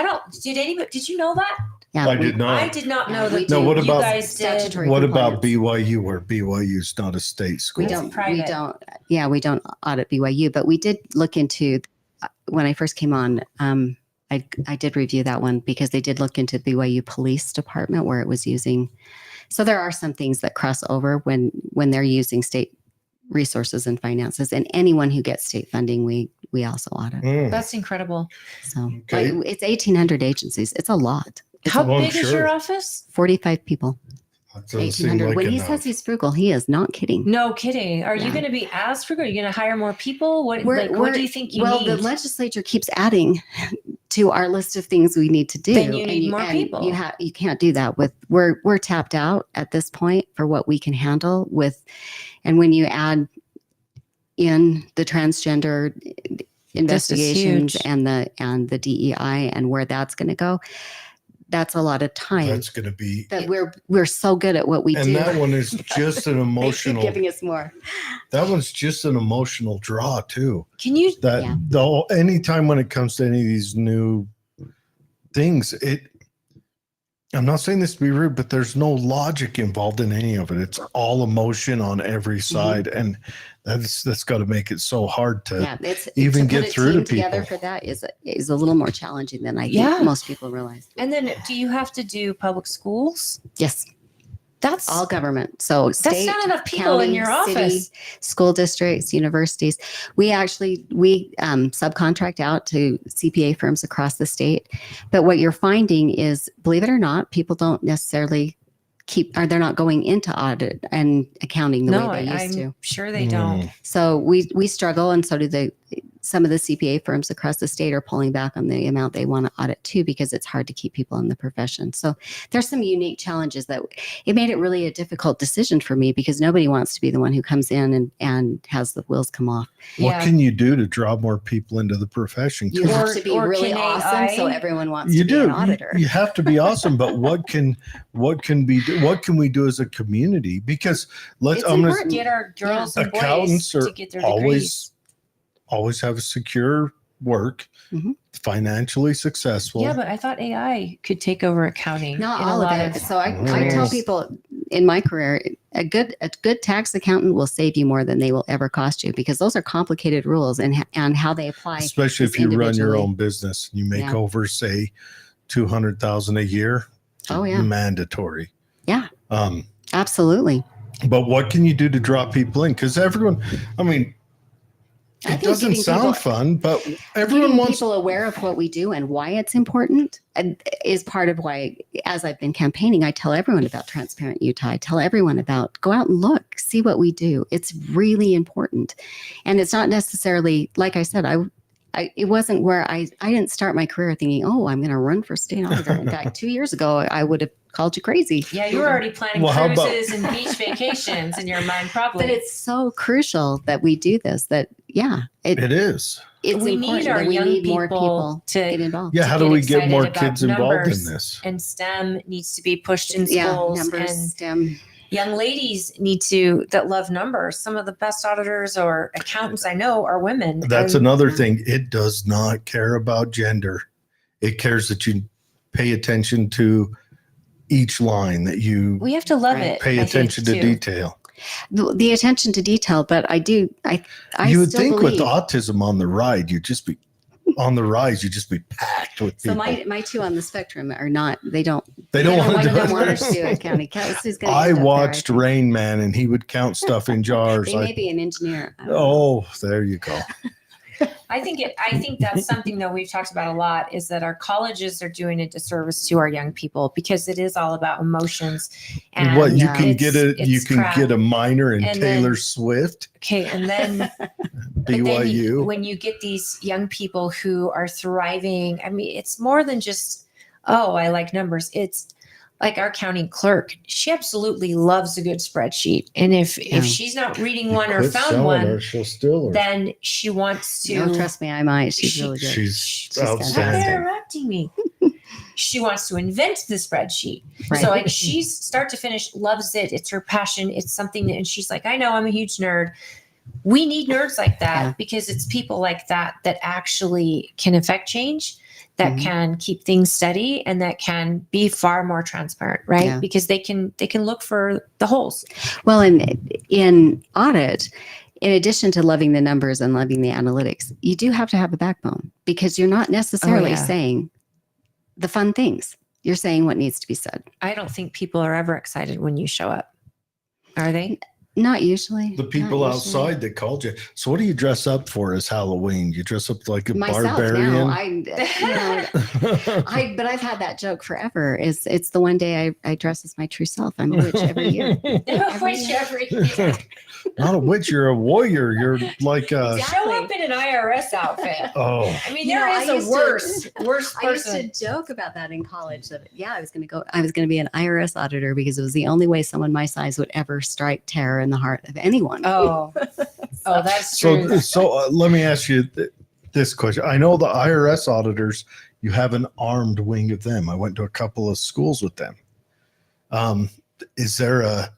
Did you know that? Yeah, I did not. I did not Yeah, know we that. No, what you about guys did? statutory What about compliance. BYU where BYU's not a state school? We It's don't. private. We don't audit BYU, but we did look into when I first came on. I did review that one because they did look into BYU Police Department where it was using. So there are some things that cross over when they're using state resources and finances, and anyone who gets state funding, we also audit. Mm, That's incredible. So okay. but it's 1,800 agencies. It's a lot. It's How Well, I'm big is sure. your office? 45 people. That doesn't seem 1,800. like When he enough. says he's frugal, he is not kidding. No kidding. Are you Yeah. going to be as frugal? Are you going to hire more people? What do you think you well, need? the legislature keeps adding to our list of things we need to do. Then you and need more and people. You can't do that with we're tapped out at this point for what we can handle with, and when you add in the transgender investigations huge. and the DEI and where that's going to go, that's a lot of time. That's going to be, That we're so good at what we and do. that one is just an They keep emotional, giving us more. that one's just an emotional draw too. Can you? That Yeah. anytime when it comes to any of these new things, I'm not saying this to be rude, but there's no logic involved in any of it. It's all emotion on every side. And that's got to make it so hard to Yeah, it's even to put get a through to team together people. for that is a little more challenging than I think Yeah. most people realize. And then do you have to do public schools? Yes, That's all government. So that's state, not enough people in county, your city, office. school districts, universities. We subcontract out to CPA firms across the state. But what you're finding is, believe it or not, people don't necessarily they're not going into audit and accounting the way they used to. I'm sure they don't. So we struggle, and so do some of the CPA firms across the state are pulling back on the amount they want to audit too, because it's hard to keep people in the profession. So there's some unique challenges that it made it really a difficult decision for me, because nobody wants to be the one who comes in and has the wheels come off. What Yeah. can you do to draw more people into the profession? You have Or- to be or really can awesome, so AI everyone wants You to be do. an auditor. You have to be awesome, but what can we do as a community? Because It's I'm gonna important. Get our girls and boys accountants to are get their degrees. always have a secure work, Mhm. financially successful. Yeah, but I thought AI could take over accounting. Not in a all of lot it. So I tell careers. people in my career, a good tax accountant will save you more than they will ever cost you, because those are complicated rules and how they apply. Especially is if you run your individually. own business, you make Yeah. over say 200,000 a year. Oh, yeah. Mandatory. Yeah. Um, Absolutely. but what can you do to draw people in? Because everyone, I mean, I It think doesn't getting sound people- fun, but everyone Getting wants. people aware of what we do and why it's important and is part of why, as I've been campaigning, I tell everyone about Transparent Utah. I tell everyone about go out and look, see what we do. It's really important, and it's not necessarily like I said. It wasn't where I didn't start my career thinking, oh, I'm going to run for state auditor. In fact, 2 years ago, I would have called you crazy. Yeah, you were already planning Well, how about- cruises and beach vacations in your mind, probably. But it's so crucial that we do this. That It is. it's we important need that our we young need people more people to get involved. Yeah. to How do get we get excited more about kids involved in numbers. this? And STEM needs to be pushed in schools. numbers, And STEM. young ladies that love numbers. Some of the best auditors or accountants I know are women. That's And another thing. It does not care about gender. It cares that you pay attention to each line, that you we have to love Right. it. pay I think, attention to too. detail. The attention to detail, but I You would still think believe. with autism on the ride, you'd just be on the rise, you'd just be packed with So people. my two on the spectrum are not. They don't. they don't want One to of do them want it. to do it. County Kelsey's going. I watched Rain Man, and he would count stuff in jars. They may be an engineer. I don't know. Oh, there you go. I think that's something that we've talked about a lot is that our colleges are doing a disservice to our young people because it is all about emotions. And What you yeah, can get it's crap. get a minor in And then- Taylor Swift, Okay, and then but then BYU. when you get these young people who are thriving, I mean, it's more than just, oh, I like numbers. It's like our county clerk. She absolutely loves a good spreadsheet. And if she's not reading one or Quit found selling one, her, she'll steal her. then she wants to. No, trust me, I might. She's She- really good. She's fantastic. Stop outstanding. interrupting me. She wants to invent the spreadsheet. Right. So like she's start to finish, loves it. It's her passion. It's something that, and she's like, I know I'm a huge nerd. We need nerds like that Yeah. because it's people like that actually can affect change, that Mhm. can keep things steady, and that can be far more transparent, right? Yeah. Because they can look for the holes. Well, in audit, in addition to loving the numbers and loving the analytics, you do have to have a backbone because you're not necessarily yeah. saying the fun things. You're saying what needs to be said. I don't think people are ever excited when you show up. Are they? Not usually. The people Not usually. outside that called you. So what do you dress up for as Halloween? You dress up like a Myself barbarian? now, but I've had that joke forever. It's the one day I dress as my true self. I'm a witch every year. Whichever year. Not a witch, you're a warrior. You're like a Show up in an IRS outfit. oh. I mean, You there know, is I a used to- worse I used person. to joke about that in college. That I was going to be an IRS auditor because it was the only way someone my size would ever strike terror in the heart of anyone. Oh, that's true. So let me ask you this question. I know the IRS auditors, you have an armed wing of them. I went to a couple of schools with them. Is there a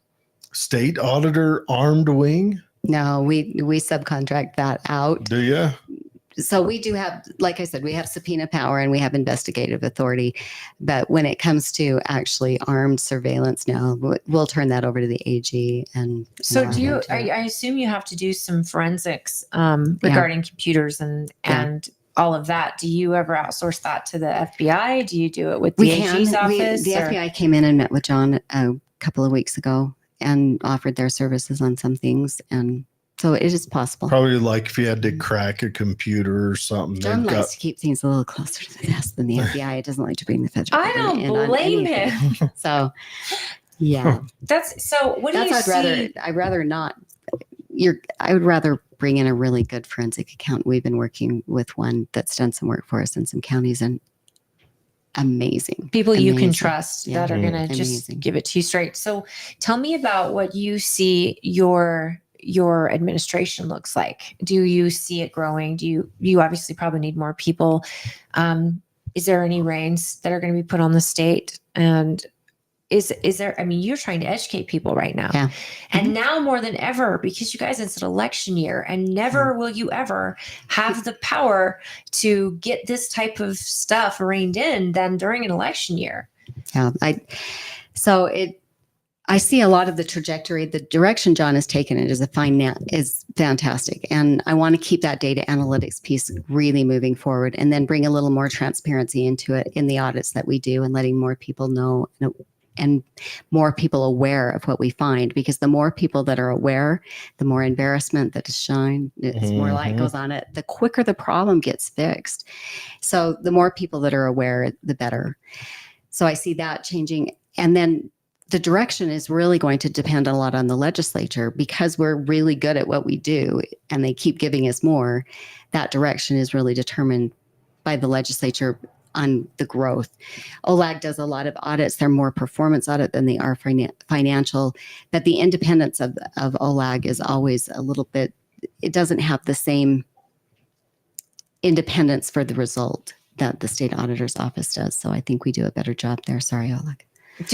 state auditor armed wing? No, we subcontract that out. Do you? So we do have, like I said, we have subpoena power and we have investigative authority. But when it comes to actually armed surveillance, no, we'll turn that over to the AG. And So allow do you? them to- I assume you have to do some forensics regarding computers and all of that. Do you ever outsource that to the FBI? Do you do it with the we AG's can. office? The or- FBI came in and met with John a couple of weeks ago and offered their services on some things. And so it is possible. Probably like if you had to crack a computer or something. John they've likes to keep things a little closer to the vest than the FBI. It doesn't like to bring the federal I don't government in on blame anything. him. So, yeah, That's so. What do you that's see? I'd rather not. I would rather bring in a really good forensic accountant. We've been working with one that's done some work for us in some counties, and amazing People you can Amazing. trust Yeah. that are going to just Amazing. give it to you straight. So tell me about what you see your administration looks like. Do you see it growing? Do you obviously probably need more people? Is there any reins that are going to be put on the state? And is there, I mean, you're trying to educate people right now. Yeah. And now more than ever, because you guys, it's an election year and never will you ever have the power to get this type of stuff reined in than during an election year. Yeah, I see a lot of the trajectory, the direction John has taken it is fantastic. And I want to keep that data analytics piece really moving forward and then bring a little more transparency into it in the audits that we do and letting more people know and more people aware of what we find, because the more people that are aware, the more embarrassment that is shown, it's more light goes on it, the quicker the problem gets fixed. So the more people that are aware, the better. So I see that changing. And then the direction is really going to depend a lot on the legislature, because we're really good at what we do and they keep giving us more. That direction is really determined by the legislature on the growth. OLAG does a lot of audits. They're more performance audit than they are financial, but the independence of OLAG is always a little bit, it doesn't have the same independence for the result that the state auditor's office does. So I think we do a better job there. Sorry, OLAG. What's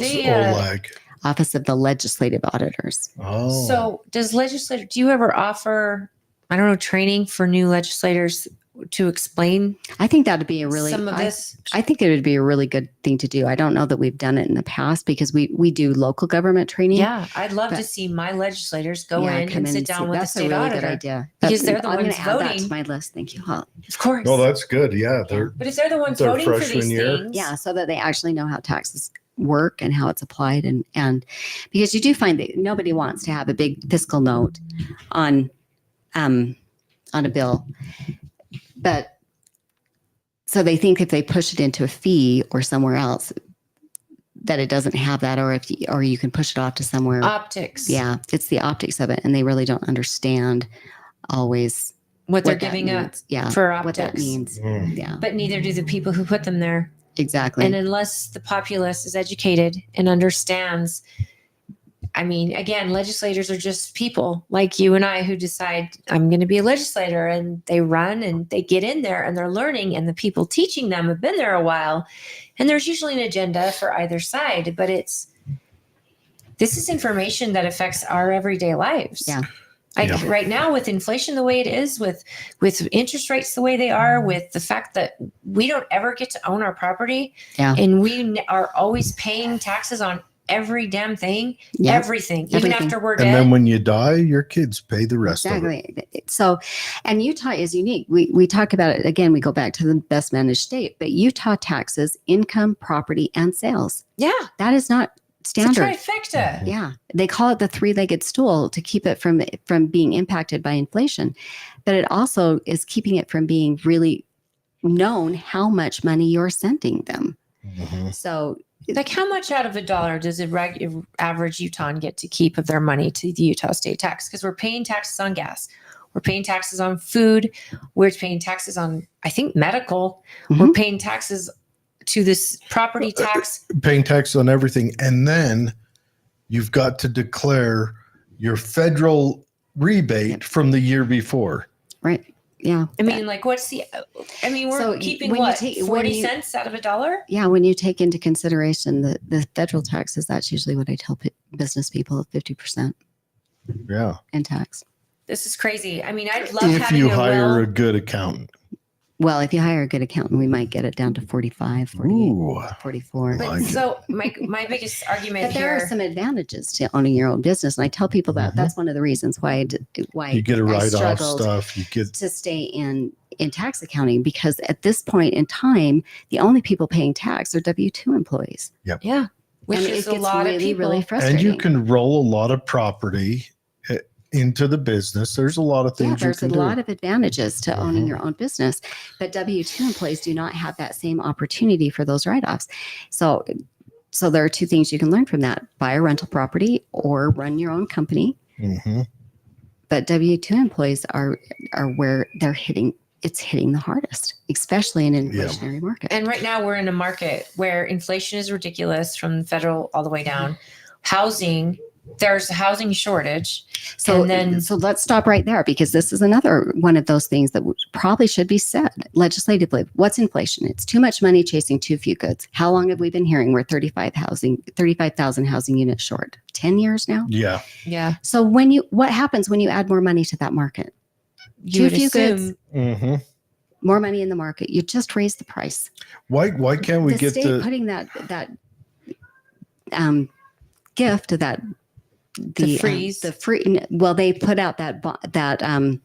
OLAG? Office of the Legislative Auditors. Oh. So do you ever offer, I don't know, training for new legislators to explain I think that'd be a really, some of this? I think it would be a really good thing to do. I don't know that we've done it in the past, because we do local government training. Yeah, I'd love to see my legislators go in come and sit down with the That's a state really auditor. good idea. Because they're the I'm ones gonna add that voting. to my list. Thank you, Holly. Of course. Oh, that's good. Yeah. But if they're the ones their voting for freshman these year. things. Yeah, so that they actually know how taxes work and how it's applied, and because you do find that nobody wants to have a big fiscal note on a bill, but so they think if they push it into a fee or somewhere else that it doesn't have that, or you can push it off to somewhere. Optics. Yeah, it's the optics of it, and they really don't understand always What they're what that giving up means. Yeah, for what that optics. means. Mm. Yeah, But neither do the people who put them there. exactly. And unless the populace is educated and understands, I mean, again, legislators are just people like you and I who decide I'm going to be a legislator, and they run and they get in there and they're learning, and the people teaching them have been there a while. And there's usually an agenda for either side, but this is information that affects our everyday lives. Yeah. Right now, with inflation the way it is, with interest rates the way they are, with the fact that we don't ever get to own our property, and we are always paying taxes on every damn thing, everything, even after we're dead. And then when you die, your kids pay the rest of it. Exactly. So, and Utah is unique. We talk about it again. We go back to the best managed state, but Utah taxes income, property, and sales. Yeah, That is not standard. it's a trifecta. Yeah, they call it the three-legged stool to keep it from being impacted by inflation, but it also is keeping it from being really known how much money you're sending them. So, Like, how much out of a dollar does a average Utahn get to keep of their money to the Utah state tax? Because we're paying taxes on gas, we're paying taxes on food, we're paying taxes on, I think, medical, we're paying taxes to this property tax. Paying taxes on everything. And then you've got to declare your federal rebate from the year before. right. Yeah. I mean, like, we're keeping when what, you take- 40 cents out of a dollar? Yeah, when you take into consideration the federal taxes, that's usually what I tell business people, 50% Yeah. in tax. This is crazy. I mean, I'd love If having you a hire will. a good accountant. Well, if you hire a good accountant, we might get it down to 45, 48, Ooh. 44. But like it. so my biggest argument But there here. are some advantages to owning your own business. And I tell people that that's one of the reasons why You get a I write-off struggled stuff. You get to stay in tax accounting, because at this point in time, the only people paying tax are W-2 employees. Yeah. Which and is it a gets lot really, of people. really frustrating. and you can roll a lot of property into the business. There's a lot of Yeah, things you there's a can do. lot of advantages to owning your own business, but W-2 employees do not have that same opportunity for those write-offs. So there are two things you can learn from that: buy a rental property or run your own company. Mhm. But W-2 employees are where it's hitting the hardest, especially in an inflationary market. And right now we're in a market where inflation is ridiculous from the federal all the way down. Housing, there's a housing shortage. So and then so let's stop right there, because this is another one of those things that probably should be said legislatively. What's inflation? It's too much money chasing too few goods. How long have we been hearing we're 35,000 housing units short? 10 years now? Yeah. yeah, So what happens when you add more money to that market? you Too would few assume goods, hmm more money in the market. You just raise the price. Why can't we The get state the putting that gift to that The freeze. the free. Well, they put out that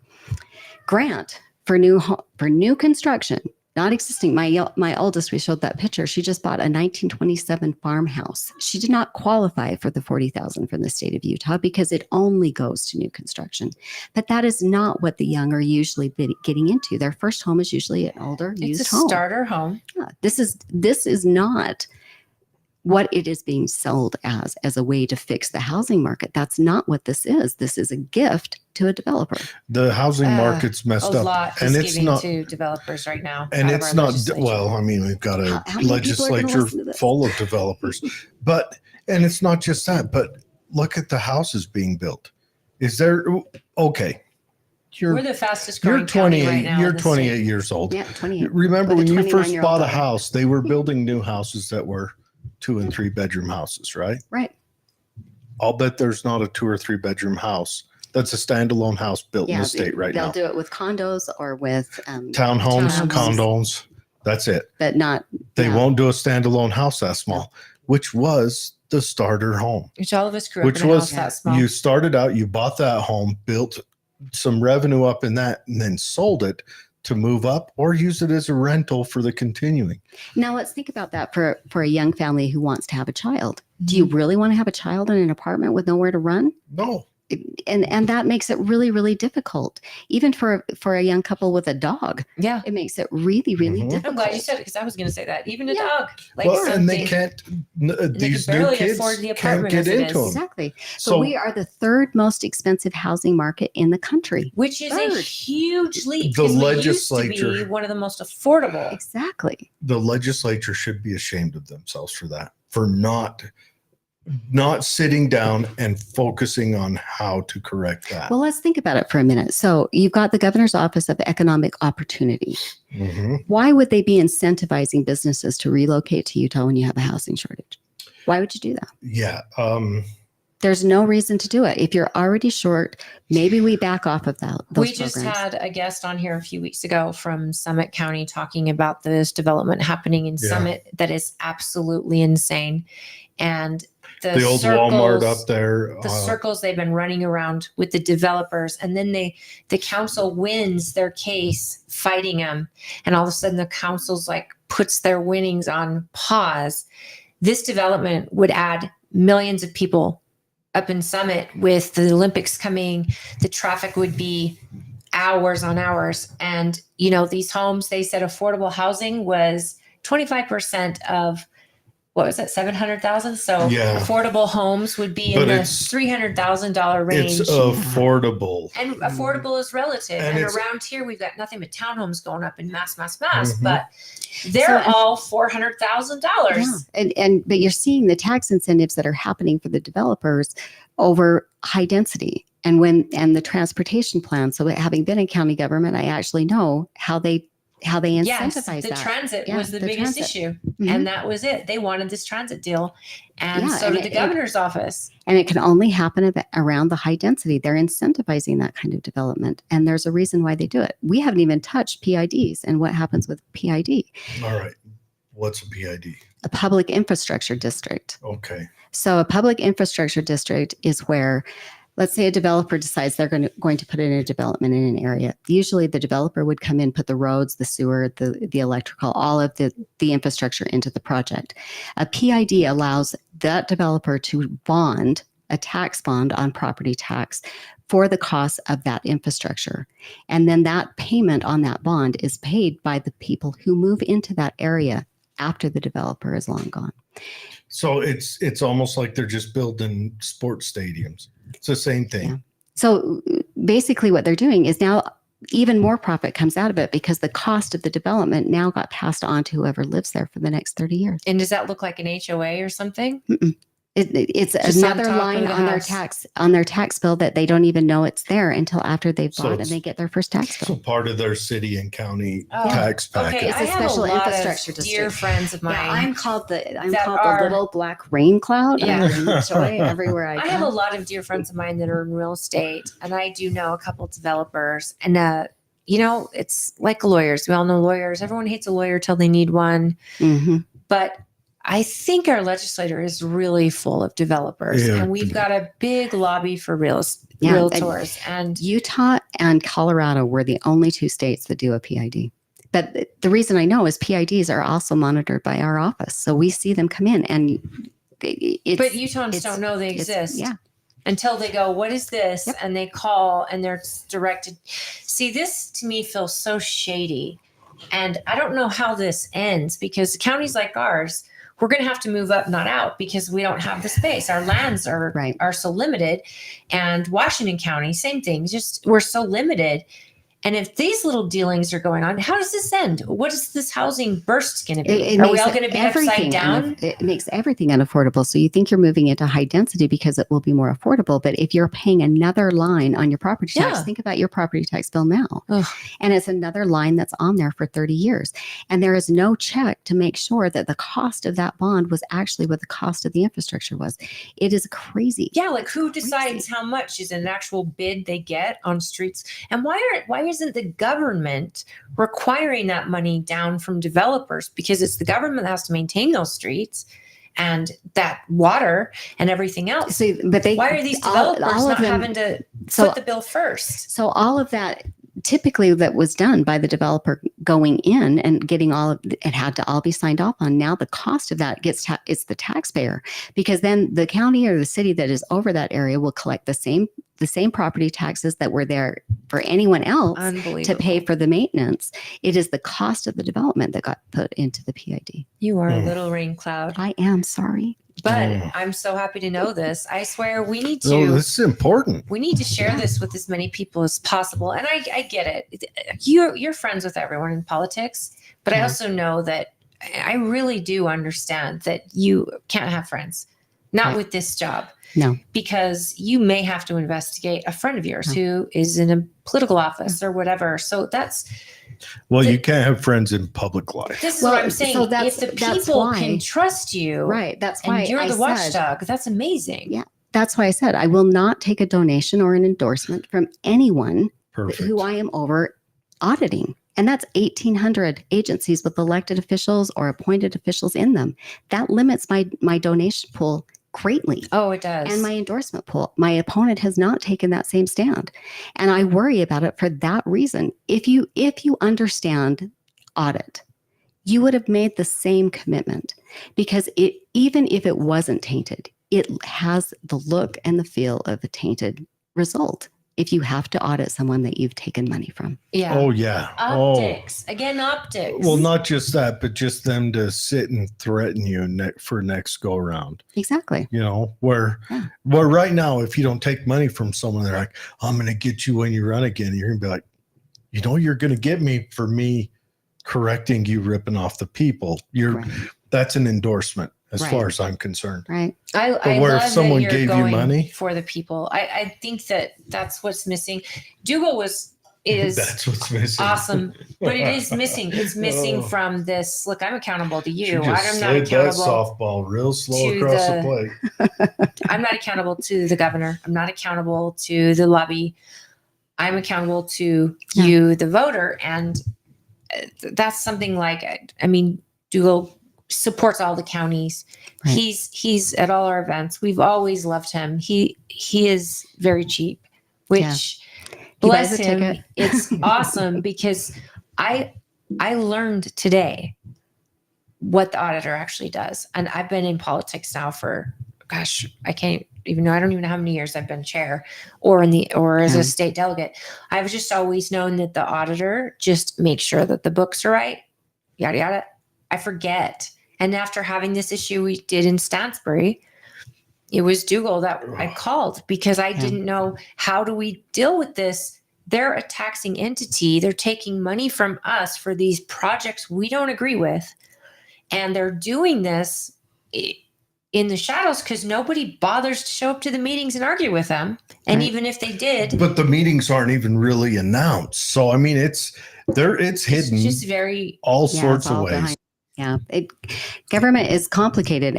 grant for new construction not existing. My oldest, we showed that picture. She just bought a 1927 farmhouse. She did not qualify for the $40,000 from the state of Utah because it only goes to new construction. But that is not what the young are usually getting into. Their first home is usually an older used It's a home. starter home. Yeah, this is not what it is being sold as a way to fix the housing market. That's not what this is. This is a gift to a developer. The housing market's messed A up, lot and is it's giving not. to developers right now. And out of it's our not legislature. well. I mean, we've got a How many people are gonna legislature listen to this? full of developers, and it's not just that. But look at the houses being built. Is there okay? We're the fastest You're growing county 28. right now. You're in the 28 state. years old. Yeah, 28. Remember With a when you first 29-year-old bought a daughter. house, they were building new houses that were 2 and 3 bedroom houses, right? Right. I'll bet there's not a 2 or 3 bedroom house that's a standalone house built in the state right they'll now. do it with condos or with Townhomes, Townhomes. condos. That's it. but not. They yeah. won't do a standalone house that small, which was the starter home. Which all of us grew up Which in a was house that small. you started out, you bought that home, built some revenue up in that, and then sold it to move up or use it as a rental for the continuing. Now let's think about that for a young family who wants to have a child. Do you really want to have a child in an apartment with nowhere to run? No. And that makes it really, really difficult. Even for a young couple with a dog, Yeah. it makes it really, really Mhm. difficult. I'm glad you said it because I was going to say that. Even a Yeah. dog. Like Well, and they something- can't, they these can new barely kids afford the can't apartment get as it into is. them. Exactly. So But we are the third most expensive housing market in the country. Which is a Third. huge leap. The because we used to legislature- be one of the most affordable. Exactly. the legislature should be ashamed of themselves for that, for not sitting down and focusing on how to correct that. Well, let's think about it for a minute. So you've got the governor's office of economic opportunity. Mhm. Why would they be incentivizing businesses to relocate to Utah when you have a housing shortage? Why would you do that? Yeah. There's no reason to do it. If you're already short, maybe we back off of that. Those We just programs. had a guest on here a few weeks ago from Summit County talking about this development happening in Yeah. Summit that is absolutely insane. And The old Walmart up there. the circles they've been running around with the developers, and then the council wins their case fighting them, and all of a sudden the council's like puts their winnings on pause. This development would add millions of people up in Summit. With the Olympics coming, the traffic would be hours on hours. And these homes, they said affordable housing was 25% of what was that, 700,000? So Yeah. affordable homes would be in But the it's- $300,000 range. It's affordable. And affordable is relative. And And it's- around here, we've got nothing but townhomes going up in mass. Mhm. But they're So- all $400,000. Yeah. But you're seeing the tax incentives that are happening for the developers over high density and the transportation plan. So having been in county government, I actually know how they Yes, incentivize the that. transit Yeah, was the the biggest transit. issue. Mhm. And that was it. They wanted this transit deal. And Yeah, so and did the governor's office. And it can only happen around the high density. They're incentivizing that kind of development. And there's a reason why they do it. We haven't even touched PIDs and what happens with PID, All right. What's a PID? a public infrastructure district. Okay. So a public infrastructure district is where, let's say a developer decides they're going to put in a development in an area. Usually the developer would come in, put the roads, the sewer, the electrical, all of the infrastructure into the project. A PID allows that developer to bond a tax bond on property tax for the cost of that infrastructure. And then that payment on that bond is paid by the people who move into that area after the developer is long gone. So it's almost like they're just building sports stadiums. It's the same thing. Yeah. So basically what they're doing is now even more profit comes out of it because the cost of the development now got passed on to whoever lives there for the next 30 years. And does that look like an HOA or something? It's Just on another top of line the on their tax bill that they don't even know it's there until after they've So bought it's- and they get their first tax So bill. part of their city and county Oh, tax packet. Okay, It's I a have special a lot infrastructure of dear district. friends of mine. Yeah, I'm called the that are- little black rain cloud. Yeah. I enjoy everywhere I go. I have a lot of dear friends of mine that are in real estate, and I do know a couple developers. And it's like lawyers. We all know lawyers. Everyone hates a lawyer till they need one. Mhm. But I think our legislature is really full of developers, Yeah. and we've got a big lobby for Yeah, realtors. And Utah and Colorado were the only two states that do a PID. But the reason I know is PIDs are also monitored by our office. So we see them come in, and but Utahns don't know they exist. Yeah. Until they go, what is this? Yep. And they call and they're directed. See, this to me feels so shady. And I don't know how this ends, because counties like ours, we're going to have to move up, not out, because we don't have the space. Our lands are so limited. And Washington County, same thing. Just we're so limited. And if these little dealings are going on, how does this end? What is this housing burst going to be? Are we all going to be upside down? It makes everything unaffordable. So you think you're moving into high density because it will be more affordable. But if you're paying another line on your property tax, think about your property tax bill now. Ugh. And it's another line that's on there for 30 years. And there is no check to make sure that the cost of that bond was actually what the cost of the infrastructure was. It is crazy. Yeah, like who decides how much is an actual bid they get on streets? And why isn't the government requiring that money down from developers? Because it's the government that has to maintain those streets and that water and everything else. So, but why are these developers not having to foot the bill first? So all of that, typically that was done by the developer going in and getting all of it, had to all be signed off on. Now the cost of that it's the taxpayer, because then the county or the city that is over that area will collect the same property taxes that were there for anyone else to pay for the maintenance. It is the cost of the development that got put into the PID. You are a little rain cloud. I am sorry. But I'm so happy to know this. I swear we need to. Oh, this is important. We need to share this with as many people as possible. And I get it. You're friends with everyone in politics, but I also know that I really do understand that you can't have friends, not with this job. No, because you may have to investigate a friend of yours who is in a political office or whatever. So that's. Well, you can't have friends in public life. This is what I'm saying. So if the people can trust you, right? That's why you're the watchdog. That's amazing. Yeah, that's why I said I will not take a donation or an endorsement from anyone who I am over auditing. And that's 1,800 agencies with elected officials or appointed officials in them. That limits my donation pool greatly. Oh, it does. And my endorsement pool. My opponent has not taken that same stand. And I worry about it for that reason. If you understand audit, you would have made the same commitment, because even if it wasn't tainted, it has the look and the feel of a tainted result if you have to audit someone that you've taken money from. Yeah. Oh, yeah. Optics. Again, optics. Well, not just that, but just them to sit and threaten you for next go around. Exactly. You know, where right now, if you don't take money from someone, they're like, I'm going to get you when you run again. And you're going to be like, you know, you're going to get me for me correcting you ripping off the people. That's an endorsement as far as I'm concerned. Right. I where love if someone that you're gave you going money for the people. I think that's what's missing. Dougal is that's what's missing. Awesome, but it is missing. It's missing from this. Look, I'm accountable to you. I'm not accountable. That softball real slow across the plate. I'm not accountable to the governor. I'm not accountable to the lobby. I'm accountable to you, the voter, and that's something like. I mean, Dougal supports all the counties. Right. He's at all our events. We've always loved him. He is very cheap, which bless him. It's awesome, because I learned today what the auditor actually does. And I've been in politics now for, gosh, I can't even know. I don't even know how many years I've been chair or as a state delegate. I've just always known that the auditor just makes sure that the books are right. Yada, yada. I forget. And after having this issue we did in Stansbury, it was Dougal that I called, because I didn't know, how do we deal with this? They're a taxing entity. They're taking money from us for these projects we don't agree with. And they're doing this in the shadows because nobody bothers to show up to the meetings and argue with them. And even if they did. But the meetings aren't even really announced. So, I mean, it's hidden. It's just very all sorts of ways. Behind. Yeah, government is complicated,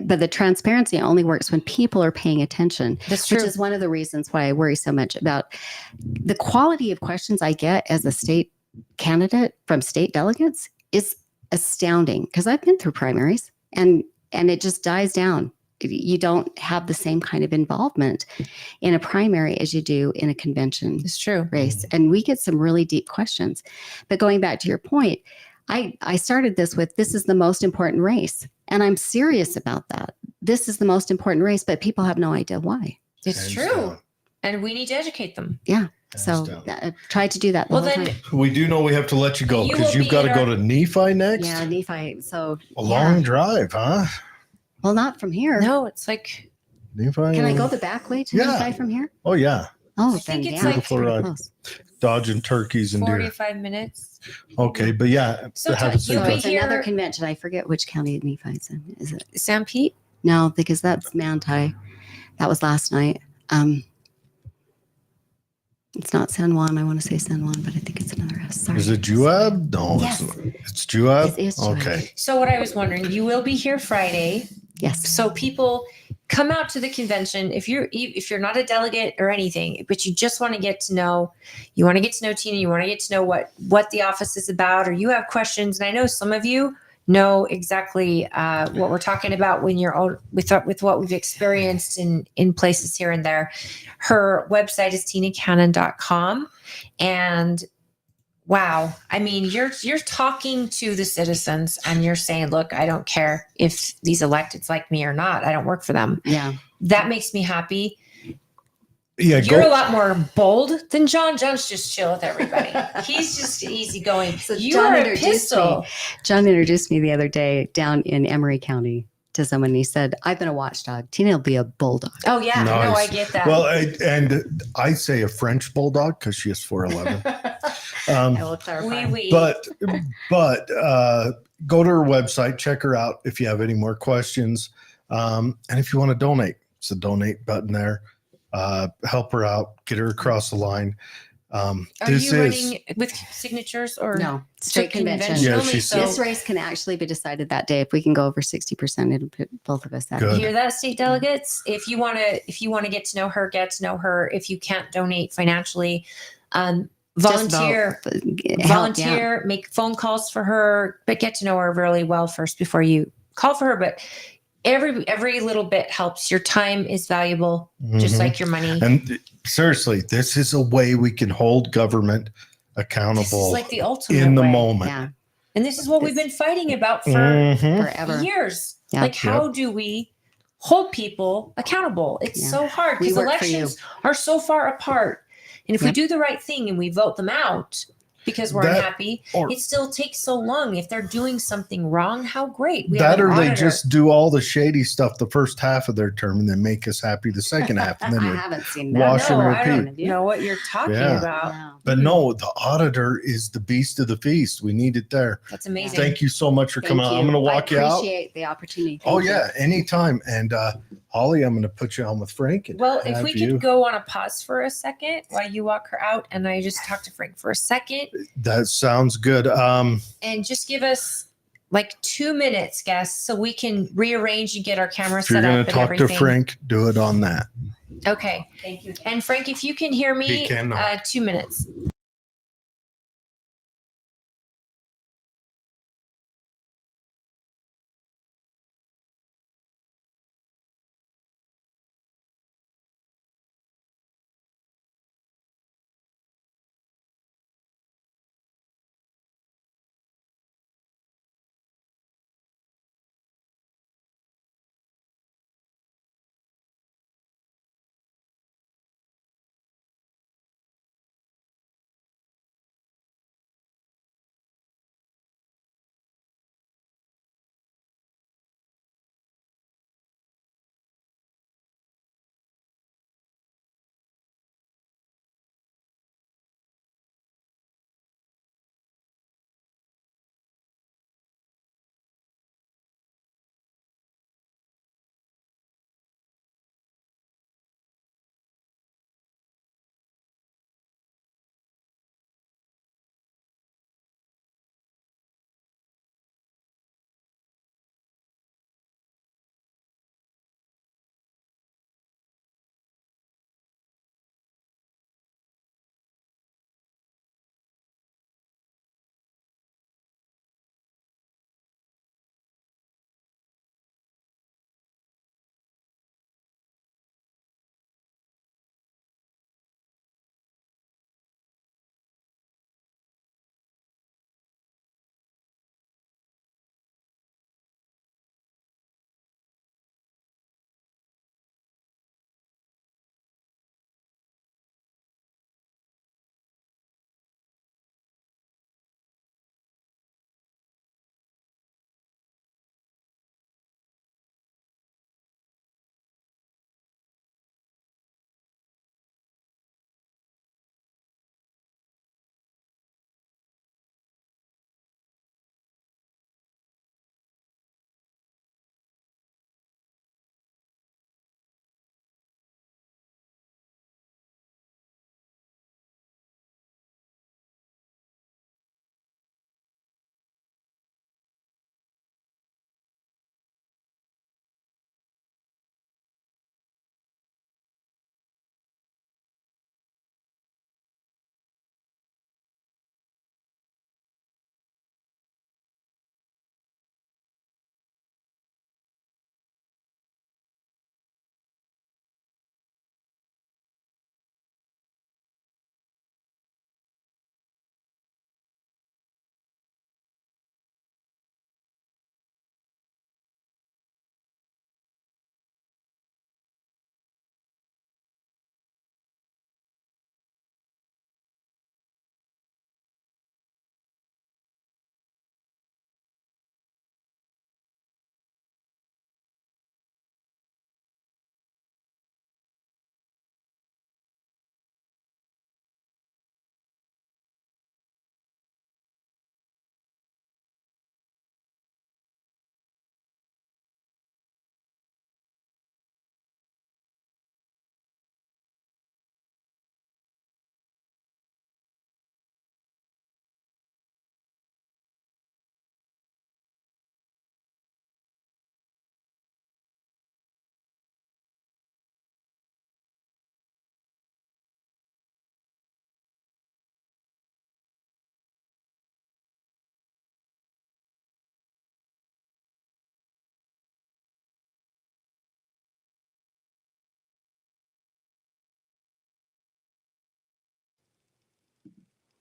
but the transparency only works when people are paying attention. That's true. Which is one of the reasons why I worry so much about the quality of questions I get as a state candidate from state delegates is astounding, because I've been through primaries and it just dies down. you don't have the same kind of involvement in a primary as you do in a convention It's true. race. And we get some really deep questions. But going back to your point, I started this with, this is the most important race. And I'm serious about that. This is the most important race, but people have no idea why. It's Hands true. down. And we need to educate them. Yeah. Hands So down. I tried to do that the Well, whole then, time. We do know we have to let you go You because will you've be got to at go our- to Nephi next. Yeah, Nephi. So A long drive, huh? well, not from here. no, it's like, Nephi. Can I go the back way to Yeah. Nephi from here? Oh yeah, Oh, I think then it's yeah, like it's pretty Beautiful ride. close. dodging turkeys and deer. 45 minutes. Okay, but yeah, So have a you'll So be it's another here- convention. I forget which county Nephi's in. Is it? San Pete? No, because that's Manti. That was last night. It's not San Juan. I want to say San Juan, but I think it's another S. Sorry. Is it Juab? No, Yes. it's Juab. It is Juab. Okay, So what I was wondering, you will be here Friday. Yes. So people come out to the convention. If you're not a delegate or anything, but you just want to get to know, Tina, you want to get to know what the office is about, or you have questions. And I know some of you know exactly what we're talking about when you're with what we've experienced in places here and there. Her website is tinacannon.com. And wow. I mean, you're talking to the citizens and you're saying, look, I don't care if these electeds like me or not. I don't work for them. Yeah. That makes me happy. yeah, You're a go. lot more bold than John. John's just chill with everybody. He's just easygoing. So You John are a introduced pistol. John introduced me the other day down in Emery County to someone. He said, I've been a watchdog. Tina will be a bulldog. Oh yeah, no, I Nice. get that. Well, and I say a French bulldog because she is 4'11". I will clarify. oui. But go to her website, check her out if you have any more questions, and if you want to donate, it's a donate button there. Help her out, get her across the line. Are This you is running with signatures or No, straight convention. Yeah, only? she's- So This race can actually be decided that day. If we can go over 60%, it'll put both of us at Good. you hear that, state delegates? If you want to get to know her, get to know her. If you can't donate financially, volunteer, Volunteer. make phone calls for her, but get to know her really well first before you call for her. But every little bit helps. Your time is valuable, just Mhm. like your money. And seriously, this is a way we can hold government This accountable is like the ultimate in the way. moment. Yeah, And this is what we've been fighting about for Mhm. forever. years. Yeah. Like, how do we hold people accountable? It's Yeah. so hard We because work for you. elections are so far apart. And if we Yep. do the right thing and we vote them out because we're That- unhappy, or- it still takes so long. If they're doing something wrong, how great. We That have or an they auditor. just do all the shady stuff the first half of their term and then make us happy the second half. And then I we haven't seen that. wash and No, I repeat. don't know what you're talking Yeah. about. Wow. But no, the auditor is the beast of the feast. We need it there. That's amazing. Thank you so much for Thank coming out. I'm you. going to walk I you out. appreciate the opportunity. Oh, Thank you. yeah, anytime. And Holly, I'm going to put you on with Frank. And Well, if have we you. could go on a pause for a second while you walk her out and I just talk to Frank for a second. That sounds good. And just give us like 2 minutes, guests, so we can rearrange and get our camera If you're set going up to and talk everything. to Frank, do it on that. Okay. Thank you. And Frank, if you can hear me, He cannot. 2 minutes.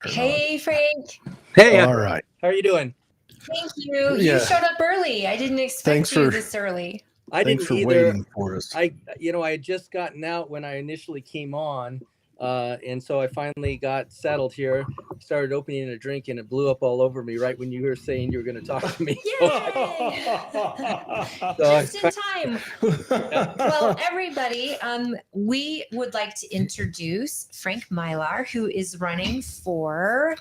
Hey, Frank. Hey, All right. how are you doing? Thank you. Yeah. You showed up early. I didn't expect Thanks you for- this early. I Thanks didn't for either. waiting for us. I had just gotten out when I initially came on, and so I finally got settled here. Started opening a drink, and it blew up all over me right when you were saying you were going to talk to me. Yay! Just in time. Well, everybody, we would like to introduce Frank Mylar, who is running for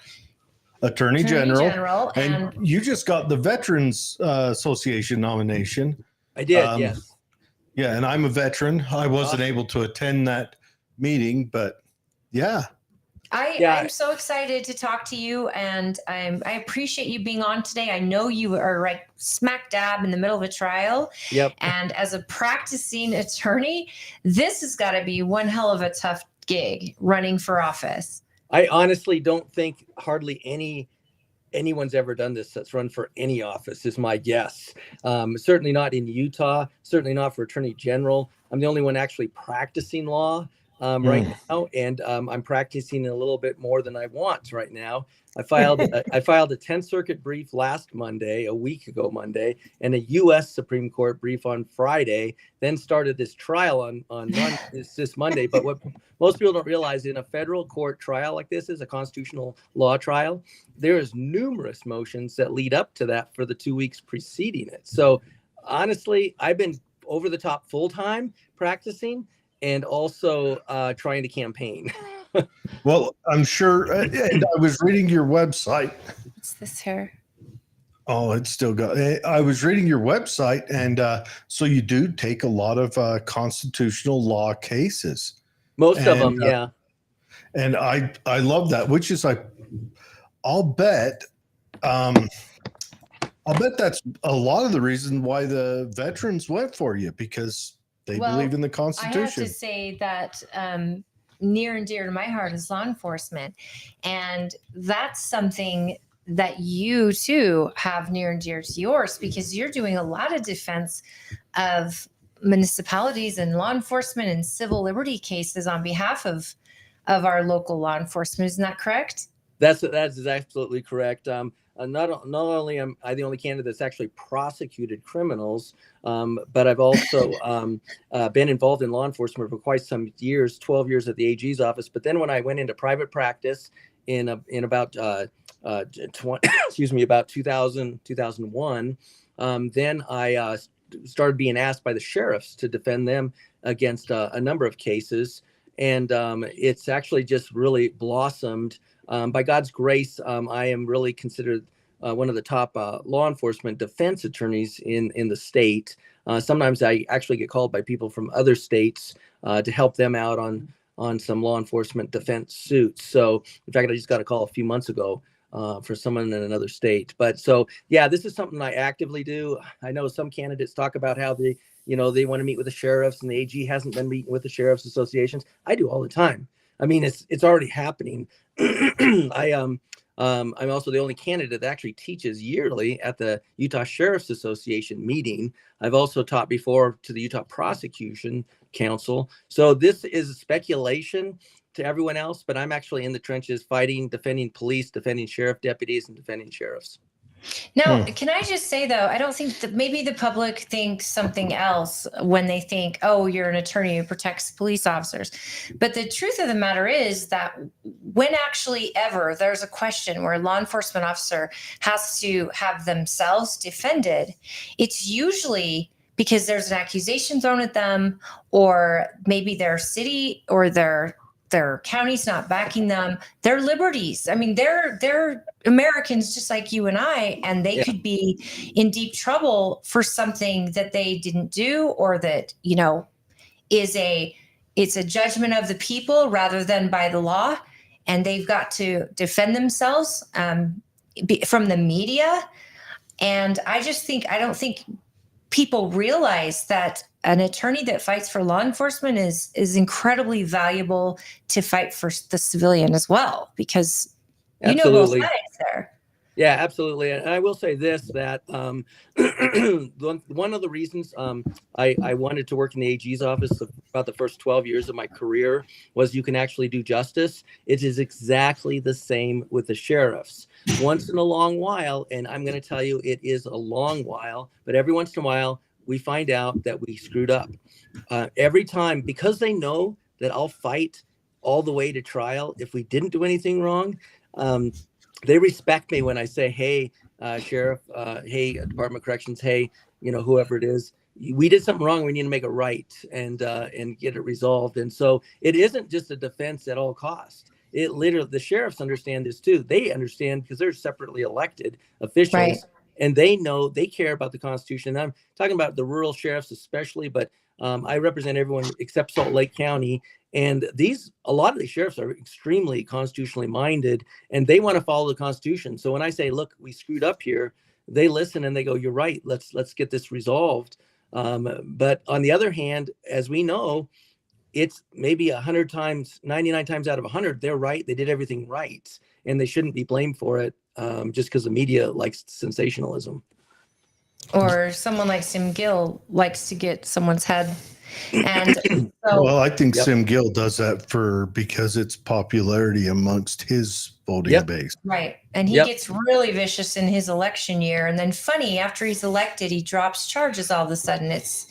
Attorney Attorney General. General, And you just got the Veterans Association nomination. I did, yes. Yeah, and I'm a veteran. I wasn't able to attend that meeting, but yeah. I'm so excited to talk to you, and I appreciate you being on today. I know you are right smack dab in the middle of a trial. Yep. And as a practicing attorney, this has got to be one hell of a tough gig running for office. I honestly don't think hardly anyone's ever done this that's run for any office is my guess. Certainly not in Utah, certainly not for Attorney General. I'm the only one actually practicing law right now, and I'm practicing a little bit more than I want right now. I filed a 10th Circuit brief last Monday, a week ago Monday, and a U.S. Supreme Court brief on Friday. Then started this trial on Monday, this Monday. But what most people don't realize, in a federal court trial like this, is a constitutional law trial, there is numerous motions that lead up to that for the 2 weeks preceding it. So honestly, I've been over the top full time practicing and also trying to campaign. Well, I'm sure. And I was reading your website. What's this here? Oh, it's still got. I was reading your website, and so you do take a lot of constitutional law cases. Most of them, yeah. And I love that, which is I'll bet that's a lot of the reason why the veterans went for you, because they believe in the Constitution. I have to say that near and dear to my heart is law enforcement. And that's something that you too have near and dear to yours, because you're doing a lot of defense of municipalities and law enforcement and civil liberty cases on behalf of our local law enforcement. Isn't that correct? That's absolutely correct. Not only am I the only candidate that's actually prosecuted criminals, but I've also been involved in law enforcement for quite some years, 12 years at the AG's office. But then when I went into private practice in about 2001, then I started being asked by the sheriffs to defend them against a number of cases. And it's actually just really blossomed. By God's grace, I am really considered one of the top law enforcement defense attorneys in the state. Sometimes I actually get called by people from other states to help them out on some law enforcement defense suits. So, in fact, I just got a call a few months ago for someone in another state. But so, yeah, this is something I actively do. I know some candidates talk about how they want to meet with the sheriffs, and the AG hasn't been meeting with the sheriffs associations. I do all the time. I mean, it's already happening. I'm also the only candidate that actually teaches yearly at the Utah Sheriff's Association meeting. I've also taught before to the Utah Prosecution Council. So this is speculation to everyone else, but I'm actually in the trenches fighting, defending police, defending sheriff deputies, and defending sheriffs. Now, can I just say, though, I don't think that maybe the public thinks something else when they think, oh, you're an attorney who protects police officers. But the truth of the matter is that when actually ever there's a question where a law enforcement officer has to have themselves defended, it's usually because there's an accusation thrown at them, or maybe their city or their county's not backing them. Their liberties. I mean, they're Americans just like you and I, and they could be in deep trouble for something that they didn't do, or that, it's a judgment of the people rather than by the law. And they've got to defend themselves from the media. And I don't think people realize that an attorney that fights for law enforcement is incredibly valuable to fight for the civilian as well, because you know both sides there. Yeah, absolutely. And I will say this, that one of the reasons I wanted to work in the AG's office about the first 12 years of my career was you can actually do justice. It is exactly the same with the sheriffs. Once in a long while, and I'm going to tell you, it is a long while, but every once in a while, we find out that we screwed up. Every time, because they know that I'll fight all the way to trial if we didn't do anything wrong. They respect me when I say, hey, Sheriff, hey, Department of Corrections, hey, whoever it is, we did something wrong. We need to make it right and get it resolved. And so it isn't just a defense at all costs. It literally, the sheriffs understand this too. They understand because they're separately elected officials. Right. And they know, they care about the Constitution. I'm talking about the rural sheriffs especially, but I represent everyone except Salt Lake County. And a lot of the sheriffs are extremely constitutionally minded, and they want to follow the Constitution. So when I say, look, we screwed up here, they listen and they go, you're right, let's get this resolved. But on the other hand, as we know, it's maybe 100 times, 99 times out of 100, they're right. They did everything right, and they shouldn't be blamed for it just because the media likes sensationalism. Or someone like Sim Gill likes to get someone's head. And so, Well, I think Yep. Sim Gill does that because it's popularity amongst his voting Yep. base. right. And he Yep. gets really vicious in his election year. And then funny, after he's elected, he drops charges all of a sudden. It's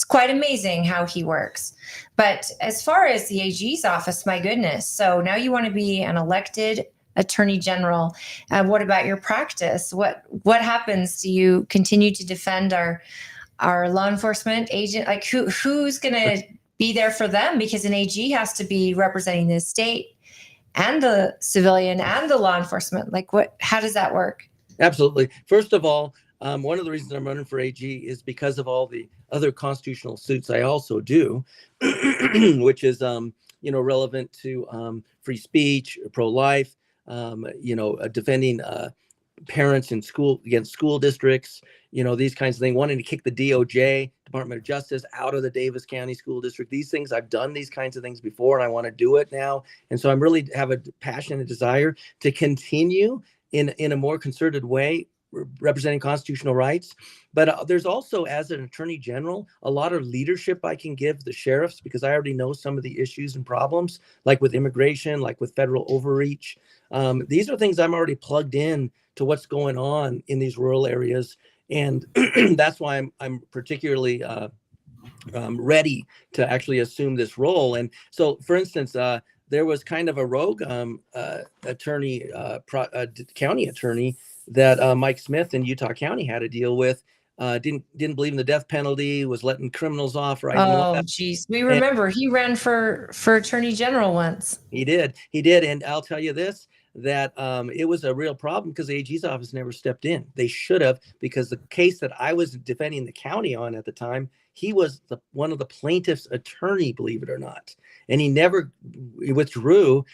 quite amazing how he works. But as far as the AG's office, my goodness. So now you want to be an elected attorney general. What about your practice? What happens? Do you continue to defend our law enforcement agent? Like who's going to be there for them? Because an AG has to be representing the state and the civilian and the law enforcement. Like how does that work? Absolutely. First of all, one of the reasons I'm running for AG is because of all the other constitutional suits I also do, which is, relevant to free speech, pro-life, defending parents in school against school districts, these kinds of things, wanting to kick the DOJ, Department of Justice, out of the Davis County School District. These things, I've done these kinds of things before, and I want to do it now. And so I'm really have a passion and desire to continue in a more concerted way, representing constitutional rights. But there's also, as an attorney general, a lot of leadership I can give the sheriffs because I already know some of the issues and problems, like with immigration, like with federal overreach. These are things I'm already plugged in to what's going on in these rural areas. And that's why I'm particularly ready to actually assume this role. And so, for instance, there was kind of a rogue attorney, county attorney that Mike Smith in Utah County had to deal with. Didn't believe in the death penalty, was letting criminals off. Right? Oh, geez. We remember he ran for attorney general once. He did. And I'll tell you this, that it was a real problem because the AG's office never stepped in. They should have, because the case that I was defending the county on at the time, he was one of the plaintiff's attorney, believe it or not. And he withdrew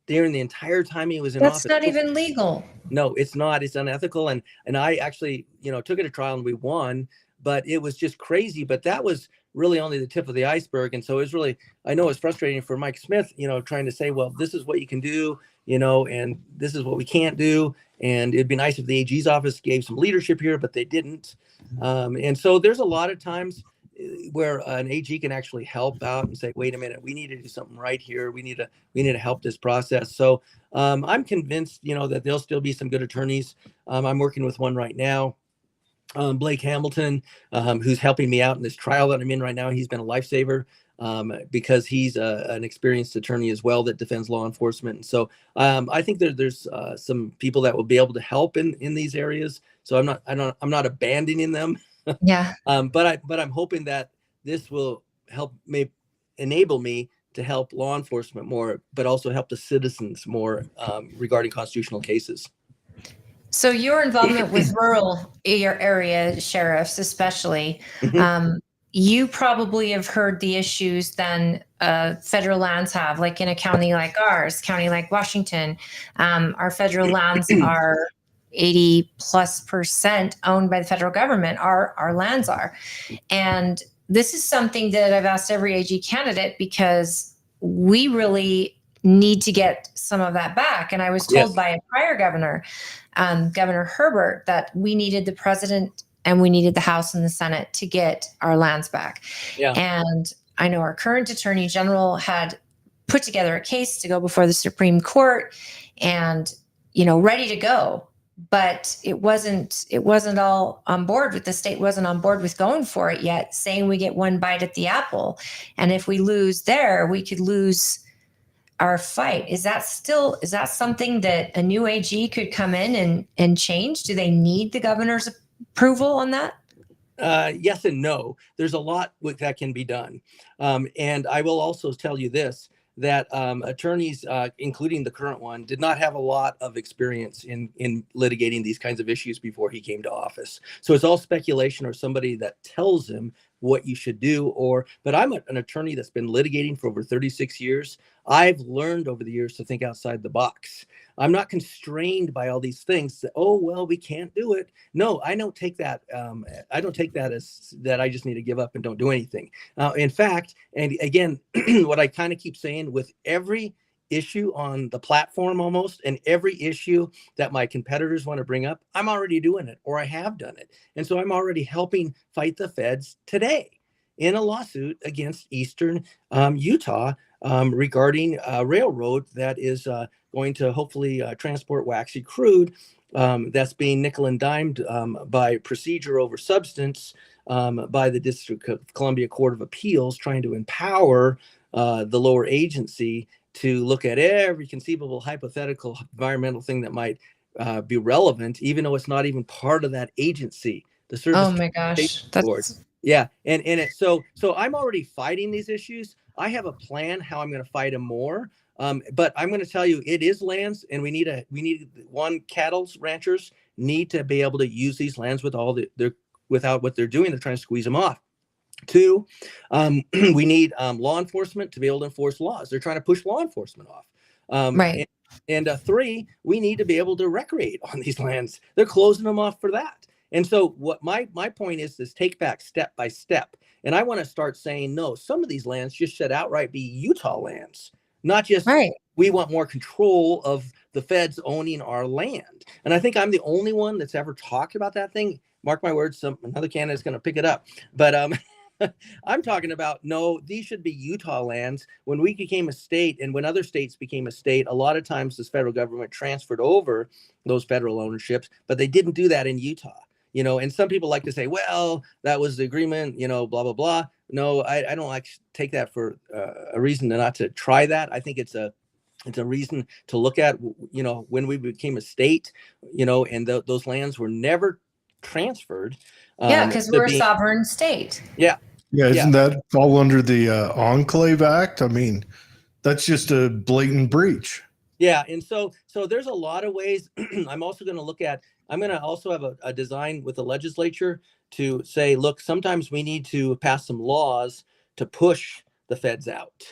during the entire time he was in office. That's not even legal. No, it's not. It's unethical. And I actually, took it to trial and we won, but it was just crazy. But that was really only the tip of the iceberg. And so it was really, I know it's frustrating for Mike Smith, trying to say, well, this is what you can do, and this is what we can't do. And it'd be nice if the AG's office gave some leadership here, but they didn't. And so there's a lot of times where an AG can actually help out and say, wait a minute, we need to do something right here. We need to help this process. So I'm convinced, that there'll still be some good attorneys. I'm working with one right now, Blake Hamilton, who's helping me out in this trial that I'm in right now. He's been a lifesaver because he's an experienced attorney as well that defends law enforcement. And so I think there's some people that will be able to help in these areas. So I'm not abandoning them. Yeah. But I'm hoping that this will help enable me to help law enforcement more, but also help the citizens more regarding constitutional cases. So your involvement with rural area sheriffs, especially, you probably have heard the issues than federal lands have, like in a county like ours, county like Washington. Our federal lands are 80+% owned by the federal government. Our lands are. And this is something that I've asked every AG candidate because we really need to get some of that back. And I was told by a prior governor, Governor Herbert, that we needed the president and we needed the House and the Senate to get our lands back. Yeah. And I know our current attorney general had put together a case to go before the Supreme Court and, ready to go. But it wasn't all on board with, the state wasn't on board with going for it yet, saying we get one bite at the apple. And if we lose there, we could lose our fight. Is that something that a new AG could come in and change? Do they need the governor's approval on that? Yes and no. There's a lot that can be done. And I will also tell you this, that attorneys, including the current one, did not have a lot of experience in litigating these kinds of issues before he came to office. So it's all speculation or somebody that tells him what you should do. But I'm an attorney that's been litigating for over 36 years. I've learned over the years to think outside the box. I'm not constrained by all these things that, we can't do it. No, I don't take that. I don't take that as that I just need to give up and don't do anything. In fact, and again, what I kind of keep saying with every issue on the platform almost, and every issue that my competitors want to bring up, I'm already doing it, or I have done it. And so I'm already helping fight the feds today in a lawsuit against Eastern Utah regarding a railroad that is going to hopefully transport waxy crude that's being nickel and dimed by procedure over substance by the District of Columbia Court of Appeals, trying to empower the lower agency to look at every conceivable hypothetical environmental thing that might be relevant, even though it's not even part of that agency. The Service. Oh my gosh, that's yeah, and so I'm already fighting these issues. I have a plan how I'm going to fight them more. But I'm going to tell you, it is lands, and we need cattle ranchers need to be able to use these lands with without what they're doing. They're trying to squeeze them off. 2, we need law enforcement to be able to enforce laws. They're trying to push law enforcement off. Right. And 3, we need to be able to recreate on these lands. They're closing them off for that. And so what my point is take back step by step. And I want to start saying, no, some of these lands just should outright be Utah lands, not just we want more control of the feds owning our land. And I think I'm the only one that's ever talked about that thing. Mark my words, another candidate is going to pick it up. But I'm talking about, no, these should be Utah lands. When we became a state and when other states became a state, a lot of times this federal government transferred over those federal ownerships, but they didn't do that in Utah. And some people like to say, well, that was the agreement, blah, blah, blah. No, I don't like to take that for a reason not to try that. I think it's a reason to look at, when we became a state, and those lands were never transferred. Yeah, because we're a sovereign state. Yeah. Yeah, isn't that fall under the Enclave Act? I mean, that's just a blatant breach. Yeah, and so there's a lot of ways. I'm also going to look at. I'm going to also have a design with the legislature to say, look, sometimes we need to pass some laws to push the feds out,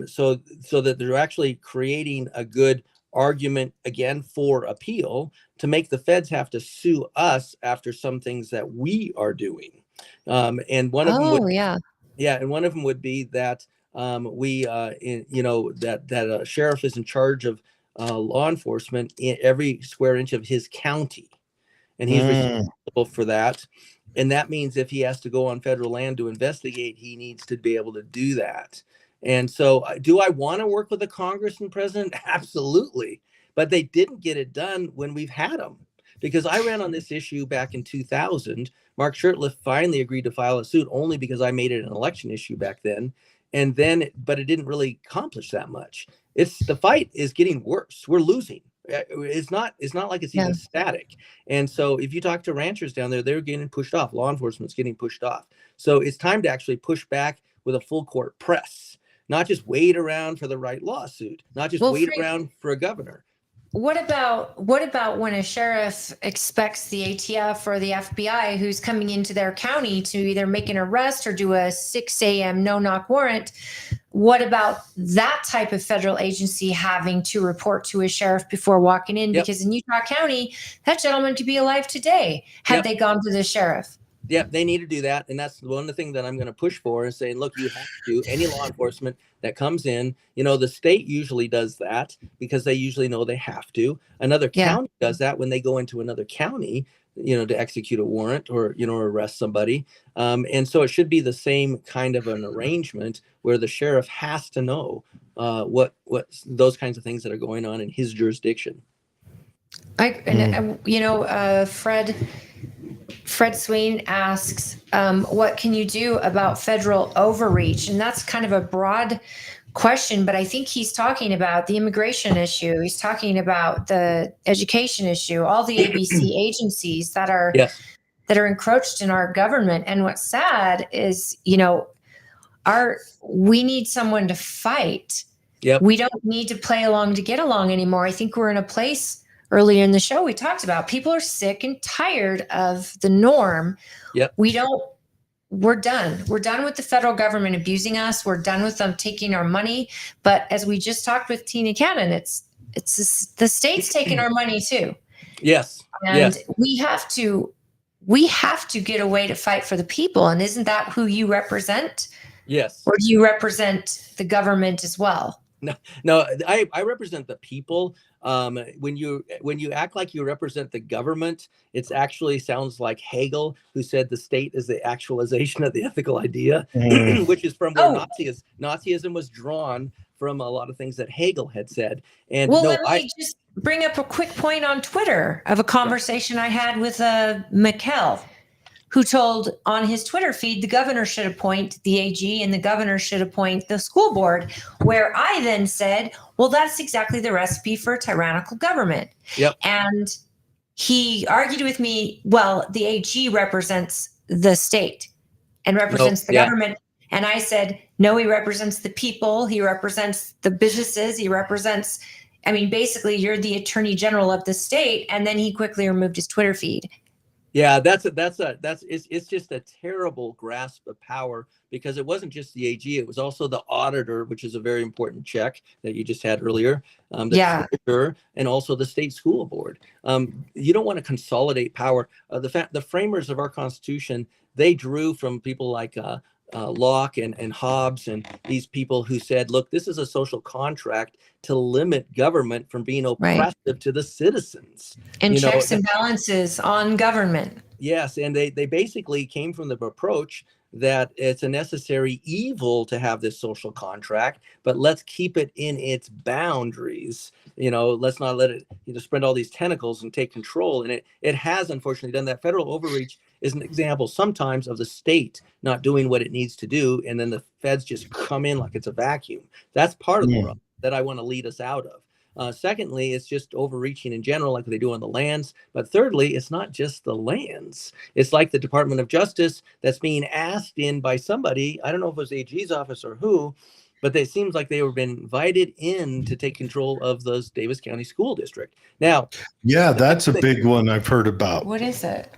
so that they're actually creating a good argument again for appeal to make the feds have to sue us after some things that we are doing. And one of them would, and one of them would be that that a sheriff is in charge of law enforcement in every square inch of his county, and he's responsible for that. And that means if he has to go on federal land to investigate, he needs to be able to do that. And so, do I want to work with the Congress and president? Absolutely. But they didn't get it done when we've had them. Because I ran on this issue back in 2000. Mark Shurtleff finally agreed to file a suit only because I made it an election issue back then. But it didn't really accomplish that much. The fight is getting worse. We're losing. It's not like it's even static. And so if you talk to ranchers down there, they're getting pushed off. Law enforcement's getting pushed off. So it's time to actually push back with a full court press, not just wait around for the right lawsuit, not just wait around for a governor. What about when a sheriff expects the ATF or the FBI who's coming into their county to either make an arrest or do a 6 a.m. no-knock warrant? What about that type of federal agency having to report to a sheriff before walking in? Because in Utah County, that gentleman could be alive today had they gone to the sheriff. Yeah, they need to do that. And that's one of the things that I'm going to push for is saying, look, you have to, any law enforcement that comes in, the state usually does that because they usually know they have to. Another Yeah. county does that when they go into another county, to execute a warrant or, arrest somebody. And so it should be the same kind of an arrangement where the sheriff has to know what those kinds of things that are going on in his jurisdiction. Fred Sween asks, what can you do about federal overreach? And that's kind of a broad question, but I think he's talking about the immigration issue. He's talking about the education issue, all the ABC agencies that are Yes. that are encroached in our government. And what's sad is, we need someone to fight. Yep. We don't need to play along to get along anymore. I think we're in a place. Earlier in the show, we talked about people are sick and tired of the norm. Yep. We're done. We're done with the federal government abusing us. We're done with them taking our money. But as we just talked with Tina Cannon, it's the state's taking our money too. Yes. And yes. we have to get a way to fight for the people. And isn't that who you represent? Yes. Or do you represent the government as well? No, I represent the people. When you act like you represent the government, it actually sounds like Hegel, who said the state is the actualization of the ethical idea, which is from where Nazism was drawn from a lot of things that Hegel had said. And let me just bring up a quick point on Twitter of a conversation I had with Mikkel, who told on his Twitter feed the governor should appoint the AG and the governor should appoint the school board, where I then said, well, that's exactly the recipe for a tyrannical government. Yep. And he argued with me, well, the AG represents the state and represents the government. And I said, no, he represents the people. He represents the businesses. He represents, basically you're the attorney general of the state. And then he quickly removed his Twitter feed. Yeah, it's just a terrible grasp of power, because it wasn't just the AG, it was also the auditor, which is a very important check that you just had earlier, treasurer, and also the state school board. You don't want to consolidate power. The framers of our Constitution, they drew from people like Locke and Hobbes and these people who said, look, this is a social contract to limit government from being oppressive to the citizens. And checks and balances on government. Yes, and they basically came from the approach that it's a necessary evil to have this social contract, but let's keep it in its boundaries. Let's not let it spread all these tentacles and take control. And it has unfortunately done that. Federal overreach is an example sometimes of the state not doing what it needs to do, and then the feds just come in like it's a vacuum. That's part of the problem that I want to lead us out of. Secondly, it's just overreaching in general, like they do on the lands. But thirdly, it's not just the lands. It's like the Department of Justice that's being asked in by somebody. I don't know if it was AG's office or who, but it seems like they were been invited in to take control of the Davis County School District. Now, yeah, that's a big one I've heard about. What is it?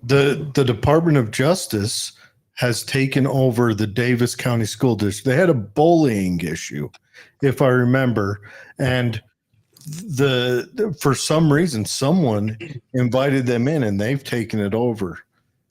The Department of Justice has taken over the Davis County School District. They had a bullying issue, if I remember, and for some reason someone invited them in and they've taken it over.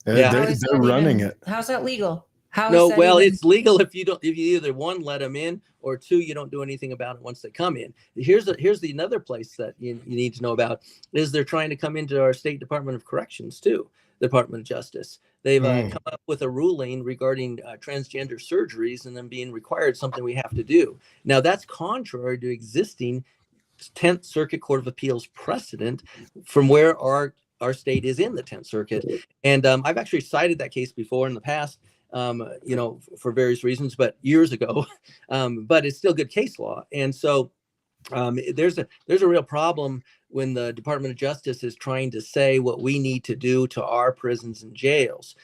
They're running it. How's that legal? It's legal if you either one, let them in, or two, you don't do anything about it once they come in. Here's another place that you need to know about is they're trying to come into our State Department of Corrections too, Department of Justice. They've come up with a ruling regarding transgender surgeries and them being required, something we have to do. Now that's contrary to existing 10th Circuit Court of Appeals precedent from where our state is in the 10th Circuit. And I've actually cited that case before in the past, for various reasons, but years ago, but it's still good case law. And so there's a real problem when the Department of Justice is trying to say what we need to do to our prisons and jails.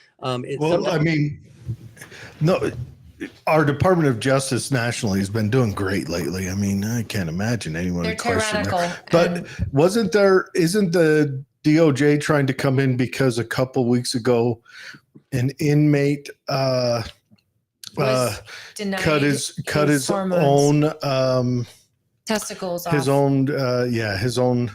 Our Department of Justice nationally has been doing great lately. I can't imagine anyone would question that. But isn't the DOJ trying to come in because a couple weeks ago an inmate cut his own testicles off. His own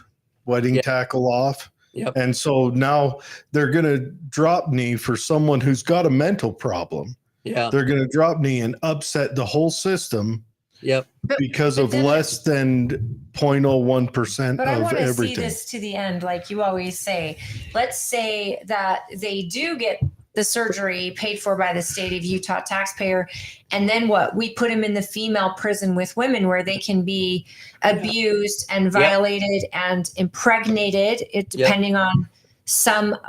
wedding tackle off. Yep. And so now they're going to drop knee for someone who's got a mental problem. Yeah. They're going to drop knee and upset the whole system Yep. because But of then- less than 0.01% But I of want to see everything. this to the end, like you always say. Let's say that they do get the surgery paid for by the state of Utah taxpayer, and then what? We put them in the female prison with women where they can be abused and violated and impregnated, depending on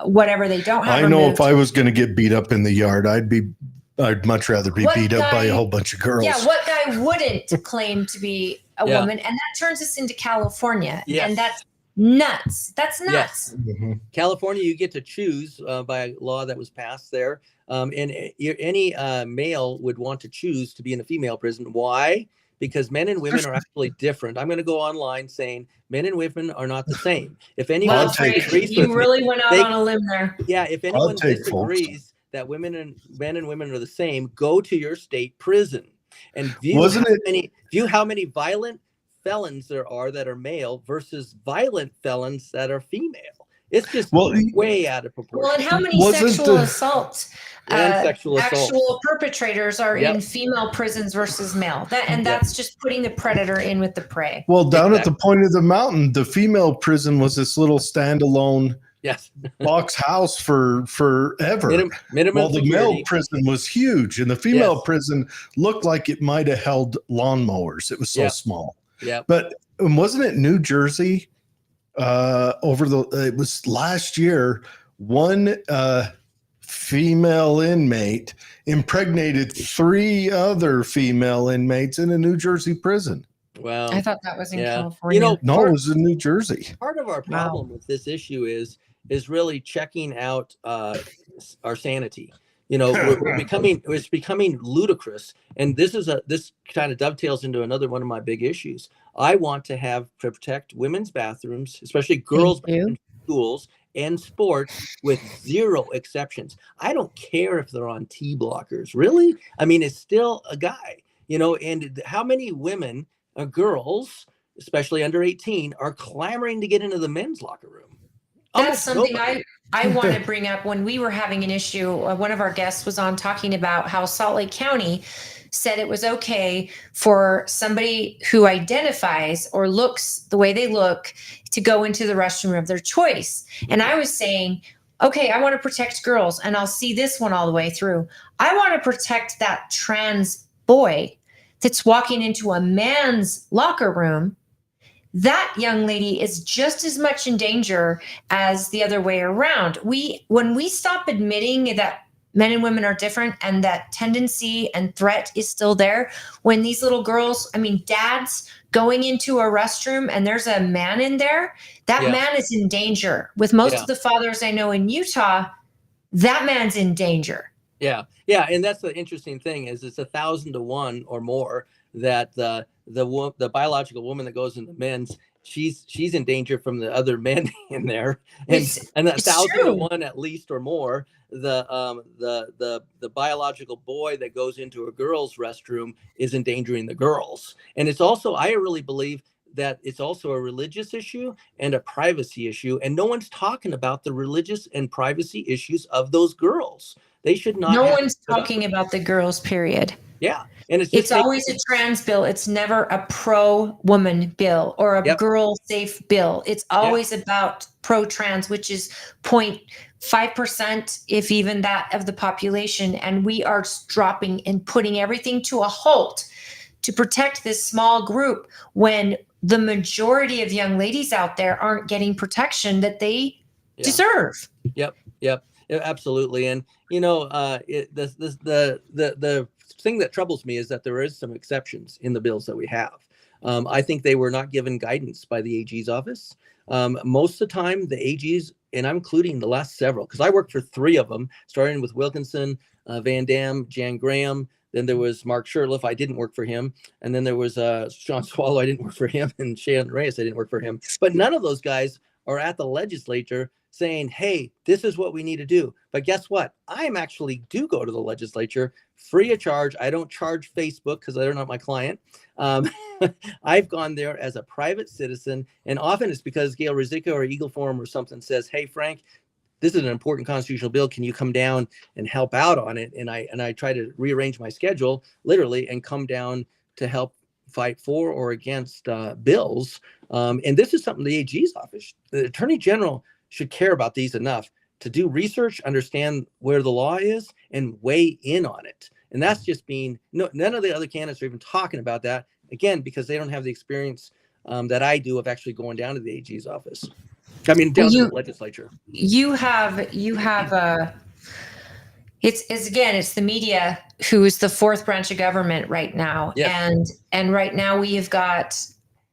whatever they don't have. I know removed. if I was going to get beat up in the yard, I'd much rather be What beat up by a guy- whole bunch of girls. Yeah, what guy wouldn't claim to be a woman? And that turns us into California. Yes. And that's nuts. That's nuts. Mhm. California, you get to choose by a law that was passed there. And any male would want to choose to be in a female prison. Why? Because men and women are actually different. I'm going to go online saying men and women are not the same. If anyone I'll take it. disagrees You with really went out they- on a limb there. yeah, if anyone take folks. disagrees that men and women are the same, go to your state prison and Wasn't view how many violent felons there are that are male versus violent felons that are female. It's just way out of proportion. Well, and how many Wasn't sexual the- assaults? And sexual assaults. Actual perpetrators are Yep. in female prisons versus male. That's just putting the predator in with the prey. Well, down at the point of the mountain, the female prison was this little standalone Yes. box house for forever. Minimum Well, the male security. prison was huge, and the female Yes. prison looked like it might have held lawnmowers. It was so Yeah. small. Yeah. But wasn't it New Jersey? It was last year. One female inmate impregnated 3 other female inmates in a New Jersey prison. Wow. I thought that was in Yeah. California. You know, No, it was in New Jersey. part of our problem with this issue is really checking out our sanity. You know, it's becoming ludicrous, and this kind of dovetails into another one of my big issues. I want to protect women's bathrooms, especially girls' Thank you. bathrooms in schools and sports, with 0 exceptions. I don't care if they're on T blockers. Really, I mean, it's still a guy. You know, and how many women, girls, especially under 18, are clamoring to get into the men's locker room? That's Almost something nobody. I want to bring up. When we were having an issue, one of our guests was on talking about how Salt Lake County said it was okay for somebody who identifies or looks the way they look to go into the restroom of their choice. And I was saying, okay, I want to protect girls, and I'll see this one all the way through. I want to protect that trans boy that's walking into a man's locker room. That young lady is just as much in danger as the other way around. When we stop admitting that men and women are different and that tendency and threat is still there, when these little girls, dads going into a restroom and there's a man in there, that man is in danger. With most of the fathers I know in Utah, that man's in danger. Yeah, and that's the interesting thing is it's 1,000 to 1 or more that the biological woman that goes into men's, she's in danger from the other men in there, and 1,000 to 1 at least or more, the biological boy that goes into a girl's restroom is endangering the girls. And it's also, I really believe that it's also a religious issue and a privacy issue, and no one's talking about the religious and privacy issues of those girls. They should not. No one's talking about the girls, period. Yeah. And it's always a trans bill. It's never a pro-woman bill or a girl-safe bill. It's always about pro-trans, which is 0.5%, if even that, of the population. And we are dropping and putting everything to a halt to protect this small group when the majority of young ladies out there aren't getting protection that they deserve. Yep, absolutely. And you know, the thing that troubles me is that there is some exceptions in the bills that we have. I think they were not given guidance by the AG's office. Most of the time, the AG's, and I'm including the last several, because I worked for 3 of them, starting with Wilkinson, Van Dam, Jan Graham. Then there was Mark Shurtleff. I didn't work for him. And then there was Sean Swallow. I didn't work for him. And Shannon Reyes. I didn't work for him. But none of those guys are at the legislature saying, hey, this is what we need to do. But guess what? I am actually do go to the legislature free of charge. I don't charge Facebook because they're not my client. I've gone there as a private citizen, and often it's because Gail Rizzico or Eagle Forum or something says, hey, Frank, this is an important constitutional bill. Can you come down and help out on it? And I try to rearrange my schedule literally and come down to help fight for or against bills. And this is something the AG's office, the Attorney General, should care about these enough to do research, understand where the law is, and weigh in on it. And that's just being, none of the other candidates are even talking about that, again, because they don't have the experience that I do of actually going down to the AG's office. I mean, down to the legislature. You have it's the media who is the fourth branch of government right now. Yes. And right now we have got,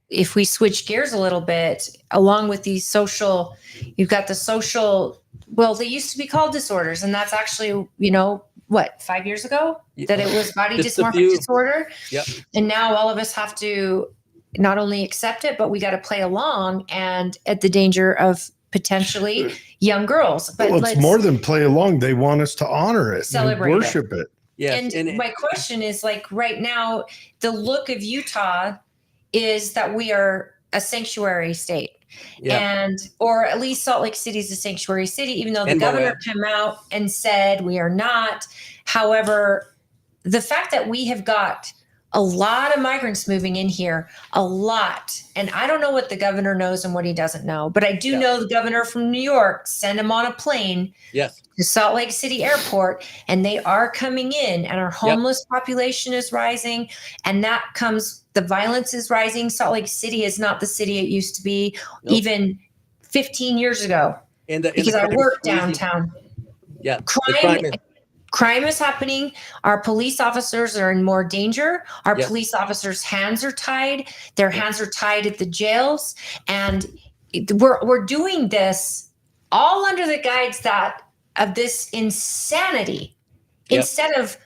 if we switch gears a little bit, along with these social, you've got the social, well, they used to be called disorders. And that's actually, 5 years ago that it was body dysmorphic disorder. Yep. And now all of us have to not only accept it, but we got to play along, and at the danger of potentially young girls. But it's more than play along. They want us to honor it, celebrate and worship it. Yes. And my question is, like, right now, the look of Utah is that we are a sanctuary state. Yeah. Or at least Salt Lake City is a sanctuary city, even though the governor came out and said we are not. However, the fact that we have got a lot of migrants moving in here, a lot. And I don't know what the governor knows and what he doesn't know, but I do know the governor from New York sent him on a plane to Salt Lake City Airport, and they are coming in, and our homeless population is rising, and that comes, the violence is rising. Salt Lake City is not the city it used to be even 15 years ago, because I work downtown. Yeah. Crime is happening. Our police officers are in more danger. Our police officers' hands are tied. Their hands are tied at the jails. And we're doing this all under the guise of this insanity. Instead of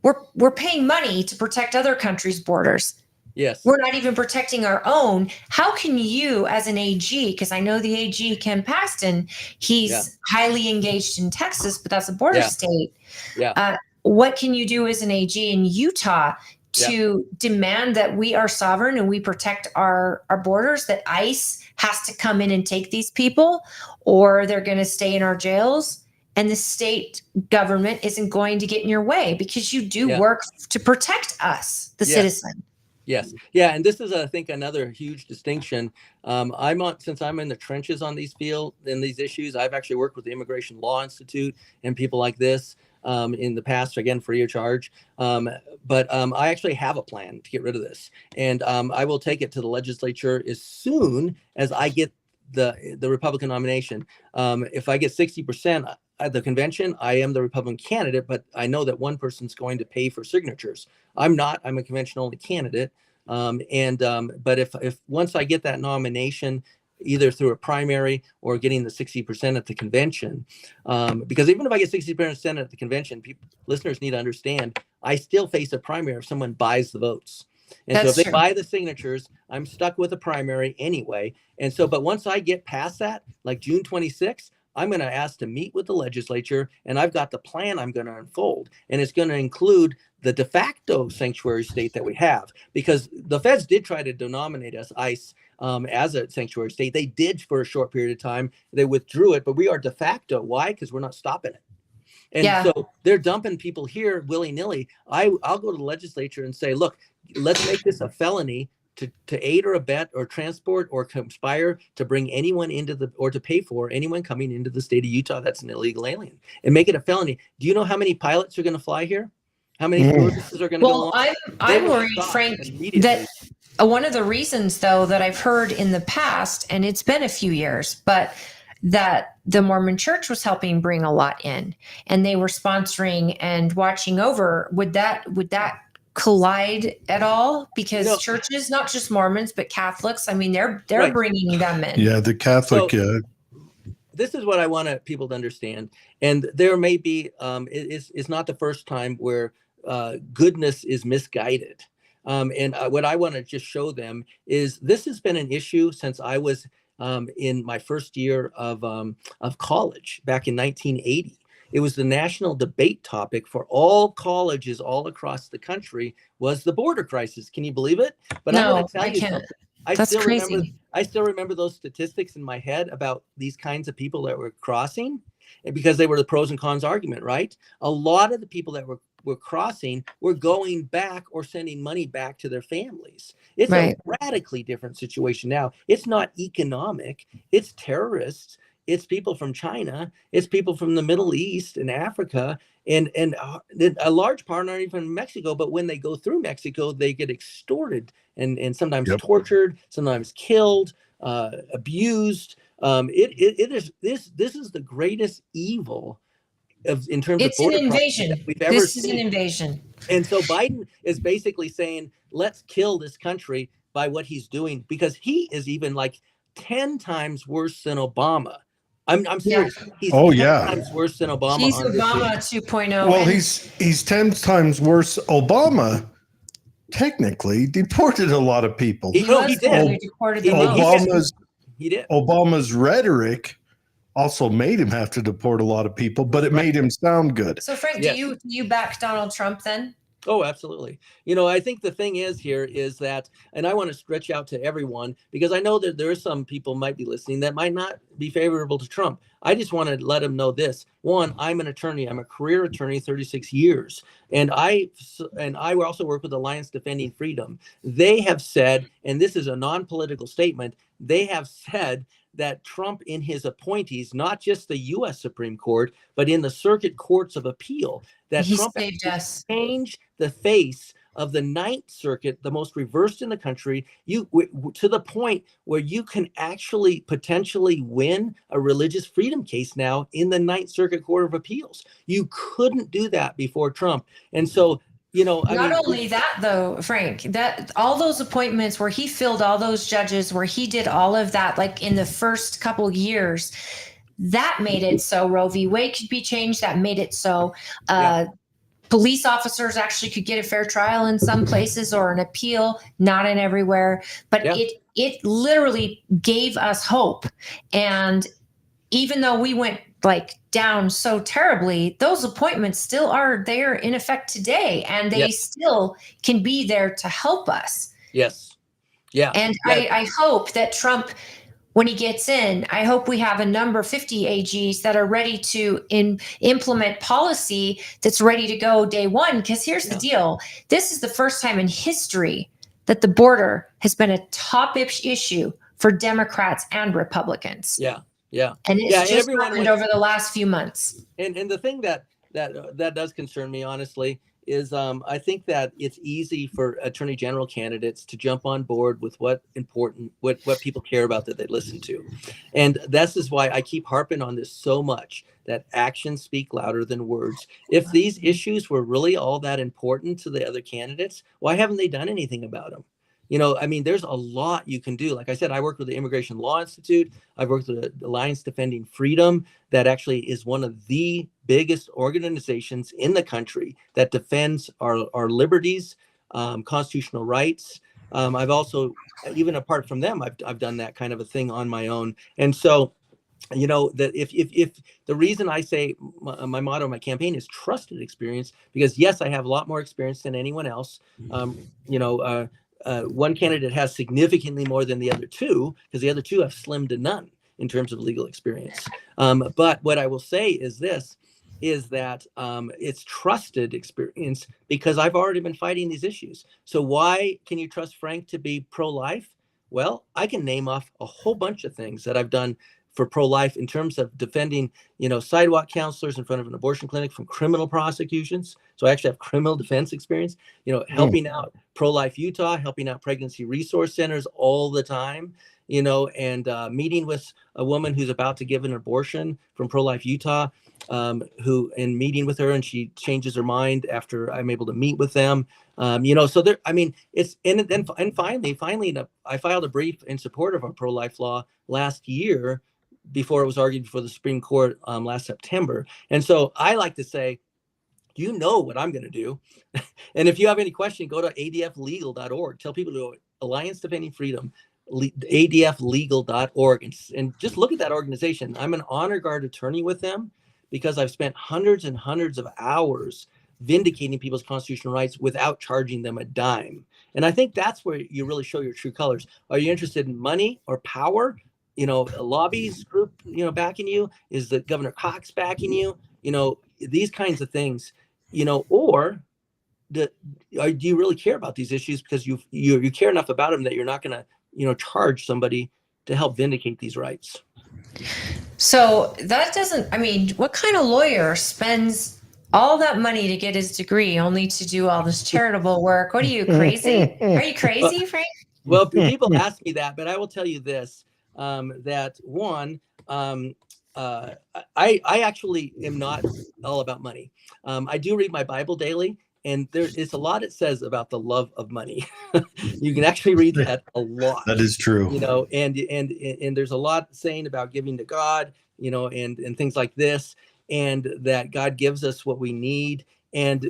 we're paying money to protect other countries' borders. Yes. We're not even protecting our own. How can you, as an AG, because I know the AG, Ken Paxton, he's highly engaged in Texas, but that's a border state. Yeah. What can you do as an AG in Utah to demand that we are sovereign and we protect our borders, that ICE has to come in and take these people, or they're going to stay in our jails, and the state government isn't going to get in your way because you do work to protect us, the citizen. Yes. Yeah. And this is, I think, another huge distinction. Since I'm in the trenches on these these issues, I've actually worked with the Immigration Law Institute and people like this in the past, again, free of charge. But I actually have a plan to get rid of this. And I will take it to the legislature as soon as I get the Republican nomination. If I get 60% at the convention, I am the Republican candidate, but I know that one person's going to pay for signatures. I'm not. I'm a convention-only candidate. But if once I get that nomination, either through a primary or getting the 60% at the convention, because even if I get 60% at the convention, listeners need to understand, I still face a primary if someone buys the votes. And so if they buy the signatures, I'm stuck with a primary anyway. And so, but once I get past that, like June 26th, I'm going to ask to meet with the legislature, and I've got the plan I'm going to unfold. And it's going to include the de facto sanctuary state that we have, because the feds did try to denominate us, ICE, as a sanctuary state. They did for a short period of time. They withdrew it, but we are de facto. Why? Because we're not stopping it. And so they're dumping people here willy-nilly. I'll go to the legislature and say, look, let's make this a felony to aid or abet or transport or conspire to bring anyone or to pay for anyone coming into the state of Utah that's an illegal alien, and make it a felony. Do you know how many pilots are going to fly here? How many services are going to go on? I'm worried, Frank, that one of the reasons, though, that I've heard in the past, and it's been a few years, but that the Mormon Church was helping bring a lot in, and they were sponsoring and watching over. Would that collide at all? Because churches, not just Mormons, but Catholics, I mean, they're bringing them in. Yeah, the Catholic. This is what I want people to understand. And there may be, it's not the first time where goodness is misguided. And what I want to just show them is this has been an issue since I was in my first year of college back in 1980. It was the national debate topic for all colleges all across the country was the border crisis. Can you believe it? But I'm going to tell you something. That's crazy. I still remember those statistics in my head about these kinds of people that were crossing, and because they were the pros and cons argument, right? A lot of the people that were crossing were going back or sending money back to their families. It's a radically different situation now. It's not economic, it's terrorists. It's people from China. It's people from the Middle East and Africa, and a large part aren't even from Mexico. But when they go through Mexico, they get extorted and sometimes tortured, sometimes killed, abused. It is this is the greatest evil in terms of border an invasion that we've ever this seen. is an invasion. And so Biden is basically saying, let's kill this country by what he's doing, because he is even like 10 times worse than Obama. I'm serious. He's 10 times worse than Obama. He's Obama 2.0. Well, he's 10 times worse. Obama technically deported a lot of people. He did. Obama's rhetoric also made him have to deport a lot of people, but it made him sound good. So Frank, do you back Donald Trump then? Oh, absolutely. You know, I think the thing is here is that, and I want to stretch out to everyone, because I know that there are some people might be listening that might not be favorable to Trump. I just want to let them know this. One, I'm an attorney. I'm a career attorney, 36 years. And I also work with Alliance Defending Freedom. They have said, and this is a non-political statement, they have said that Trump in his appointees, not just the U.S. Supreme Court, but in the circuit courts of appeal, that Trump changed the face of the Ninth Circuit, the most reversed in the country, to the point where you can actually potentially win a religious freedom case now in the Ninth Circuit Court of Appeals. You couldn't do that before Trump. And so, you know, not only that though, Frank, that all those appointments where he filled all those judges, where he did all of that, like in the first couple of years, that made it so Roe v. Wade could be changed. That made it so police officers actually could get a fair trial in some places or an appeal, not in everywhere. But it literally gave us hope. And even though we went like down so terribly, those appointments still are there in effect today, and they still can be there to help us. Yes. Yeah. And I hope that Trump, when he gets in, I hope we have a number 50 AGs that are ready to implement policy that's ready to go day one. Because here's the deal. This is the first time in history that the border has been a top issue for Democrats and Republicans. Yeah. Yeah. And it's just happened over the last few months. And the thing that does concern me, honestly, is I think that it's easy for attorney general candidates to jump on board with what people care about that they listen to. And this is why I keep harping on this so much, that actions speak louder than words. If these issues were really all that important to the other candidates, why haven't they done anything about them? You know, I mean, there's a lot you can do. Like I said, I work with the Immigration Law Institute. I've worked with the Alliance Defending Freedom, that actually is one of the biggest organizations in the country that defends our liberties, constitutional rights. I've also, even apart from them, I've done that kind of a thing on my own. And so, you know, that if the reason I say my motto of my campaign is trusted experience, because yes, I have a lot more experience than anyone else. One candidate has significantly more than the other two, because the other two have slim to none in terms of legal experience. But what I will say is this, is that it's trusted experience because I've already been fighting these issues. So why can you trust Frank to be pro-life? Well, I can name off a whole bunch of things that I've done for pro-life in terms of defending, you know, sidewalk counselors in front of an abortion clinic from criminal prosecutions. So I actually have criminal defense experience, you know, helping out Pro-Life Utah, helping out pregnancy resource centers all the time, you know, and meeting with a woman who's about to give an abortion from Pro-Life Utah, meeting with her, and she changes her mind after I'm able to meet with them. You know, so there, I mean, it's, and finally, I filed a brief in support of our pro-life law last year, before it was argued before the Supreme Court last September. And so I like to say, you know what I'm going to do. And if you have any question, go to adflegal.org. Tell people to go Alliance Defending Freedom, adflegal.org, and just look at that organization. I'm an honor guard attorney with them because I've spent hundreds and hundreds of hours vindicating people's constitutional rights without charging them a dime. And I think that's where you really show your true colors. Are you interested in money or power? A lobbies group, backing you? Is the Governor Cox backing you? These kinds of things, or do you really care about these issues because you care enough about them that you're not going to, charge somebody to help vindicate these rights? So that doesn't, what kind of lawyer spends all that money to get his degree only to do all this charitable work? What are you, crazy? Are you crazy, Frank? Well, people ask me that, but I will tell you this, that one, I actually am not all about money. I do read my Bible daily, and it's a lot it says about the love of money. You can actually read that a lot. That is true. And there's a lot saying about giving to God, and things like this, and that God gives us what we need. And,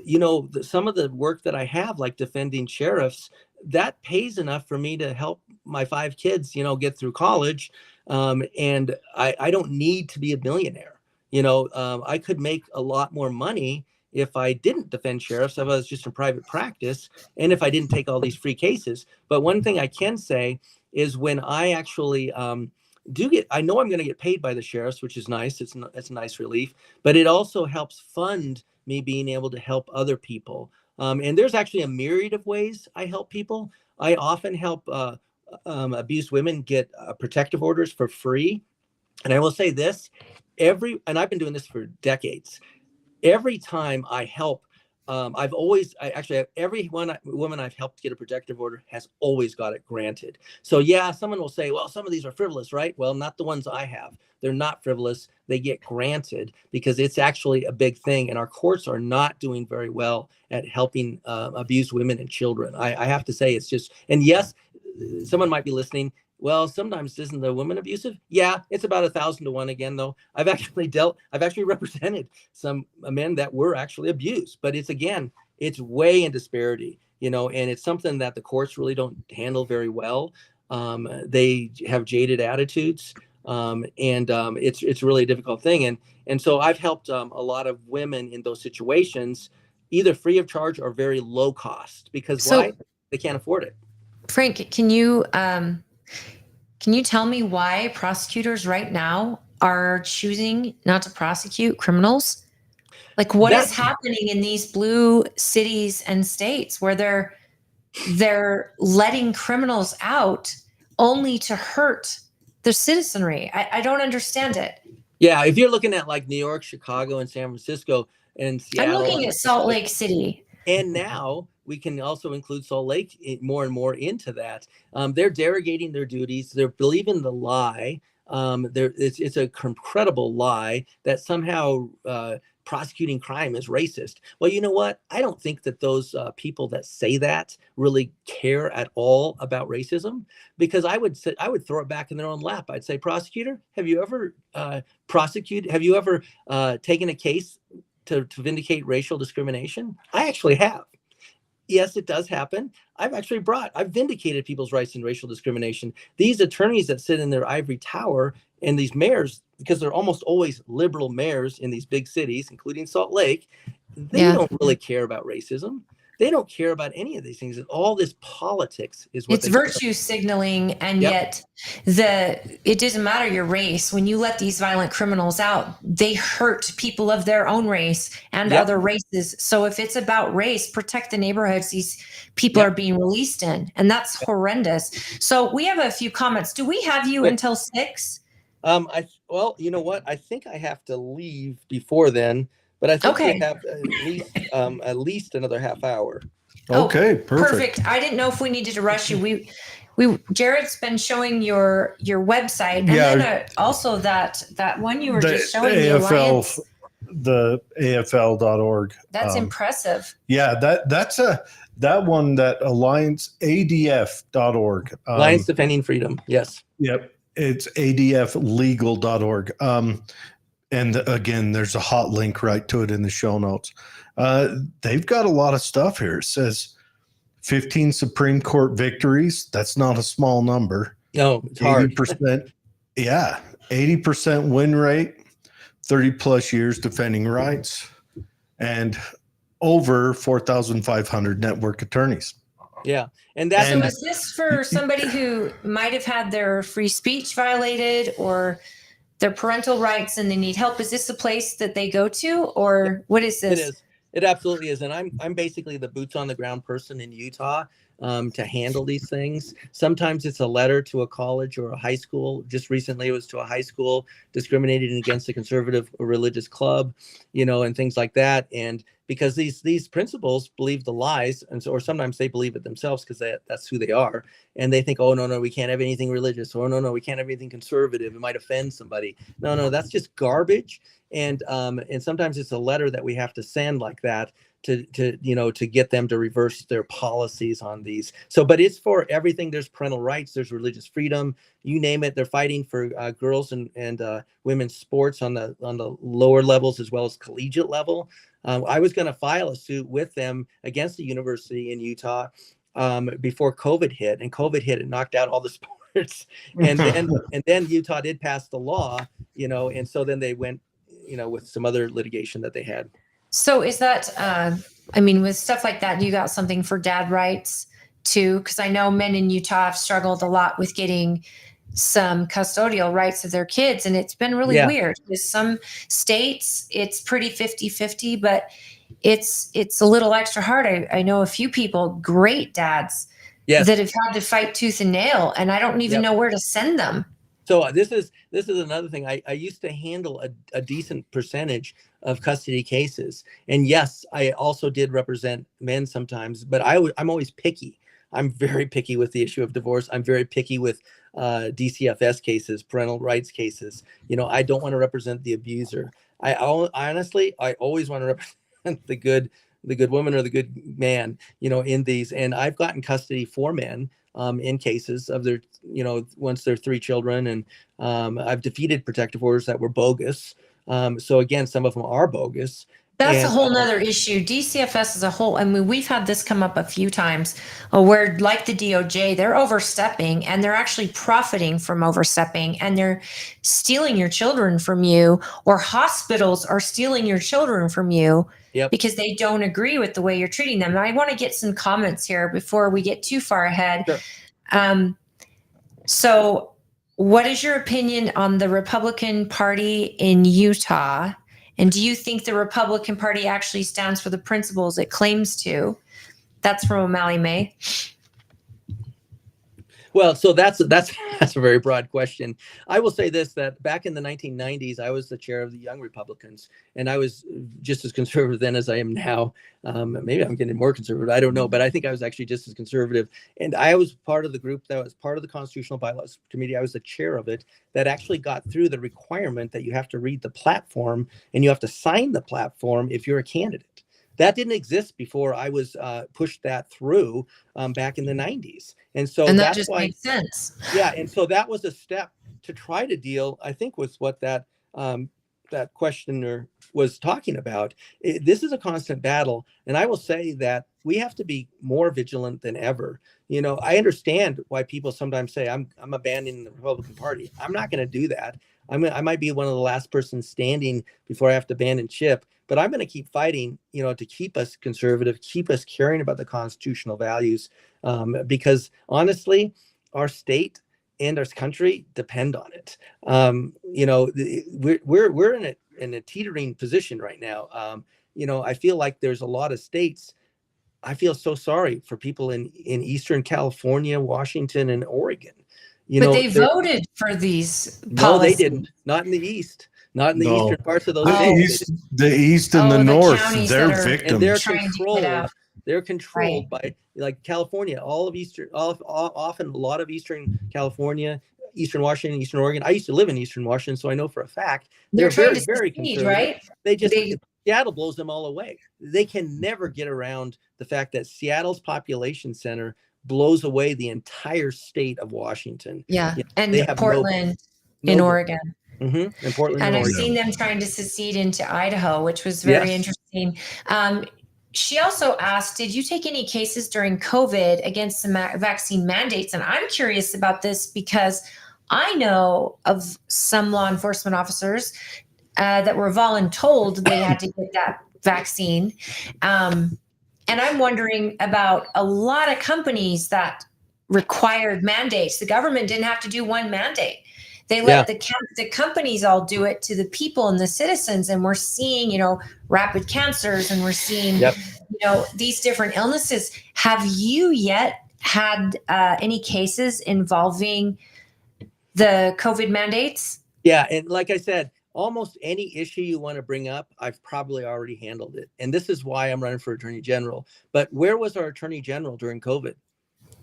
some of the work that I have, like defending sheriffs, that pays enough for me to help my 5 kids, get through college. And I don't need to be a millionaire. I could make a lot more money if I didn't defend sheriffs, if I was just in private practice, and if I didn't take all these free cases. But one thing I can say is when I actually I know I'm going to get paid by the sheriffs, which is nice. It's a nice relief, but it also helps fund me being able to help other people. And there's actually a myriad of ways I help people. I often help abused women get protective orders for free. And I will say this, and I've been doing this for decades. Every time I help, every woman I've helped get a protective order has always got it granted. So yeah, someone will say, well, some of these are frivolous, right? Well, not the ones I have. They're not frivolous. They get granted because it's actually a big thing. And our courts are not doing very well at helping abused women and children. I have to say, it's just, and yes, someone might be listening. Well, sometimes isn't the woman abusive? Yeah, it's about 1,000 to 1 again, though. I've actually represented some men that were actually abused, but it's way in disparity, and it's something that the courts really don't handle very well. They have jaded attitudes, and it's really a difficult thing. And so I've helped a lot of women in those situations, either free of charge or very low cost, because why? They can't afford it. Frank, can you tell me why prosecutors right now are choosing not to prosecute criminals? Like, what is happening in these blue cities and states where they're letting criminals out only to hurt the citizenry? I don't understand it. Yeah, if you're looking at like New York, Chicago, and San Francisco, and Seattle. I'm looking at Salt Lake City. And now we can also include Salt Lake more and more into that. They're derogating their duties. They're believing the lie. It's a incredible lie that somehow prosecuting crime is racist. Well, you know what? I don't think that those people that say that really care at all about racism, because I would throw it back in their own lap. I'd say, prosecutor, have you ever Have you ever taken a case to vindicate racial discrimination? I actually have. Yes, it does happen. I've vindicated people's rights in racial discrimination. These attorneys that sit in their ivory tower and these mayors, because they're almost always liberal mayors in these big cities, including Salt Lake, they don't really care about racism. They don't care about any of these things. All this politics is what it's virtue signaling, and yet it doesn't matter your race. When you let these violent criminals out, they hurt people of their own race and other races. So if it's about race, protect the neighborhoods these people are being released in, and that's horrendous. So we have a few comments. Do we have you until 6? Well, you know what? I think I have to leave before then. But I think we have at least another half hour. Okay, perfect. I didn't know if we needed to rush you. Jared's been showing your website, and then also that one you were just showing, the Alliance. The AFL.org. That's impressive. Yeah, that one, that Alliance, ADF.org. Alliance Defending Freedom. Yes. Yep. It's ADFlegal.org. And again, there's a hot link right to it in the show notes. They've got a lot of stuff here. It says 15 Supreme Court victories. That's not a small number. No, it's hard. 80%. Yeah. 80% win rate, 30 plus years defending rights, and over 4,500 network attorneys. Yeah. And that's So is this for somebody who might have had their free speech violated or their parental rights and they need help? Is this a place that they go to, or what is this? It is. It absolutely is. And I'm basically the boots on the ground person in Utah to handle these things. Sometimes it's a letter to a college or a high school. Just recently it was to a high school discriminating against a conservative or religious club, and things like that. And because these principals believe the lies, and so, or sometimes they believe it themselves because that's who they are. And they think, oh, no, we can't have anything religious, or no, we can't have anything conservative. It might offend somebody. No, that's just garbage. And sometimes it's a letter that we have to send like that to get them to reverse their policies on these. So, but it's for everything. There's parental rights, there's religious freedom, you name it. They're fighting for girls and women's sports on the lower levels as well as collegiate level. I was going to file a suit with them against the university in Utah before COVID hit, and COVID hit and knocked out all the sports. And then Utah did pass the law, and so then they went, with some other litigation that they had. So is that, with stuff like that, you got something for dad rights too? Because I know men in Utah have struggled a lot with getting some custodial rights of their kids. And it's been really weird. With some states, it's pretty 50-50, but it's a little extra hard. I know a few people, great dads, that have had to fight tooth and nail, and I don't even know where to send them. So this is another thing. I used to handle a decent percentage of custody cases, and yes, I also did represent men sometimes. But I'm always picky. I'm very picky with the issue of divorce. I'm very picky with DCFS cases, parental rights cases. I don't want to represent the abuser. I always want to represent the good woman or the good man. In these, and I've gotten custody for men. In cases of their, once they're 3 children, and I've defeated protective orders that were bogus. So again, some of them are bogus. That's a whole nother issue. DCFS as a whole, we've had this come up a few times where, like the DOJ, they're overstepping and they're actually profiting from overstepping, and they're stealing your children from you, or hospitals are stealing your children from you. Because they don't agree with the way you're treating them. And I want to get some comments here before we get too far ahead. Sure. So what is your opinion on the Republican Party in Utah? And do you think the Republican Party actually stands for the principles it claims to? That's from O'Malley May. Well, so that's a very broad question. I will say this, that back in the 1990s, I was the chair of the Young Republicans, and I was just as conservative then as I am now. Maybe I'm getting more conservative, I don't know, but I think I was actually just as conservative. And I was part of the group that was part of the Constitutional Bylaws Committee. I was the chair of it, that actually got through the requirement that you have to read the platform and you have to sign the platform if you're a candidate. That didn't exist before I was pushed that through back in the 90s. And so that just makes sense. Yeah. And so that was a step to try to deal, I think, with what that questioner was talking about. This is a constant battle. And I will say that we have to be more vigilant than ever. I understand why people sometimes say, I'm abandoning the Republican Party. I'm not going to do that. I might be one of the last persons standing before I have to abandon ship, but I'm going to keep fighting, to keep us conservative, keep us caring about the constitutional values, because honestly, our state and our country depend on it. We're in a teetering position right now. I feel like there's a lot of states. I feel so sorry for people in Eastern California, Washington, and Oregon. But they voted for these policies. No, they didn't. Not in the East. Not in the eastern parts of those states. The East and the North, they're victims. And they're controlled. They're controlled by, like California, often a lot of Eastern California, Eastern Washington, Eastern Oregon. I used to live in Eastern Washington, so I know for a fact they're very, very conservative. Right? Seattle blows them all away. They can never get around the fact that Seattle's population center blows away the entire state of Washington. Yeah, and Portland in Oregon. Mm-hmm. In Portland, and Oregon. I've seen them trying to secede into Idaho, which was very interesting. she also asked, did you take any cases during COVID against the vaccine mandates? And I'm curious about this because I know of some law enforcement officers that were voluntold they had to get that vaccine. And I'm wondering about a lot of companies that required mandates. The government didn't have to do one mandate. They let the companies all do it to the people and the citizens. And we're seeing, rapid cancers, and we're seeing, these different illnesses. Have you yet had any cases involving the COVID mandates? Yeah. And like I said, almost any issue you want to bring up, I've probably already handled it. And this is why I'm running for Attorney General. But where was our Attorney General during COVID?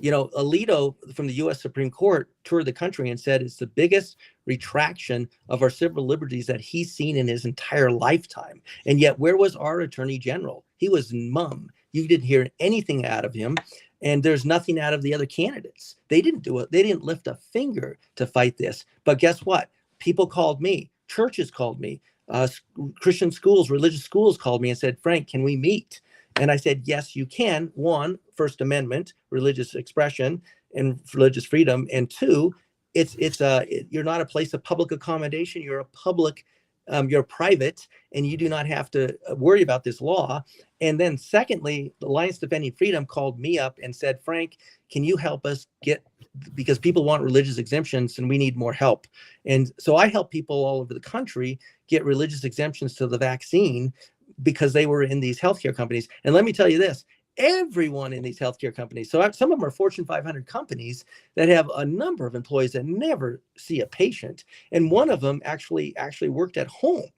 Alito from the U.S. Supreme Court toured the country and said it's the biggest retraction of our civil liberties that he's seen in his entire lifetime. And yet, where was our Attorney General? He was mum. You didn't hear anything out of him. And there's nothing out of the other candidates. They didn't do it. They didn't lift a finger to fight this. But guess what? People called me. Churches called me. Christian schools, religious schools called me and said, Frank, can we meet? And I said, yes, you can. One, First Amendment, religious expression and religious freedom. And two, you're not a place of public accommodation. You're a public, you're private, and you do not have to worry about this law. And then secondly, the Alliance Defending Freedom called me up and said, Frank, can you help us because people want religious exemptions and we need more help. And so I help people all over the country get religious exemptions to the vaccine because they were in these healthcare companies. And let me tell you this, everyone in these healthcare companies, so some of them are Fortune 500 companies that have a number of employees that never see a patient. And one of them actually worked at home,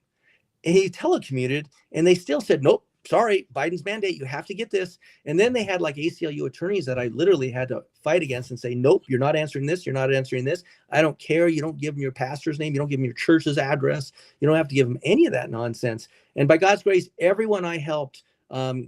and he telecommuted, and they still said, nope, sorry, Biden's mandate, you have to get this. And then they had like ACLU attorneys that I literally had to fight against and say, nope, you're not answering this. You're not answering this. I don't care. You don't give them your pastor's name. You don't give them your church's address. You don't have to give them any of that nonsense. And by God's grace, everyone I helped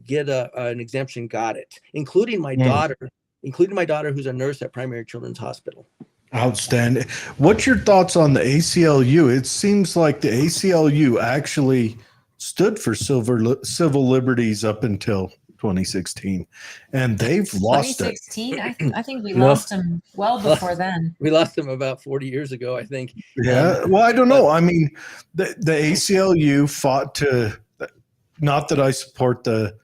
get an exemption got it, including my daughter, who's a nurse at Primary Children's Hospital. Outstanding. What's your thoughts on the ACLU? It seems like the ACLU actually stood for civil liberties up until 2016, and they've lost it. 2016? I think we lost them well before then. We lost them about 40 years ago, I think. Yeah. Well, I don't know. I mean, the ACLU fought to, not that I support the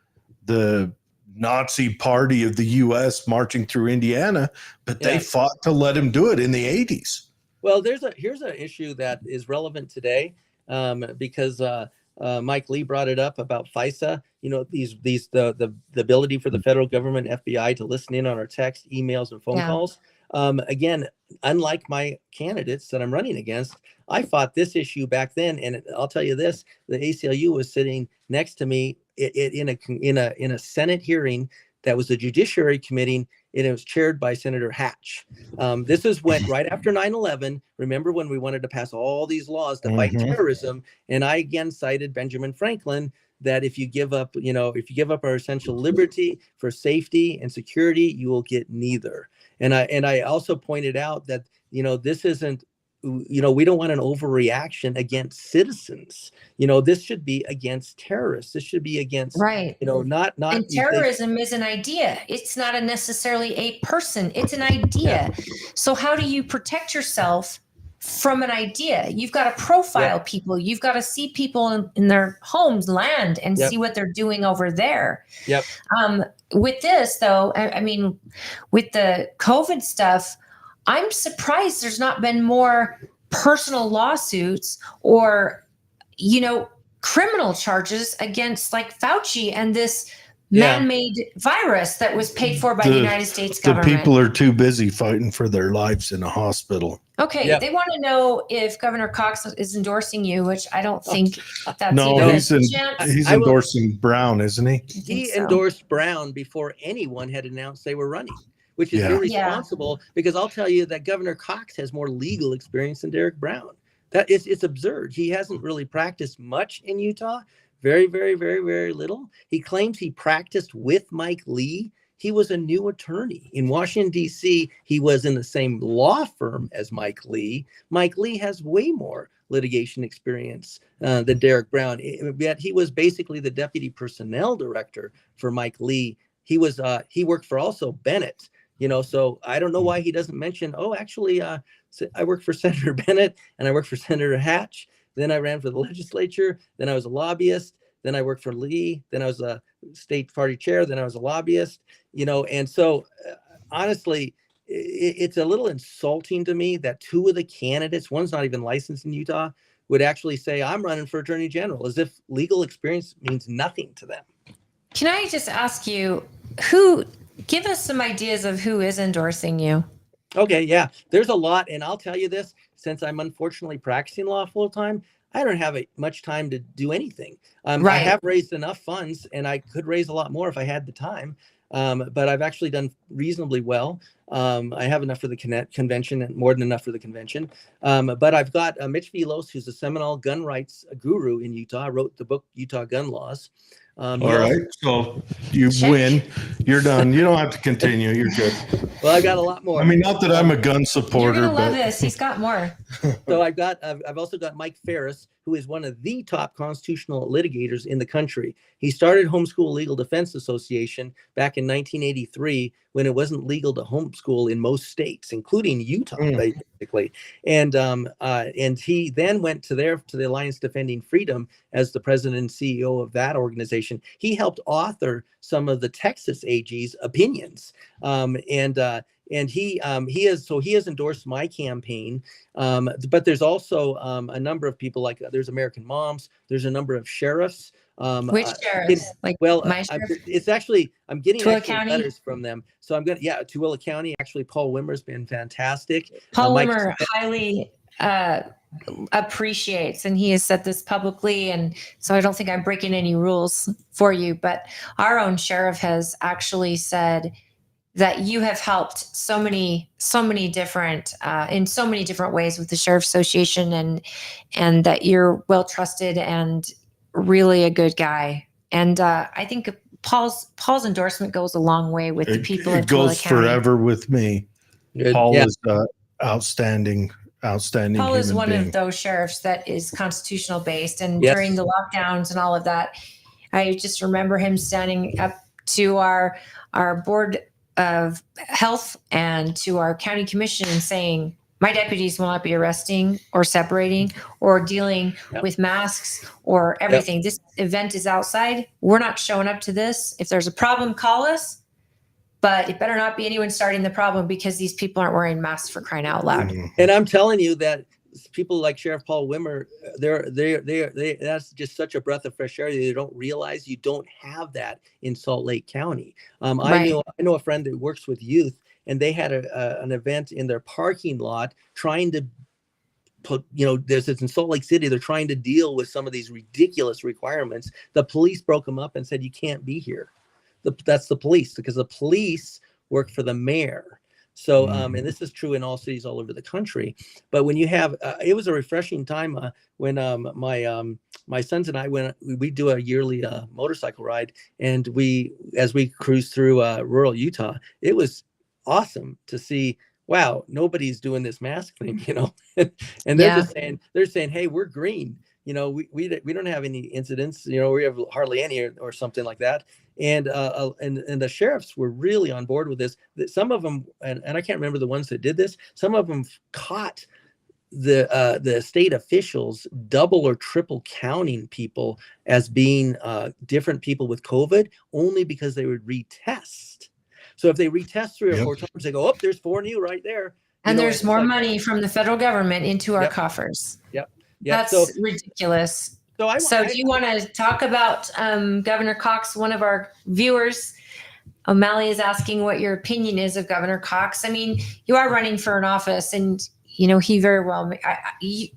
Nazi party of the U.S. marching through Indiana, but they fought to let him do it in the 80s. Well, here's an issue that is relevant today because Mike Lee brought it up about FISA. The ability for the federal government, FBI, to listen in on our text, emails, and phone calls. Again, unlike my candidates that I'm running against, I fought this issue back then, and I'll tell you this: the ACLU was sitting next to me in a Senate hearing that was the Judiciary Committee, and it was chaired by Senator Hatch. This went right after 9/11. Remember when we wanted to pass all these laws to fight terrorism? And I again cited Benjamin Franklin that if you give up our essential liberty for safety and security, you will get neither. And I also pointed out that this isn't. We don't want an overreaction against citizens. This should be against terrorists. This should be against, not. And terrorism is an idea. It's not necessarily a person. It's an idea. Yeah. So how do you protect yourself from an idea? You've got to profile people. You've got to see people in their homes, land, and see what they're doing over there. Yep. With this, though, I mean, with the COVID stuff, I'm surprised there's not been more personal lawsuits or, criminal charges against like Fauci and this man-made virus that was paid for by the United States government. The people are too busy fighting for their lives in a hospital. Okay, they want to know if Governor Cox is endorsing you, which I don't think that's he's endorsing Brown, isn't he? He endorsed Brown before anyone had announced they were running, which is irresponsible because I'll tell you that Governor Cox has more legal experience than Derek Brown. It's absurd. He hasn't really practiced much in Utah. Very, very, very, very little. He claims he practiced with Mike Lee. He was a new attorney in Washington, D.C. He was in the same law firm as Mike Lee. Mike Lee has way more litigation experience than Derek Brown. Yet he was basically the deputy personnel director for Mike Lee. He worked for also Bennett, so I don't know why he doesn't mention, oh, actually, I worked for Senator Bennett and I worked for Senator Hatch. Then I ran for the legislature. Then I was a lobbyist. Then I worked for Lee. Then I was a state party chair. Then I was a lobbyist, and so honestly, it's a little insulting to me that two of the candidates, one's not even licensed in Utah, would actually say, I'm running for attorney general, as if legal experience means nothing to them. Can I just ask you, give us some ideas of who is endorsing you? Okay, yeah, there's a lot. And I'll tell you this, since I'm unfortunately practicing law full time, I don't have much time to do anything. Right. I have raised enough funds, and I could raise a lot more if I had the time. But I've actually done reasonably well. I have enough for the convention, and more than enough for the convention. But I've got Mitch Velos, who's a seminal gun rights guru in Utah. I wrote the book Utah Gun Laws. All right, so you win. You're done. You don't have to continue. You're good. Well, I got a lot more. I mean, not that I'm a gun supporter, You're gonna love but this. He's got more. So I've also got Mike Ferris, who is one of the top constitutional litigators in the country. He started Homeschool Legal Defense Association back in 1983 when it wasn't legal to homeschool in most states, including Utah, basically. And he then went to the Alliance Defending Freedom as the president and CEO of that organization. He helped author some of the Texas AG's opinions. And he has endorsed my campaign, but there's also a number of people, like there's American Moms, there's a number of sheriffs. Which sheriffs? My sheriff? It's actually, I'm getting County? letters from them. So I'm Tooele County. Actually, Paul Wimmer's been fantastic. Paul Wimmer highly appreciates, and he has said this publicly, and so I don't think I'm breaking any rules for you, but our own sheriff has actually said that you have helped so many different in so many different ways with the Sheriff Association, and that you're well trusted and really a good guy. And I think Paul's endorsement goes a long way with the people. It goes forever with me. Good. Paul is outstanding. Paul is one being. of those sheriffs that is constitutional based, and Yes. during the lockdowns and all of that, I just remember him standing up to our board of health and to our county commission and saying, my deputies will not be arresting or separating or dealing with masks or everything. This event is outside. We're not showing up to this. If there's a problem, call us, but it better not be anyone starting the problem, because these people aren't wearing masks, for crying out loud. And I'm telling you that people like Sheriff Paul Wimmer, that's just such a breath of fresh air. They don't realize you don't have that in Salt Lake County. Right. I know a friend that works with youth, and they had an event in their parking lot trying to put, it's in Salt Lake City. They're trying to deal with some of these ridiculous requirements. The police broke them up and said, you can't be here. That's the police, because the police work for the mayor. So, and this is true in all cities all over the country. But when you have, it was a refreshing time when my sons and I we do a yearly motorcycle ride, and as we cruise through rural Utah, it was awesome to see. Wow, nobody's doing this mask thing, and they're saying, hey, we're green. We don't have any incidents. We have hardly any or something like that. And the sheriffs were really on board with this. Some of them, and I can't remember the ones that did this, some of them caught the state officials double or triple counting people as being different people with COVID, only because they would retest. So if they retest 3 or 4 times, they go, oh, there's 4 new right there. And there's more money from the federal government into our coffers. Yep. That's ridiculous. So do you want to talk about Governor Cox? One of our viewers, O'Malley, is asking what your opinion is of Governor Cox. I mean, you are running for an office, and he very well. You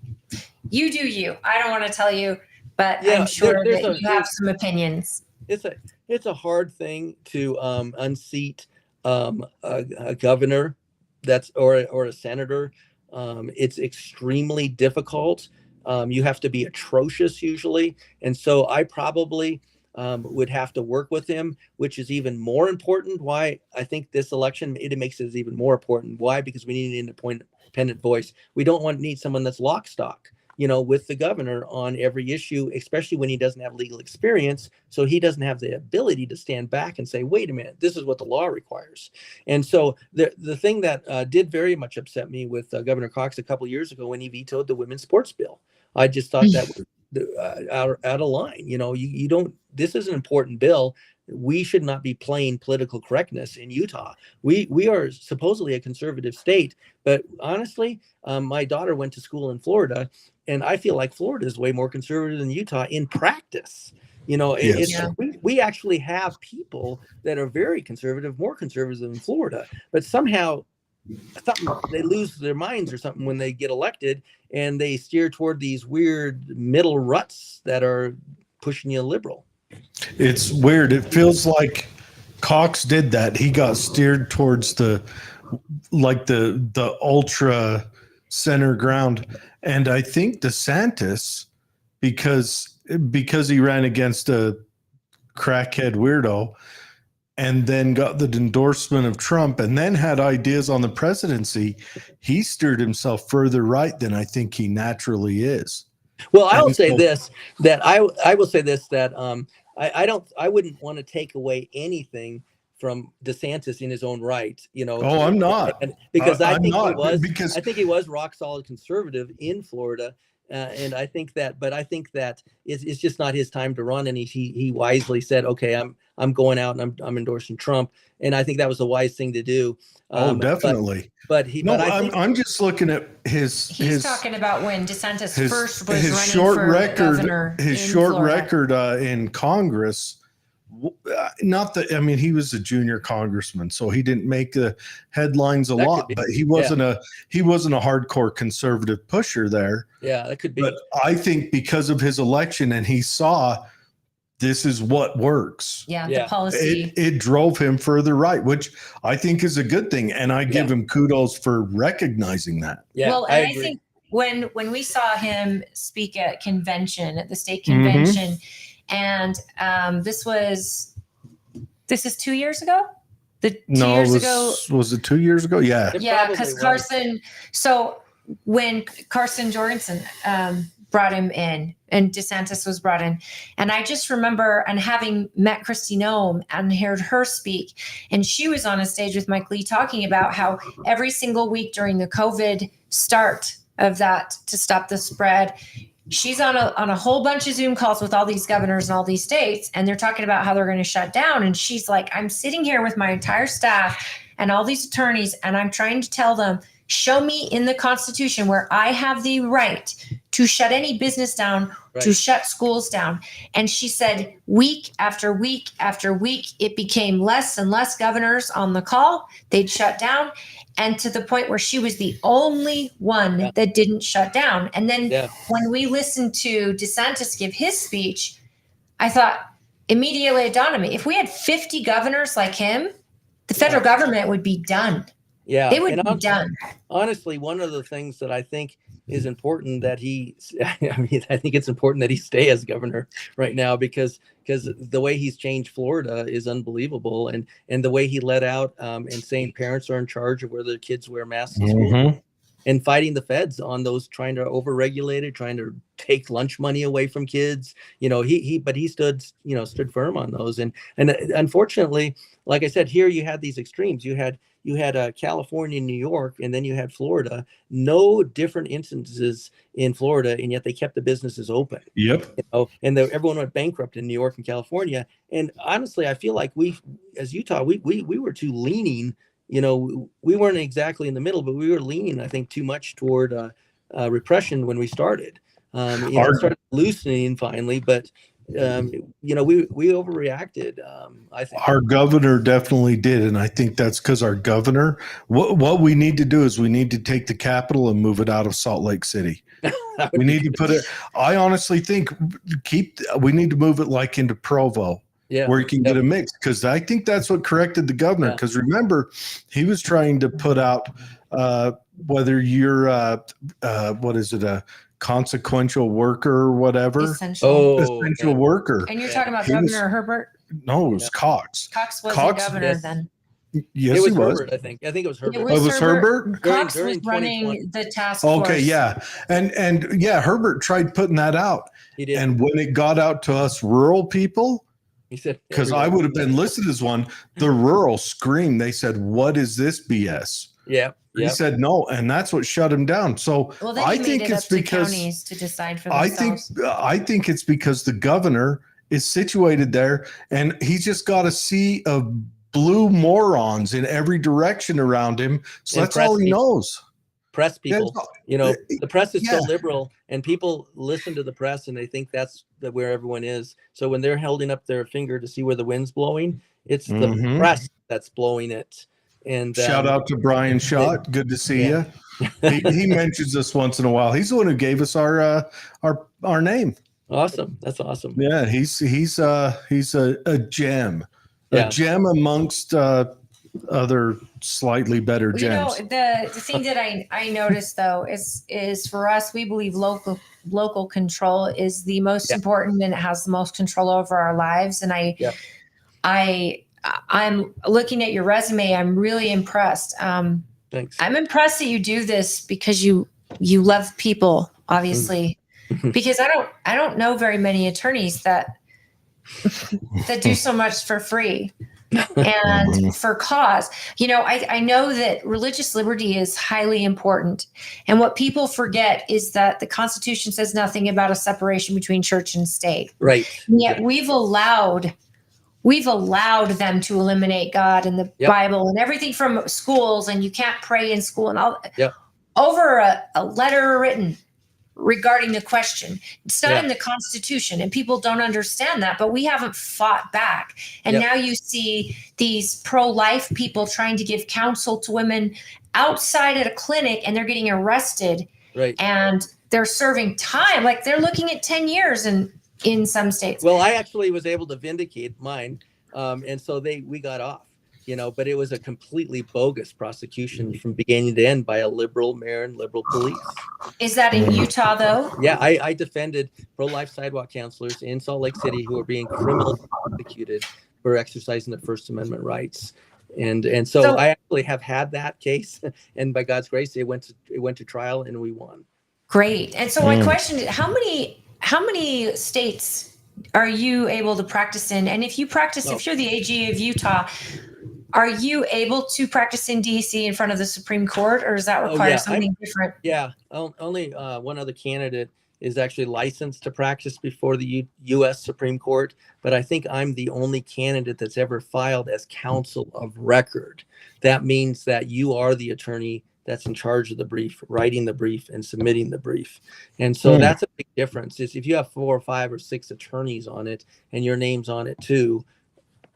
do you. I don't want to tell you, but I'm sure that you have some opinions. It's a hard thing to unseat a governor or a senator. It's extremely difficult. You have to be atrocious usually. And so I probably would have to work with him, which is even more important. Why I think this election, it makes it even more important. Why? Because we need an independent voice. We don't need someone that's lock stock. with the governor on every issue, especially when he doesn't have legal experience. So he doesn't have the ability to stand back and say, wait a minute, this is what the law requires. And so the thing that did very much upset me with Governor Cox a couple of years ago when he vetoed the women's sports bill, I just thought that was out of line. You don't, this is an important bill. We should not be playing political correctness in Utah. We are supposedly a conservative state, but honestly, my daughter went to school in Florida, and I feel like Florida is way more conservative than Utah in practice. We actually have people that are very conservative, more conservative than Florida, but somehow they lose their minds or something when they get elected, and they steer toward these weird middle ruts that are pushing you liberal. It's weird. It feels like Cox did that. He got steered towards the ultra center ground. And I think DeSantis, because he ran against a crackhead weirdo and then got the endorsement of Trump and then had ideas on the presidency, he steered himself further right than I think he naturally is. Well, I will say this, that I wouldn't want to take away anything from DeSantis in his own right, Oh, I'm not. Because I think he was rock solid conservative in Florida. And I think that it's just not his time to run. And he wisely said, okay, I'm going out and I'm endorsing Trump. And I think that was a wise thing to do. Definitely. I'm just looking at he's talking about when DeSantis first was his running short for record, governor. His short record in Congress. Not that, I mean, he was a junior congressman, so he didn't make the headlines a lot, but he wasn't a hardcore conservative pusher there. Yeah, that could be. But I think because of his election and he saw this is what works. Yeah, the policy. It drove him further right, which I think is a good thing. And I give him kudos for recognizing that. Yeah, well, and I think when we saw him speak at the state convention, and this is 2 years ago? Was it 2 years ago? Yeah. Yeah, because Carson, so when Carson Jorgensen brought him in and DeSantis was brought in, and I just remember and having met Kristi Noem and heard her speak, and she was on a stage with Mike Lee talking about how every single week during the COVID start of that to stop the spread, she's on a whole bunch of Zoom calls with all these governors in all these states, and they're talking about how they're going to shut down. And she's like, I'm sitting here with my entire staff and all these attorneys, and I'm trying to tell them, show me in the Constitution where I have the right to shut any business down, to shut schools down. And she said, week after week after week, it became less and less governors on the call. They'd shut down. And to the point where she was the only one that didn't shut down. And then when we listened to DeSantis give his speech, I thought immediately it dawned on me, if we had 50 governors like him, the federal government would be done. Yeah, it would be done. Honestly, one of the things that I think is important that I think it's important that he stay as governor right now because the way he's changed Florida is unbelievable, and the way he let out and saying parents are in charge of whether their kids wear masks in school, and fighting the feds on those trying to overregulate it, trying to take lunch money away from kids. He stood firm on those, and unfortunately, like I said, here you had these extremes. You had California, New York, and then you had Florida. No different instances in Florida, and yet they kept the businesses open. Yep. Everyone went bankrupt in New York and California. And honestly, I feel like we, as Utah, we were too leaning. We weren't exactly in the middle, but we were leaning, I think, too much toward repression when we started. It started loosening finally, but we overreacted. I think our governor definitely did, and I think that's because our governor. What we need to do is we need to take the capital and move it out of Salt Lake City. We need to put it. I honestly think we need to move it like into Provo. Yeah, where you can get a mix, because I think that's what corrected the governor. Because remember, he was trying to put out whether you're a consequential worker or whatever. Essential worker. And you're talking about Governor Herbert? No, it was Cox. Cox was the governor then. Yes, it was he was. Herbert, I think. I think it was Herbert. It Oh, it was Herbert? Cox During was running 2020. the task force. Okay, yeah. And yeah, Herbert tried putting that out. He did. And when it got out to us rural people, He said, because I would have been listed as one, the rural screamed. They said, "What is this BS?" Yeah. He said no, and that's what shut him down. So Well, then I he made think it it's up to because counties to decide for I themselves. think it's because the governor is situated there, and he's just got a sea of blue morons in every direction around him. So And that's all he people. knows. Press people, the press is so Yeah. liberal, and people listen to the press and they think that's where everyone is. So when they're holding up their finger to see where the wind's blowing, it's the press that's blowing it. And shout out to Brian Schott. Good to see you. He mentions us once in a while. He's the one who gave us our name. Awesome. That's awesome. Yeah, he's a gem. Yeah. A gem amongst other slightly better Well, you know, gems. the thing that I noticed though is for us, we believe local control is the most important, and it has the most control over our lives. And I'm looking at your resume. I'm really impressed. Thanks. I'm impressed that you do this because you love people, obviously. Because I don't know very many attorneys that do so much for free and for cause. You know, I know that religious liberty is highly important. And what people forget is that the Constitution says nothing about a separation between church and state. Right. And yet we've allowed them to eliminate God and the Bible and everything from schools, and you can't pray in school and all over a letter written regarding the question. It's not in the Constitution, and people don't understand that, but we haven't fought back. And now you see these pro-life people trying to give counsel to women outside at a clinic, and they're getting arrested. Right. And they're serving time. Like they're looking at 10 years in some states. Well, I actually was able to vindicate mine. And so we got off, but it was a completely bogus prosecution from beginning to end by a liberal mayor and liberal police. Is that in Utah though? Yeah, I defended pro-life sidewalk counselors in Salt Lake City who are being criminally prosecuted for exercising their First Amendment rights. And so I actually have had that case, and by God's grace, it went to trial and we won. Great. And so my question is, how many states are you able to practice in? And if you practice, if you're the AG of Utah, are you able to practice in DC in front of the Supreme Court, or does that require something different? Yeah, only one other candidate is actually licensed to practice before the U.S. Supreme Court, but I think I'm the only candidate that's ever filed as counsel of record. That means that you are the attorney that's in charge of the brief, writing the brief and submitting the brief. And so that's a big difference. Is if you have 4 or 5 or 6 attorneys on it and your name's on it too,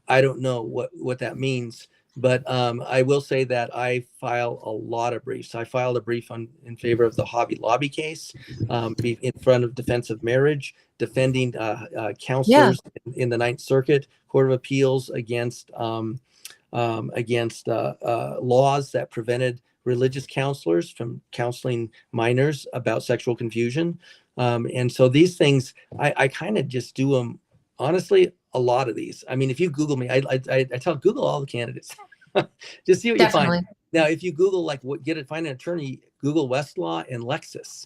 I don't know what that means, but I will say that I file a lot of briefs. I filed a brief in favor of the Hobby Lobby case in front of Defense of Marriage, defending counselors in the Ninth Circuit Court of Appeals against laws that prevented religious counselors from counseling minors about sexual confusion. And so these things, I kind of just do them, honestly, a lot of these. I mean, if you Google me, I tell Google all the candidates. Just see what you find. Now, if you Google, find an attorney, Google Westlaw and Lexis.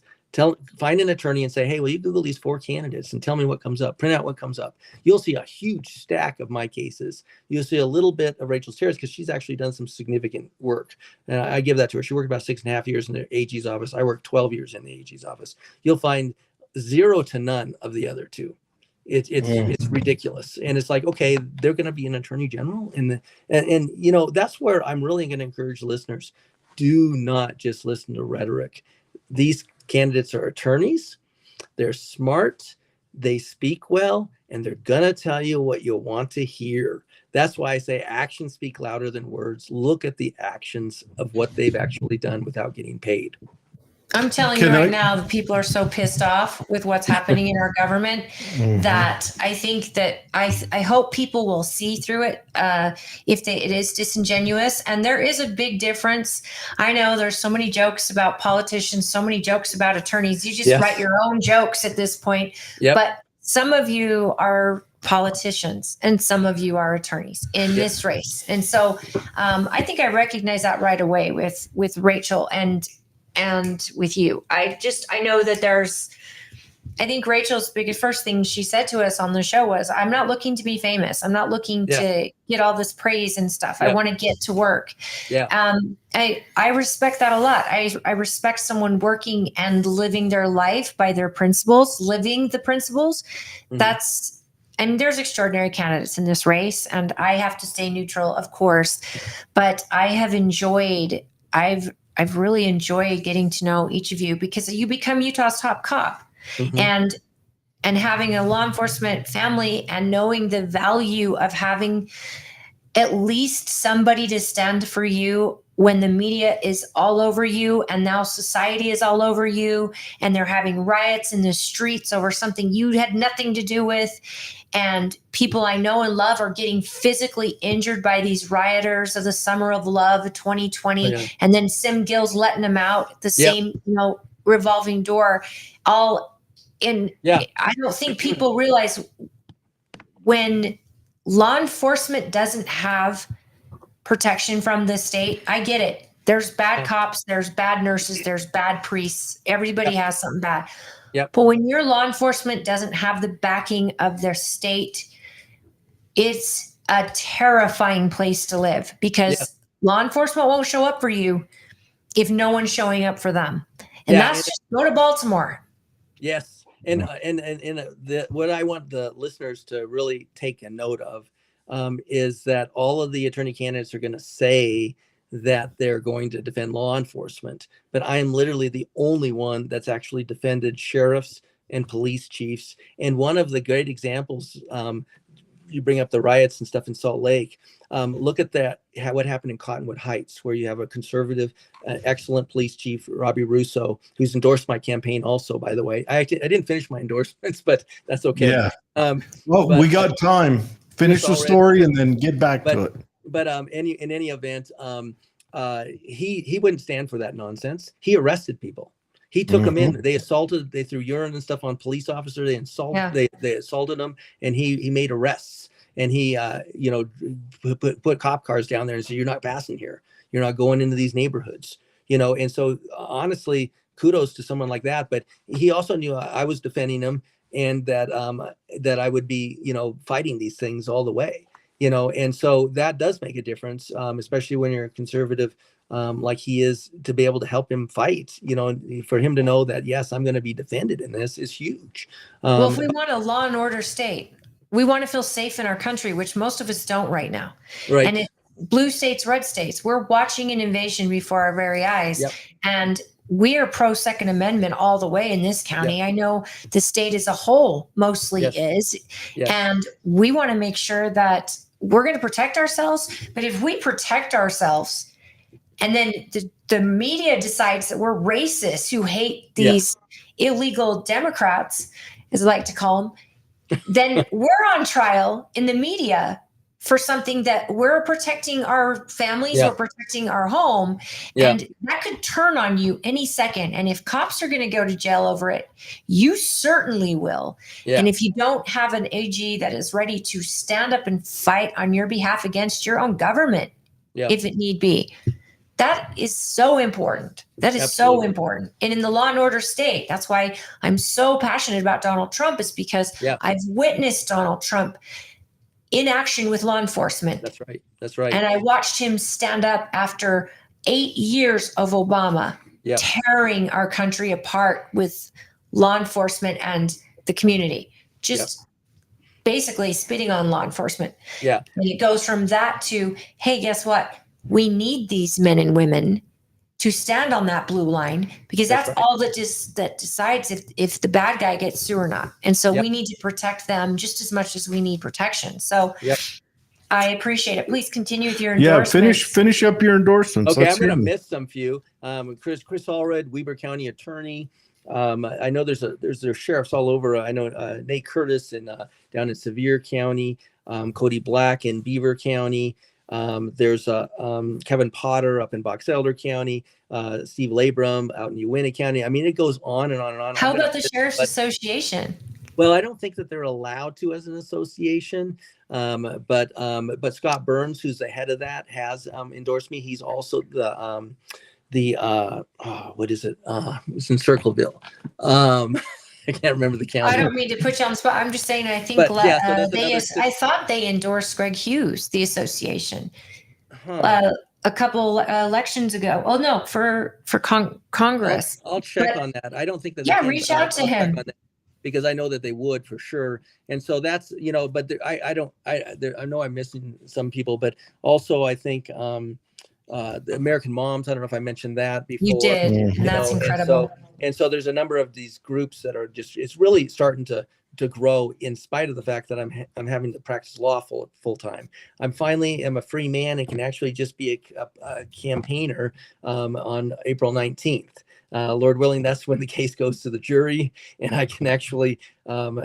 Find an attorney and say, hey, will you Google these 4 candidates and tell me what comes up? Print out what comes up. You'll see a huge stack of my cases. You'll see a little bit of Rachel Sarah's because she's actually done some significant work. And I give that to her. She worked about 6.5 years in the AG's office. I worked 12 years in the AG's office. You'll find 0 to none of the other 2. It's ridiculous. And it's like, okay, they're going to be an attorney general. And that's where I'm really going to encourage listeners. Do not just listen to rhetoric. These candidates are attorneys. They're smart. They speak well, and they're going to tell you what you want to hear. That's why I say actions speak louder than words. Look at the actions of what they've actually done without getting paid. I'm telling you right now, the people are so pissed off with what's happening in our government that I think that I hope people will see through it if it is disingenuous. And there is a big difference. I know there's so many jokes about politicians, so many jokes about attorneys. You just write your own jokes at this point. But some of you are politicians and some of you are attorneys in this race. And so I think I recognize that right away with Rachel and with you. I know that I think Rachel's first thing she said to us on the show was, I'm not looking to be famous. I'm not looking to get all this praise and stuff. I want to get to work. I respect that a lot. I respect someone working and living their life by their principles, living the principles. And there's extraordinary candidates in this race, and I have to stay neutral, of course, but I've really enjoyed getting to know each of you, because you become Utah's top cop. And having a law enforcement family and knowing the value of having at least somebody to stand for you when the media is all over you and now society is all over you and they're having riots in the streets over something you had nothing to do with. And people I know and love are getting physically injured by these rioters of the Summer of Love of 2020. And then Sim Gill's letting them out the same, revolving door. I don't think people realize when law enforcement doesn't have protection from the state. I get it. There's bad cops, there's bad nurses, there's bad priests. Everybody has something bad. But when your law enforcement doesn't have the backing of their state, it's a terrifying place to live, because law enforcement won't show up for you if no one's showing up for them. And that's just go to Baltimore. Yes. And what I want the listeners to really take a note of is that all of the attorney candidates are going to say that they're going to defend law enforcement, but I am literally the only one that's actually defended sheriffs and police chiefs. And one of the great examples, you bring up the riots and stuff in Salt Lake. Look at what happened in Cottonwood Heights, where you have a conservative, excellent police chief, Robbie Russo, who's endorsed my campaign also, by the way. I didn't finish my endorsements, but that's okay. We got time. Finish the story and then get back to it. But in any event, he wouldn't stand for that nonsense. He arrested people. He took them in. They threw urine and stuff on police officers. They assaulted them, and he made arrests. And he, put cop cars down there and said, "You're not passing here. You're not going into these neighborhoods." And so honestly, kudos to someone like that. But he also knew I was defending him, and that I would be, fighting these things all the way. And so that does make a difference, especially when you're a conservative, like he is, to be able to help him fight, and for him to know that, yes, I'm going to be defended in this is huge. Well, if we want a law and order state, we want to feel safe in our country, which most of us don't right now. Right. And blue states, red states, we're watching an invasion before our very eyes. And we are pro Second Amendment all the way in this county. I know the state as a whole mostly is. And we want to make sure that we're going to protect ourselves. But if we protect ourselves and then the media decides that we're racists who hate these illegal Democrats, as I like to call them, then we're on trial in the media for something that we're protecting our families, we're protecting our home. And that could turn on you any second. And if cops are going to go to jail over it, you certainly will. And if you don't have an AG that is ready to stand up and fight on your behalf against your own government, if it need be, that is so important. That is so important. And in the law and order state, that's why I'm so passionate about Donald Trump, is because I've witnessed Donald Trump in action with law enforcement. That's right. And I watched him stand up after 8 years of Obama tearing our country apart with law enforcement and the community, just basically spitting on law enforcement. And it goes from that to, hey, guess what? We need these men and women to stand on that blue line, because that's all that decides if the bad guy gets through or not. And so we need to protect them just as much as we need protection. So I appreciate it. Please continue with your endorsements. Finish up your endorsements. Okay, I'm going to miss some few. Chris Allred, Weber County Attorney. I know there's sheriffs all over. I know Nate Curtis down in Sevier County, Cody Black in Beaver County. There's Kevin Potter up in Box Elder County, Steve Labrum out in Uintah County. I mean, it goes on and on and on. How about the Sheriff's Association? Well, I don't think that they're allowed to as an association, but Scott Burns, who's the head of that, has endorsed me. He's also what is it? It's in Circleville. I can't remember the county. I don't mean to put you on the spot. I'm just saying, I think But, yeah, so that's I thought they endorsed Greg Hughes, the association, a couple elections ago. Oh no, for Congress. I'll check on that. I don't think that. Yeah, reach out to him. Because I know that they would for sure. And so that's, but I know I'm missing some people, but also I think the American Moms, I don't know if I mentioned that before. You did, and that's incredible. And so there's a number of these groups that are just, it's really starting to grow in spite of the fact that I'm having to practice law full time. I'm finally am a free man and can actually just be a campaigner on April 19th. Lord willing, that's when the case goes to the jury and I can actually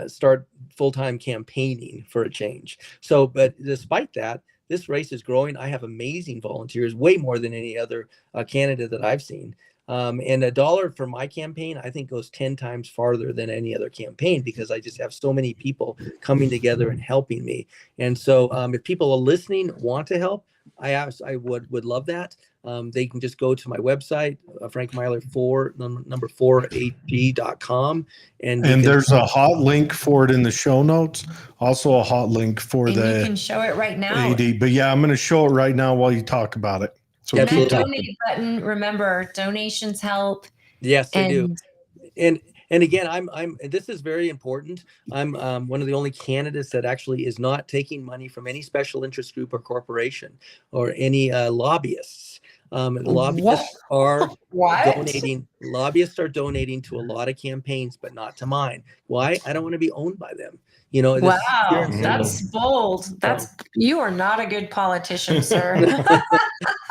start full-time campaigning for a change. So, but despite that, this race is growing. I have amazing volunteers, way more than any other candidate that I've seen. And $1 for my campaign, I think, goes 10 times farther than any other campaign because I just have so many people coming together and helping me. And so if people are listening, want to help, I would love that. They can just go to my website, Frank Mylar 4ag.com. And there's a hot link for it in the show notes. Also a hot link for you can show it right now. AD. But yeah, I'm going to show it right now while you talk about it. So and that donate button, remember, donations help. Yes, they do. And again, I'm this is very important. I'm one of the only candidates that actually is not taking money from any special interest group or corporation or any lobbyists. Lobbyists are donating. Lobbyists are donating to a lot of campaigns, but not to mine. Why? I don't want to be owned by them. Wow, that's bold. You are not a good politician, sir.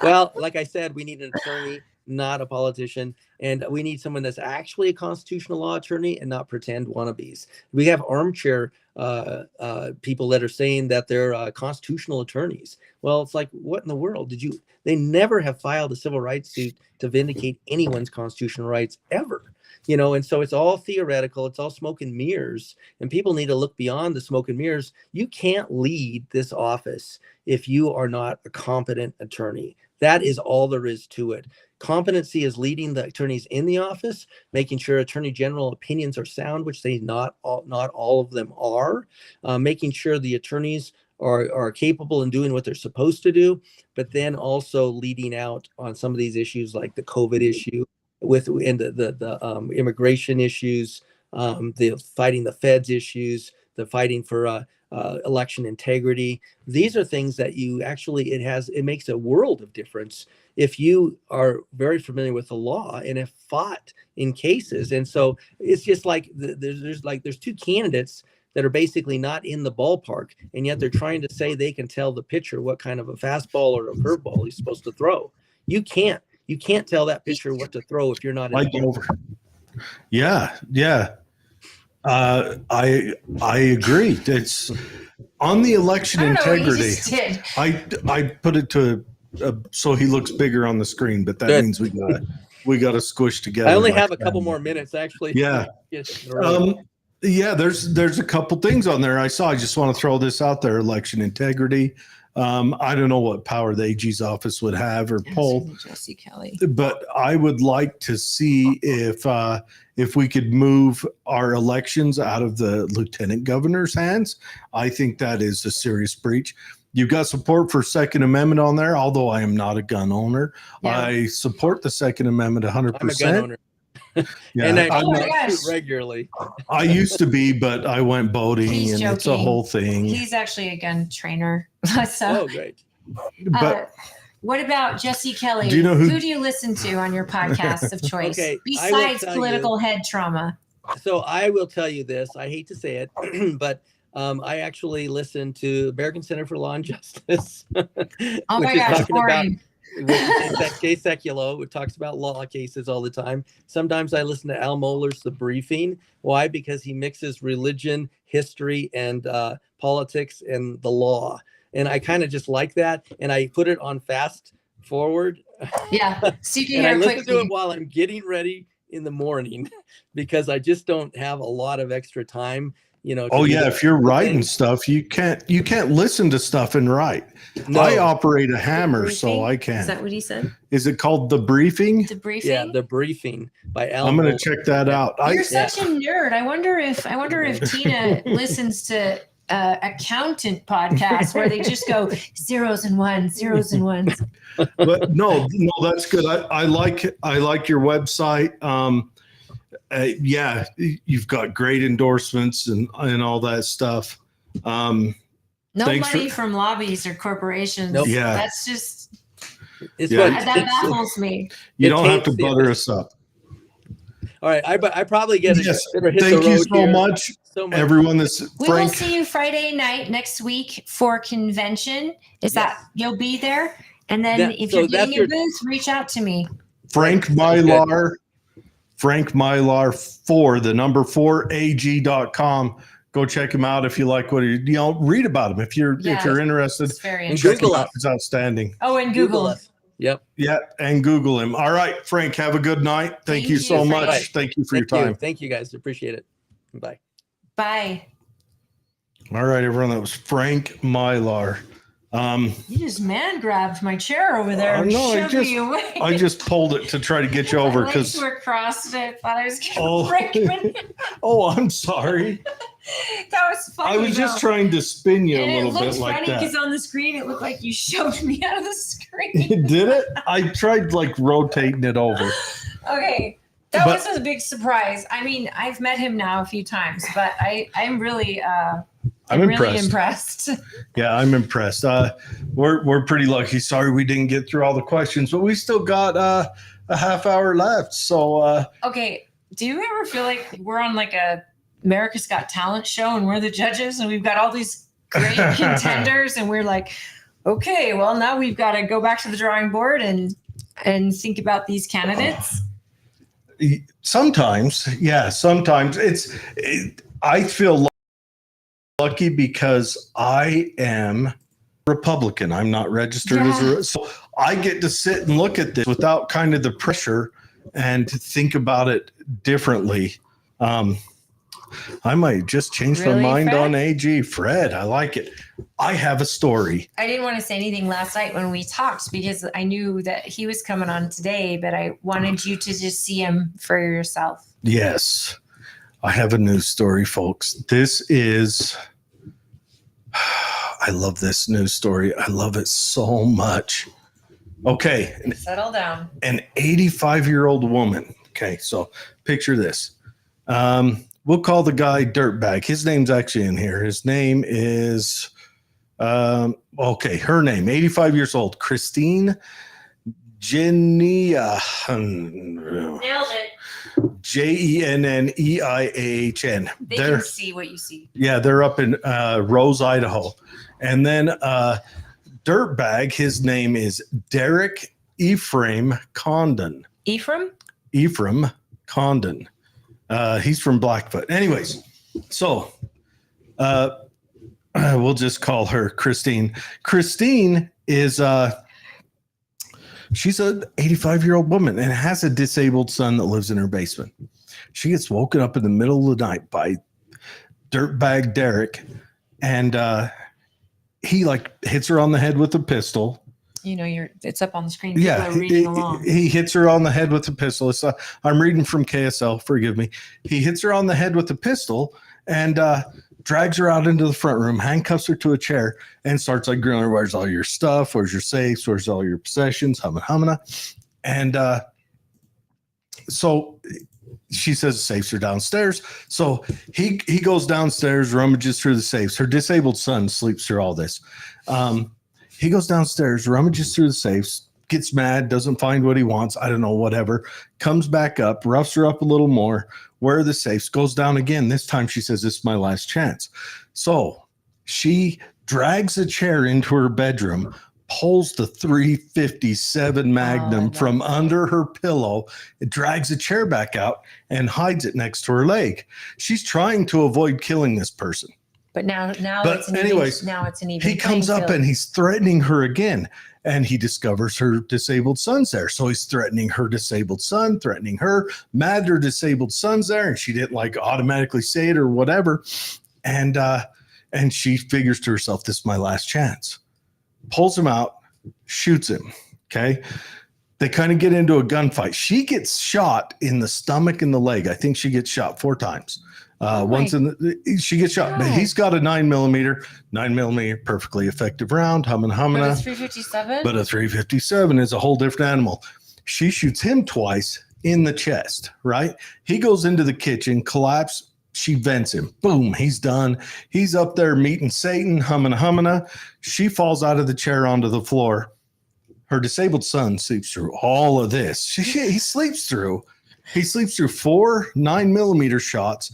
Well, like I said, we need an attorney, not a politician, and we need someone that's actually a constitutional law attorney and not pretend wannabes. We have armchair people that are saying that they're constitutional attorneys. Well, it's like, what in the world they never have filed a civil rights suit to vindicate anyone's constitutional rights ever. And so it's all theoretical. It's all smoke and mirrors, and people need to look beyond the smoke and mirrors. You can't lead this office if you are not a competent attorney. That is all there is to it. Competency is leading the attorneys in the office, making sure attorney general opinions are sound, which they not all of them are, making sure the attorneys are capable in doing what they're supposed to do, but then also leading out on some of these issues like the COVID issue, and the immigration issues, the fighting the feds issues, the fighting for election integrity. These are things that it makes a world of difference if you are very familiar with the law and have fought in cases. And so it's just like there's two candidates that are basically not in the ballpark, and yet they're trying to say they can tell the pitcher what kind of a fastball or a curveball he's supposed to throw. You can't tell that pitcher what to throw if you're not in the ballpark. Yeah. I agree. It's on the election integrity. I put it to so he looks bigger on the screen, but that means we got to squish together. I only have a couple more minutes, actually. Yeah. There's a couple things on there I saw. I just want to throw this out there: election integrity. I don't know what power the AG's office would have or pull, Jesse Kelly. but I would like to see if we could move our elections out of the lieutenant governor's hands. I think that is a serious breach. You've got support for Second Amendment on there, although I am not a gun owner. Yeah. I support the Second Amendment 100%. I'm a gun owner. Yeah, and I shoot regularly. I used to be, but I went boating, and it's a whole thing. He's actually a gun trainer. Oh, great. But what about Jesse Kelly? Do you know who do you listen to on your podcasts of choice? Besides political head trauma. So I will tell you this. I hate to say it, but I actually listen to American Center for Law and Justice. Oh my gosh, boring. Jay Sekulow, who talks about law cases all the time. Sometimes I listen to Al Mohler's The Briefing. Why? Because he mixes religion, history, and politics and the law. And I kind of just like that. And I put it on fast forward. Yeah. And I listen to it while I'm getting ready in the morning because I just don't have a lot of extra time. To Oh do yeah, the if you're writing things. stuff, you can't listen to stuff and write. No. I operate a hammer, so Briefing? I Is can. that what he said? Is it called The Briefing? The briefing? Yeah, The Briefing by Al. I'm going to Mohler. check that Yeah. out. You're such a nerd. I wonder if Tina listens to accountant podcasts where they just go zeros and ones. But no, that's good. I like your website. Yeah, you've got great endorsements and all that stuff. No Thanks money from lobbies or corporations. Nope. Yeah. That's just It's Yeah. what that baffles me. You It don't have to takes the butter us up. all right. I probably get Yes, better hit thank the you road so here. much, So much. everyone. This We will Frank. see you Friday night next week for convention. Is that you'll be there? And then if you're getting a booth, reach out to me. Frank Mylar. Frank Mylar 4, the number 4ag.com. Go check him out if you like what he, read about him if you're interested. It's very And interesting. Google us. It's outstanding. Oh, and Google. us. Yep. Yeah, and Google him. All right, Frank, have a good night. Thank you so Frank. much. Thank you for your time. Thank you guys. Appreciate it. Bye. Bye. All right, everyone. That was Frank Mylar. You just man grabbed my chair over there and no, shoved me away. I just pulled it to try to get you over My legs because. were crossed. I thought I was going to break my Oh, I'm sorry. That was funny. I was just trying to spin you and a it little looked bit like funny that. because on the screen it looked like you shoved me out of the screen. Did it? I tried like rotating it over. Okay. That was a big surprise. I mean, I've met him now a few times, but I'm really I'm really impressed. impressed. Yeah, I'm impressed. We're pretty lucky. Sorry we didn't get through all the questions, but we still got a half hour left. So Okay. Do you ever feel like we're on like a America's Got Talent show and we're the judges and we've got all these great contenders and we're like, okay, well now we've got to go back to the drawing board and think about these candidates? sometimes, yeah, sometimes I feel lucky because I am Republican. I'm not registered as a, so I get to sit and look at this without kind of the pressure and to think about it differently. I might just change my mind Fred? on AG. Fred, I like it. I have a story. I didn't want to say anything last night when we talked because I knew that he was coming on today, but I wanted you to just see him for yourself. Yes, I have a news story, folks. This is, I love this news story. I love it so much. Okay. Settle down. An 85-year-old woman. Okay, so picture this. We'll call the guy Dirtbag. His name's actually in here. His name is, okay, her name, 85 years old, Christine Genia. Nailed it. Jenneihn. They can see what you see. Yeah, they're up in Rose, Idaho. And then Dirtbag, his name is Derek Ephraim Condon. Ephraim Condon. He's from Blackfoot. Anyways, so we'll just call her Christine. Christine is she's an 85-year-old woman and has a disabled son that lives in her basement. She gets woken up in the middle of the night by Dirtbag Derek, and he like hits her on the head with a pistol. You know, it's up on the screen. People Yeah, are reading along. he hits her on the head with a pistol. I'm reading from KSL. Forgive me. He hits her on the head with a pistol and drags her out into the front room, handcuffs her to a chair, and starts like grilling her. Where's all your stuff? Where's your safes? Where's all your possessions? Humana. And so she says the safes are downstairs. So he goes downstairs, rummages through the safes. Her disabled son sleeps through all this. He goes downstairs, rummages through the safes, gets mad, doesn't find what he wants. I don't know, whatever. Comes back up, roughs her up a little more. Where are the safes? Goes down again. This time she says, this is my last chance. So she drags a chair into her bedroom, pulls the .357 Magnum from under her pillow, it drags the chair back out and hides it next to her leg. She's trying to avoid killing this person. But now But it's an anyways, even he comes up and he's threatening her again, and he discovers her disabled son's there. So he's threatening her disabled son, threatening her, mad her disabled son's there, and she didn't like automatically say it or whatever. and she figures to herself, this is my last chance. Pulls him out, shoots him. Okay. They kind of get into a gunfight. She gets shot in the stomach and the leg. I think she gets shot 4 times. Once she gets shot, but he's got a 9mm, perfectly effective round, But a humana. 357? But a 357 is a whole different animal. She shoots him twice in the chest, right? He goes into the kitchen, collapse. She vents him. Boom, he's done. He's up there meeting Satan, humana. She falls out of the chair onto the floor. Her disabled son sleeps through all of this. He sleeps through 4 9mm shots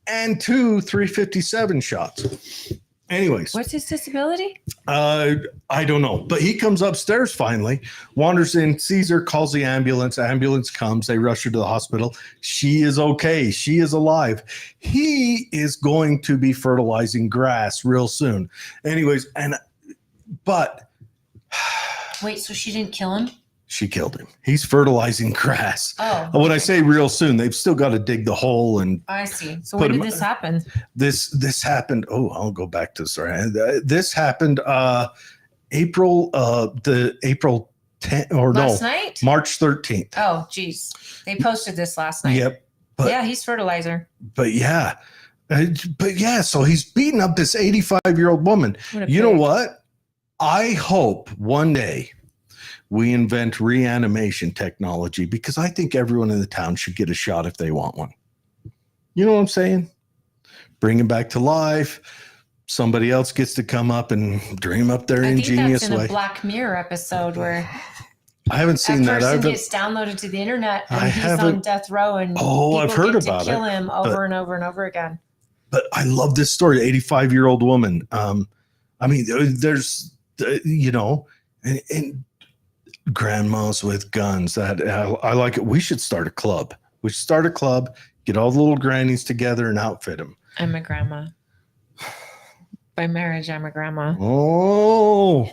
and 2 357 shots. Anyways, What's his disability? I don't know, but he comes upstairs finally, wanders in, sees her, calls the ambulance. Ambulance comes. They rush her to the hospital. She is okay. She is alive. He is going to be fertilizing grass real soon. Anyways, but Wait, so she didn't kill him? she killed him. He's fertilizing grass. Oh. When I say real soon, they've still got to dig the hole and I see. So when did this happen? this happened. Oh, I'll go back to the story. This happened April 10th or Last no, night? March 13th. Oh, geez. They posted this last night. Yep. But Yeah, he's fertilizer. but yeah. So he's beating up this 85-year-old woman. What a You know pig. what? I hope one day we invent reanimation technology, because I think everyone in the town should get a shot if they want one. You know what I'm saying? Bring him back to life. Somebody else gets to come up and dream up their I think ingenious that's in way. a Black Mirror episode where I haven't a seen that. person I've gets downloaded to the internet and I he's on haven't- death row and Oh, I've people heard get about to kill it, him over and over and over again. but I love this story. 85-year-old woman. I mean, there's and grandmas with guns. That I like it. We should start a club. We should start a club. Get all the little grannies together and outfit them. I'm a grandma. By marriage, I'm a grandma. Oh,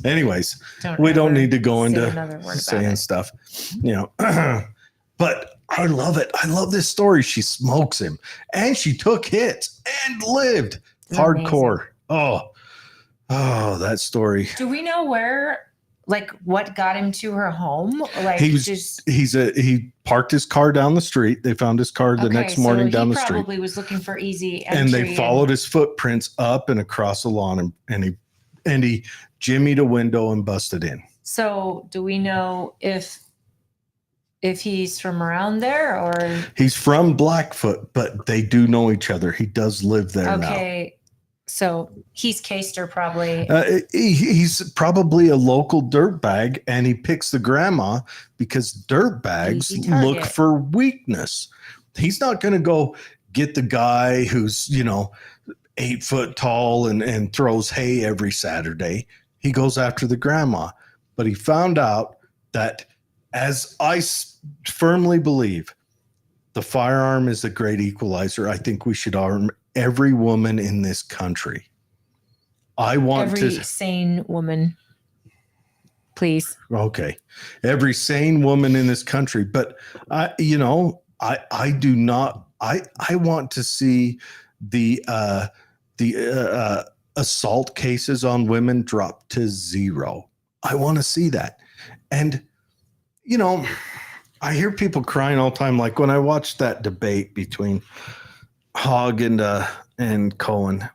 anyways, we don't ever need to go say into another word about saying it. stuff, but I love it. I love this story. She smokes him and she took hits and lived It's hardcore. Oh, that story. Do we know where, like, what got him to her home? Like, He was- just He parked his car down the street. They found his car the next morning down the he street, probably was looking for easy entry. and they followed his footprints up and across the lawn, and he jimmied a window and busted in. So, do we know if he's from around there or? He's from Blackfoot, but they do know each other. He does live there now. Okay, so he's cased her probably. He's probably a local dirtbag, and he picks the grandma because dirtbags Easy target. look for weakness. He's not going to go get the guy who's 8 foot tall and throws hay every Saturday. He goes after the grandma, but he found out that, as I firmly believe, the firearm is the great equalizer. I think we should arm every woman in this country. I want Every to. sane woman, please. Okay, every sane woman in this country. But I do not. I want to see the assault cases on women drop to 0. I want to see that. And I hear people crying all the time. Like when I watched that debate between Hogg and Cohen.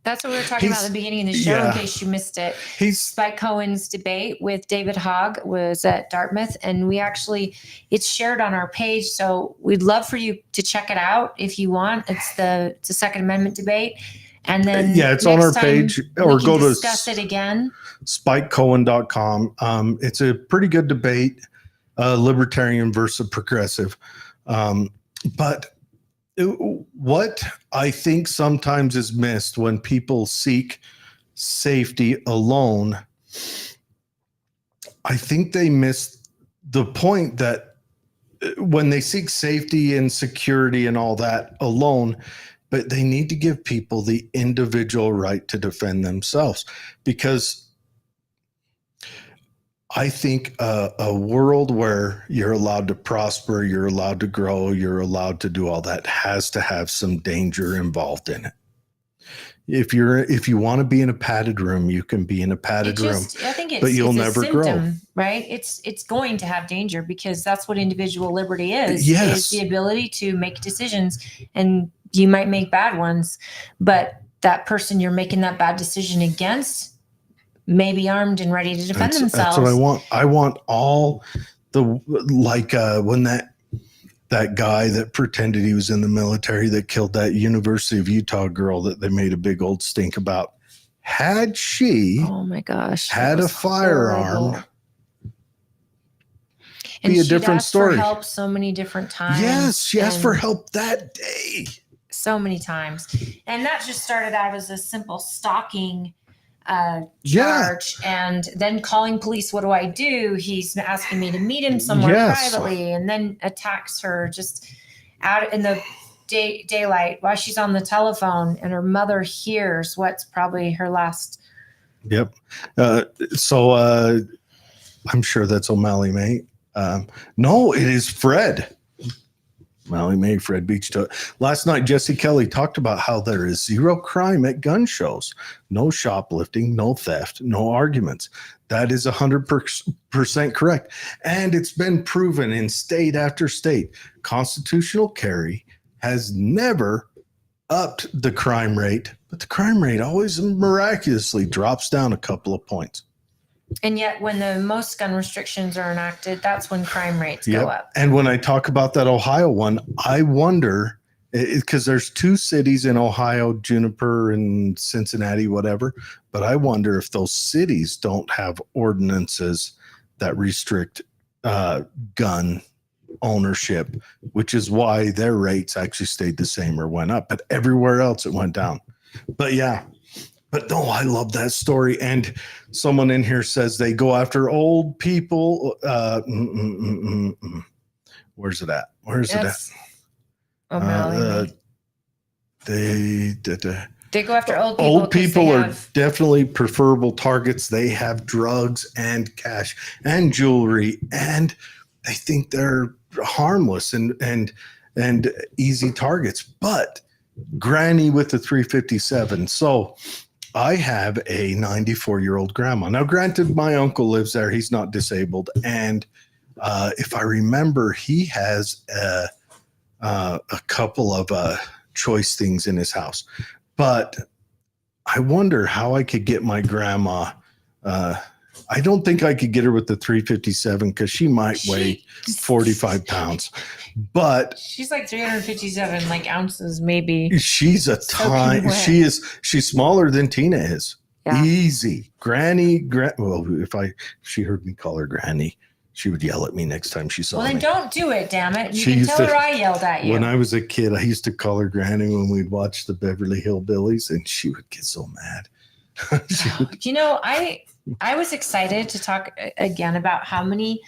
That's what we were talking about at the beginning of the show, in case you missed it. Spike Cohen's debate with David Hogg was at Dartmouth, and it's shared on our page. So we'd love for you to check it out if you want. It's the Second Amendment debate. And then it's on our page, or go to discuss it again. SpikeCohen.com. It's a pretty good debate, libertarian versus progressive. But what I think sometimes is missed when people seek safety alone, I think they miss the point that when they seek safety and security and all that alone, but they need to give people the individual right to defend themselves, because I think a world where you're allowed to prosper, you're allowed to grow, you're allowed to do all that has to have some danger involved in it. If you want to be in a padded room, you can be in a padded room, I think but you'll it's never a symptom, grow. right? It's going to have danger because that's what individual liberty is Yes. the ability to make decisions, and you might make bad ones, but that person you're making that bad decision against may be armed and ready to defend themselves. That's what I want. I want all the, like when that guy that pretended he was in the military that killed that University of Utah girl that they made a big old stink about. Had she oh my gosh, had a firearm, horrible. And be a she'd different asked story. for help so many different times. Yes, she asked for help that day. So many times. And that just started out as a simple stalking charge, and then calling police. What do I do? He's asking me to meet him somewhere privately, and then attacks her just out in the daylight while she's on the telephone, and her mother hears what's probably her last. Yep. So I'm sure that's O'Malley May. No, it is Fred. O'Malley May, Fred Beach. Last night, Jesse Kelly talked about how there is zero crime at gun shows. No shoplifting, no theft, no arguments. That is 100% correct. And it's been proven in state after state. Constitutional carry has never upped the crime rate, but the crime rate always miraculously drops down a couple of points. And yet when the most gun restrictions are enacted, that's when crime rates go up. And when I talk about that Ohio one, I wonder, because there's two cities in Ohio, Juniper and Cincinnati, whatever, but I wonder if those cities don't have ordinances that restrict gun ownership, which is why their rates actually stayed the same or went up, but everywhere else it went down. But yeah. But no, I love that story. And someone in here says they go after old people. Where's it at? Where's it at? They go after old people. Old people are definitely preferable targets. They have drugs and cash and jewelry, and they think they're harmless and easy targets. But Granny with the 357. So I have a 94-year-old grandma. Now, granted, my uncle lives there. He's not disabled. And if I remember, he has a couple of choice things in his house. But I wonder how I could get my grandma. I don't think I could get her with the 357 because she might weigh 45 pounds. But she's like 357 ounces, maybe. She's a tiny. She's smaller than Tina is. Yeah. Easy, Granny. Well, if she heard me call her Granny, she would yell at me next time she saw me. Well, then don't do it, damn it. You can tell her I yelled at you. When I was a kid, I used to call her Granny when we'd watch the Beverly Hillbillies, and she would get so mad. You know, I was excited to talk again about how many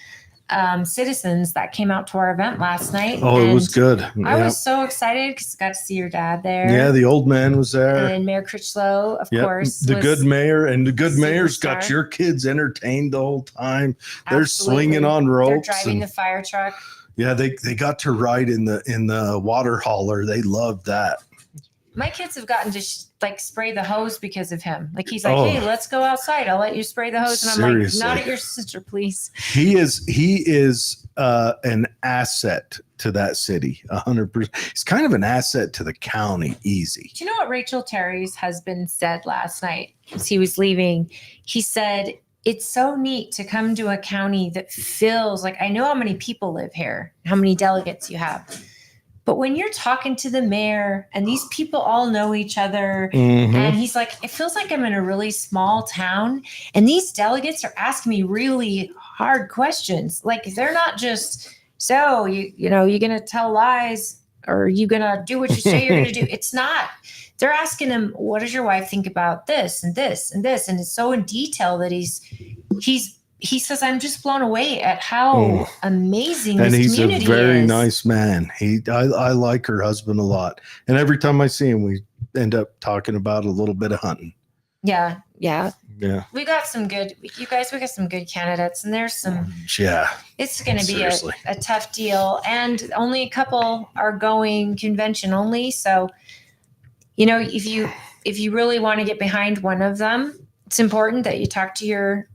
citizens that came out to our event last night. Oh, it was good. I was so excited because I got to see your dad there. Yeah, the old man was there. And Mayor Critchlow, of course. The good mayor. And the good mayor's got your kids entertained the whole time. They're swinging on ropes. They're driving the fire truck. Yeah, they got to ride in the water hauler. They loved that. My kids have gotten to spray the hose because of him. He's like, hey, let's go outside. I'll let you spray the hose. And I'm like, not at your sister, please. He is an asset to that city, 100%. He's kind of an asset to the county, easy. Do you know what Rachel Terry's husband said last night as he was leaving? He said, it's so neat to come to a county that feels like, I know how many people live here, how many delegates you have. But when you're talking to the mayor and these people all know each other, and he's like, it feels like I'm in a really small town. And these delegates are asking me really hard questions. They're not just, so you're going to tell lies or are you going to do what you say you're going to do? It's not. They're asking him, what does your wife think about this and this and this? And it's so in detail that he says, I'm just blown away at how amazing this community is. And he's a very nice man. I like her husband a lot. And every time I see him, we end up talking about a little bit of hunting. Yeah. Yeah. Yeah. We got some good, you guys, we got some good candidates, and there's some, Yeah. it's going to be Seriously. a tough deal. And only a couple are going convention only. So, you know, if you really want to get behind one of them, it's important that you talk to your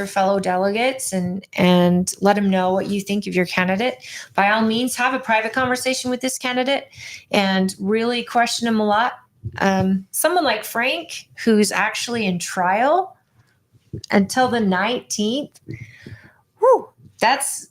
fellow delegates and let them know what you think of your candidate. By all means, have a private conversation with this candidate and really question him a lot. Someone like Frank, who's actually in trial until the 19th, whew, that's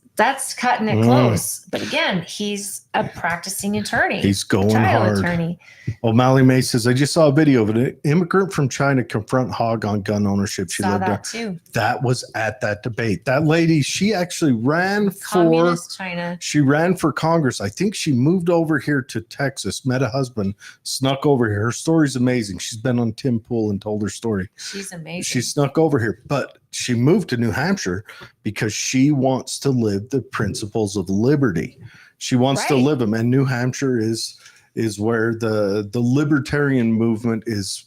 cutting it close. But again, he's a practicing attorney. He's going trial hard. attorney. O'Malley May says, I just saw a video of an immigrant from China confront Hogg on gun ownership. She Saw lived that there. too. That was at that debate. That lady, she actually ran Communist China. She ran for Congress. I think she moved over here to Texas, met a husband, snuck over here. Her story's amazing. She's been on Tim Pool and told her story. She's amazing. She snuck over here, but she moved to New Hampshire because she wants to live the principles of liberty. She wants to live them. And New Hampshire is where the libertarian movement is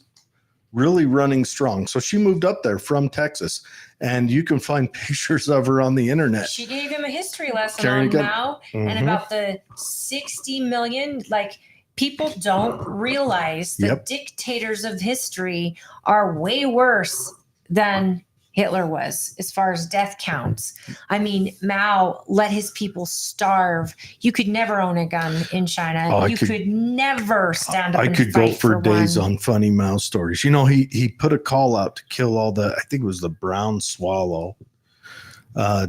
really running strong. So she moved up there from Texas, and you can find pictures of her on the internet. She gave him a history lesson Carrying on a gun. Mao and about the 60 million. Like, people don't realize the dictators of history are way worse than Hitler was as far as death counts. I mean, Mao let his people starve. You could never own a gun in China. Oh, you could never stand up I and could go fight for days one. on funny Mao stories. You know, he put a call out to kill all the, I think it was the brown swallow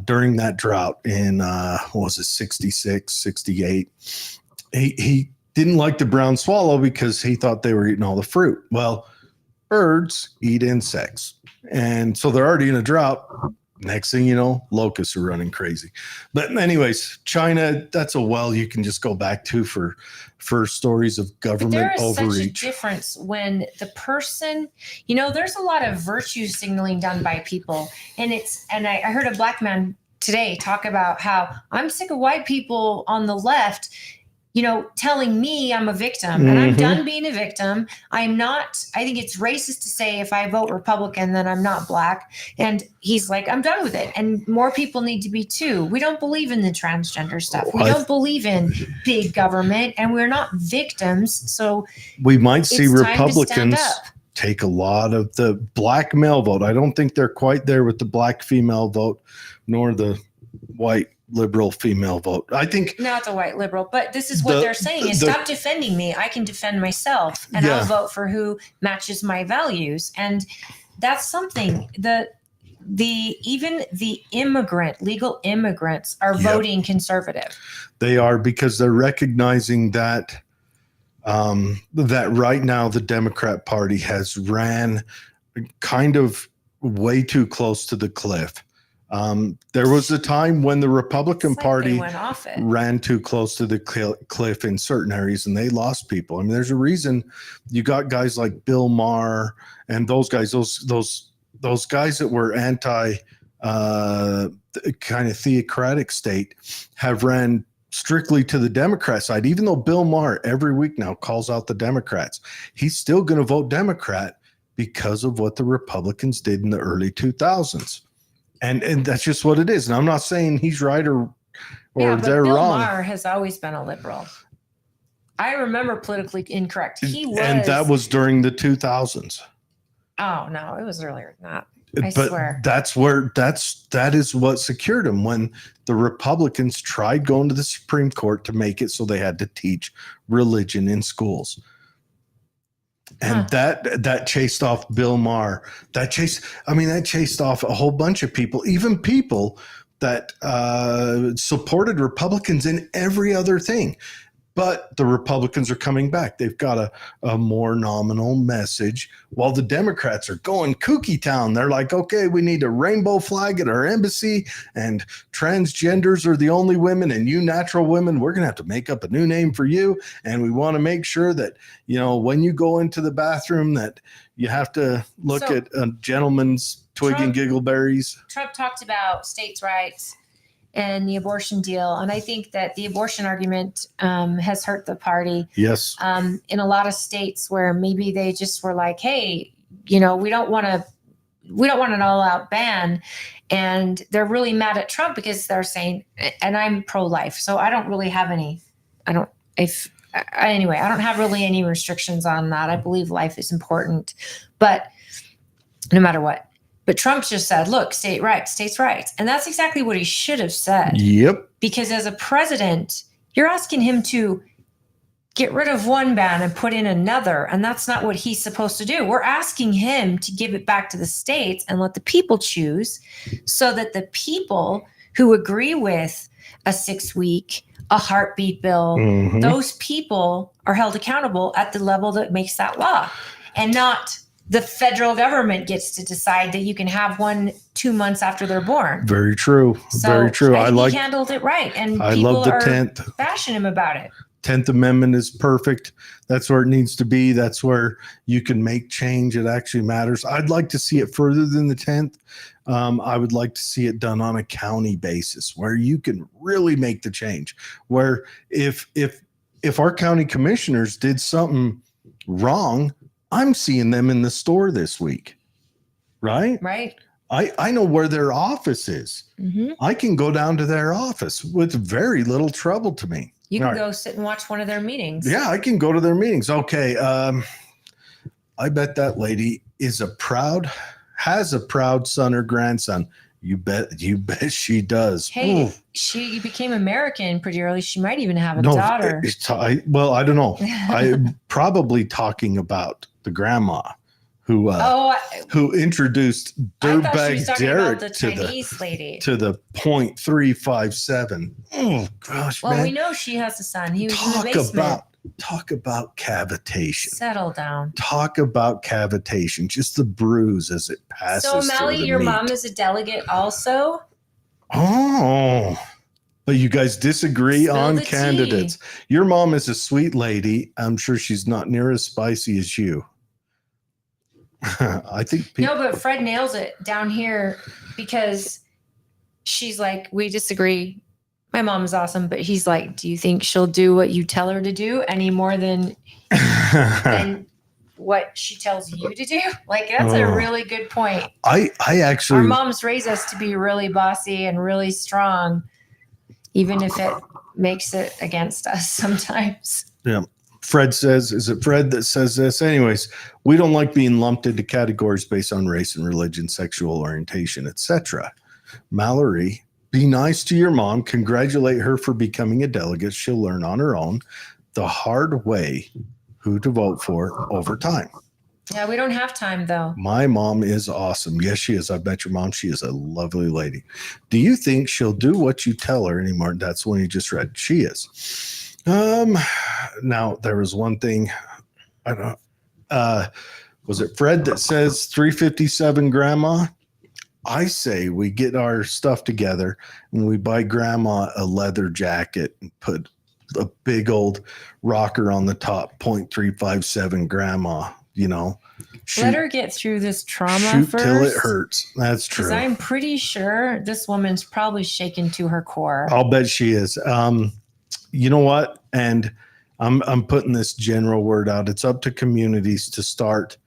during that drought in, what was it, 66, 68. He didn't like the brown swallow because he thought they were eating all the fruit. Well, birds eat insects. And so they're already in a drought. Next thing you know, locusts are running crazy. But anyways, China, that's a well you can just go back to for stories of government there is overreach. Such a difference when the person, you know, there's a lot of virtue signaling done by people. And I heard a black man today talk about how I'm sick of white people on the left, you know, telling me I'm a victim, and I'm done being a victim. I'm not, I think it's racist to say if I vote Republican, then I'm not black. And he's like, I'm done with it. And more people need to be too. We don't believe in the transgender stuff. We don't believe in big government, and we're not victims. So we might see Republicans up. take a lot of the black male vote. I don't think they're quite there with the black female vote, nor the white liberal female vote. I think not the white liberal, but this is what they're saying is stop defending me. I can defend myself, and I'll vote for who matches my values. And that's something even the legal immigrants are voting conservative. They are, because they're recognizing that that right now the Democrat Party has ran kind of way too close to the cliff. There was a time when the Republican Party ran too close to the cliff in certain areas, and they lost people. I mean, there's a reason you got guys like Bill Maher and those guys, those guys that were anti kind of theocratic state have ran strictly to the Democrat side. Even though Bill Maher every week now calls out the Democrats, he's still going to vote Democrat because of what the Republicans did in the early 2000s. And that's just what it is. And I'm not saying he's right or but they're Bill wrong. Maher has always been a liberal. I remember politically incorrect. He was, and that was during the 2000s. Oh no, it was earlier than that. I swear. That is what secured him when the Republicans tried going to the Supreme Court to make it so they had to teach religion in schools. And that chased off Bill Maher. That chased off a whole bunch of people, even people that supported Republicans in every other thing. But the Republicans are coming back. They've got a more nominal message, while the Democrats are going kooky town. They're like, okay, we need a rainbow flag at our embassy, and transgenders are the only women, and you natural women, we're going to have to make up a new name for you. And we want to make sure that, you know, when you go into the bathroom that you have to look at a gentleman's twig and giggleberries. Trump talked about states' rights and the abortion deal. And I think that the abortion argument has hurt the party. Yes. In a lot of states where maybe they just were like, hey, you know, we don't want to we don't want an all-out ban. And they're really mad at Trump because they're saying, and I'm pro-life, so I don't really have any, anyway, I don't have really any restrictions on that. I believe life is important, but no matter what. But Trump just said, look, states' rights. And that's exactly what he should have said. Yep. Because as a president, you're asking him to get rid of one ban and put in another. And that's not what he's supposed to do. We're asking him to give it back to the states and let the people choose, so that the people who agree with a 6-week, a heartbeat bill, those people are held accountable at the level that makes that law, and not the federal government gets to decide that you can have one 2 months after they're born. Very true. So Very true. he handled it right. And I people love the are 10th. bashing him about it. 10th Amendment is perfect. That's where it needs to be. That's where you can make change. It actually matters. I'd like to see it further than the 10th. I would like to see it done on a county basis where you can really make the change. Where if our county commissioners did something wrong, I'm seeing them in the store this week. Right? Right. I know where their office is. I can go down to their office with very little trouble to me. You can go sit and watch one of their meetings. Yeah, I can go to their meetings. Okay. I bet that lady has a proud son or grandson. You bet she does. Hey, she became American pretty early. She might even have a daughter. I don't know. I'm probably talking about the grandma who introduced Dirtbag Derek to the .357. Oh gosh, well, man. we know she has a son. He was in the basement. Talk about cavitation. Settle down. Talk about cavitation. Just the bruise as it passes. So, Melly, your mom is a delegate also? Oh, but you guys disagree Spill on the candidates. tea. Your mom is a sweet lady. I'm sure she's not near as spicy as you. I think no, but Fred nails it down here because she's like, we disagree. My mom is awesome, but he's like, do you think she'll do what you tell her to do any more than what she tells you to do? Like, that's a really good point. I actually, our moms raise us to be really bossy and really strong, even if it makes it against us sometimes. Yeah. Fred says, is it Fred that says this? Anyways, we don't like being lumped into categories based on race and religion, sexual orientation, etc. Mallory, be nice to your mom. Congratulate her for becoming a delegate. She'll learn on her own the hard way who to vote for over time. Yeah, we don't have time, though. My mom is awesome. Yes, she is. I've met your mom. She is a lovely lady. Do you think she'll do what you tell her anymore? That's one you just read. She is. Now there was one thing, I don't know, was it Fred that says 357 grandma? I say we get our stuff together and we buy grandma a leather jacket and put a big old rocker on the top, .357 grandma, let her get through this trauma shoot first. Till it hurts. That's true. Because I'm pretty sure this woman's probably shaken to her core. I'll bet she is. You know what? And I'm putting this general word out. It's up to communities to start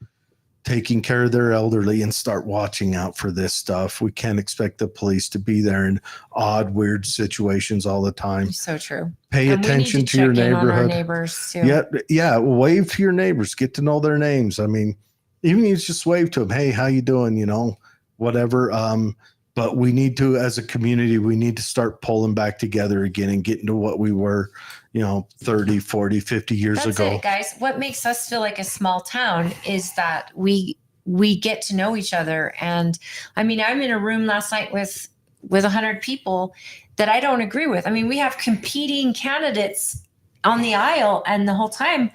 taking care of their elderly and start watching out for this stuff. We can't expect the police to be there in odd, weird situations all the time. So true. Pay attention to your neighborhood. On our neighbors too. Yeah. Wave to your neighbors. Get to know their names. I mean, even you just wave to them. Hey, how you doing? Whatever. But we need to, as a community, we need to start pulling back together again and getting to what we were, 30, 40, 50 years That's ago. it, guys. What makes us feel like a small town is that we get to know each other. And I mean, I'm in a room last night with 100 people that I don't agree with. I mean, we have competing candidates on the aisle, and the whole time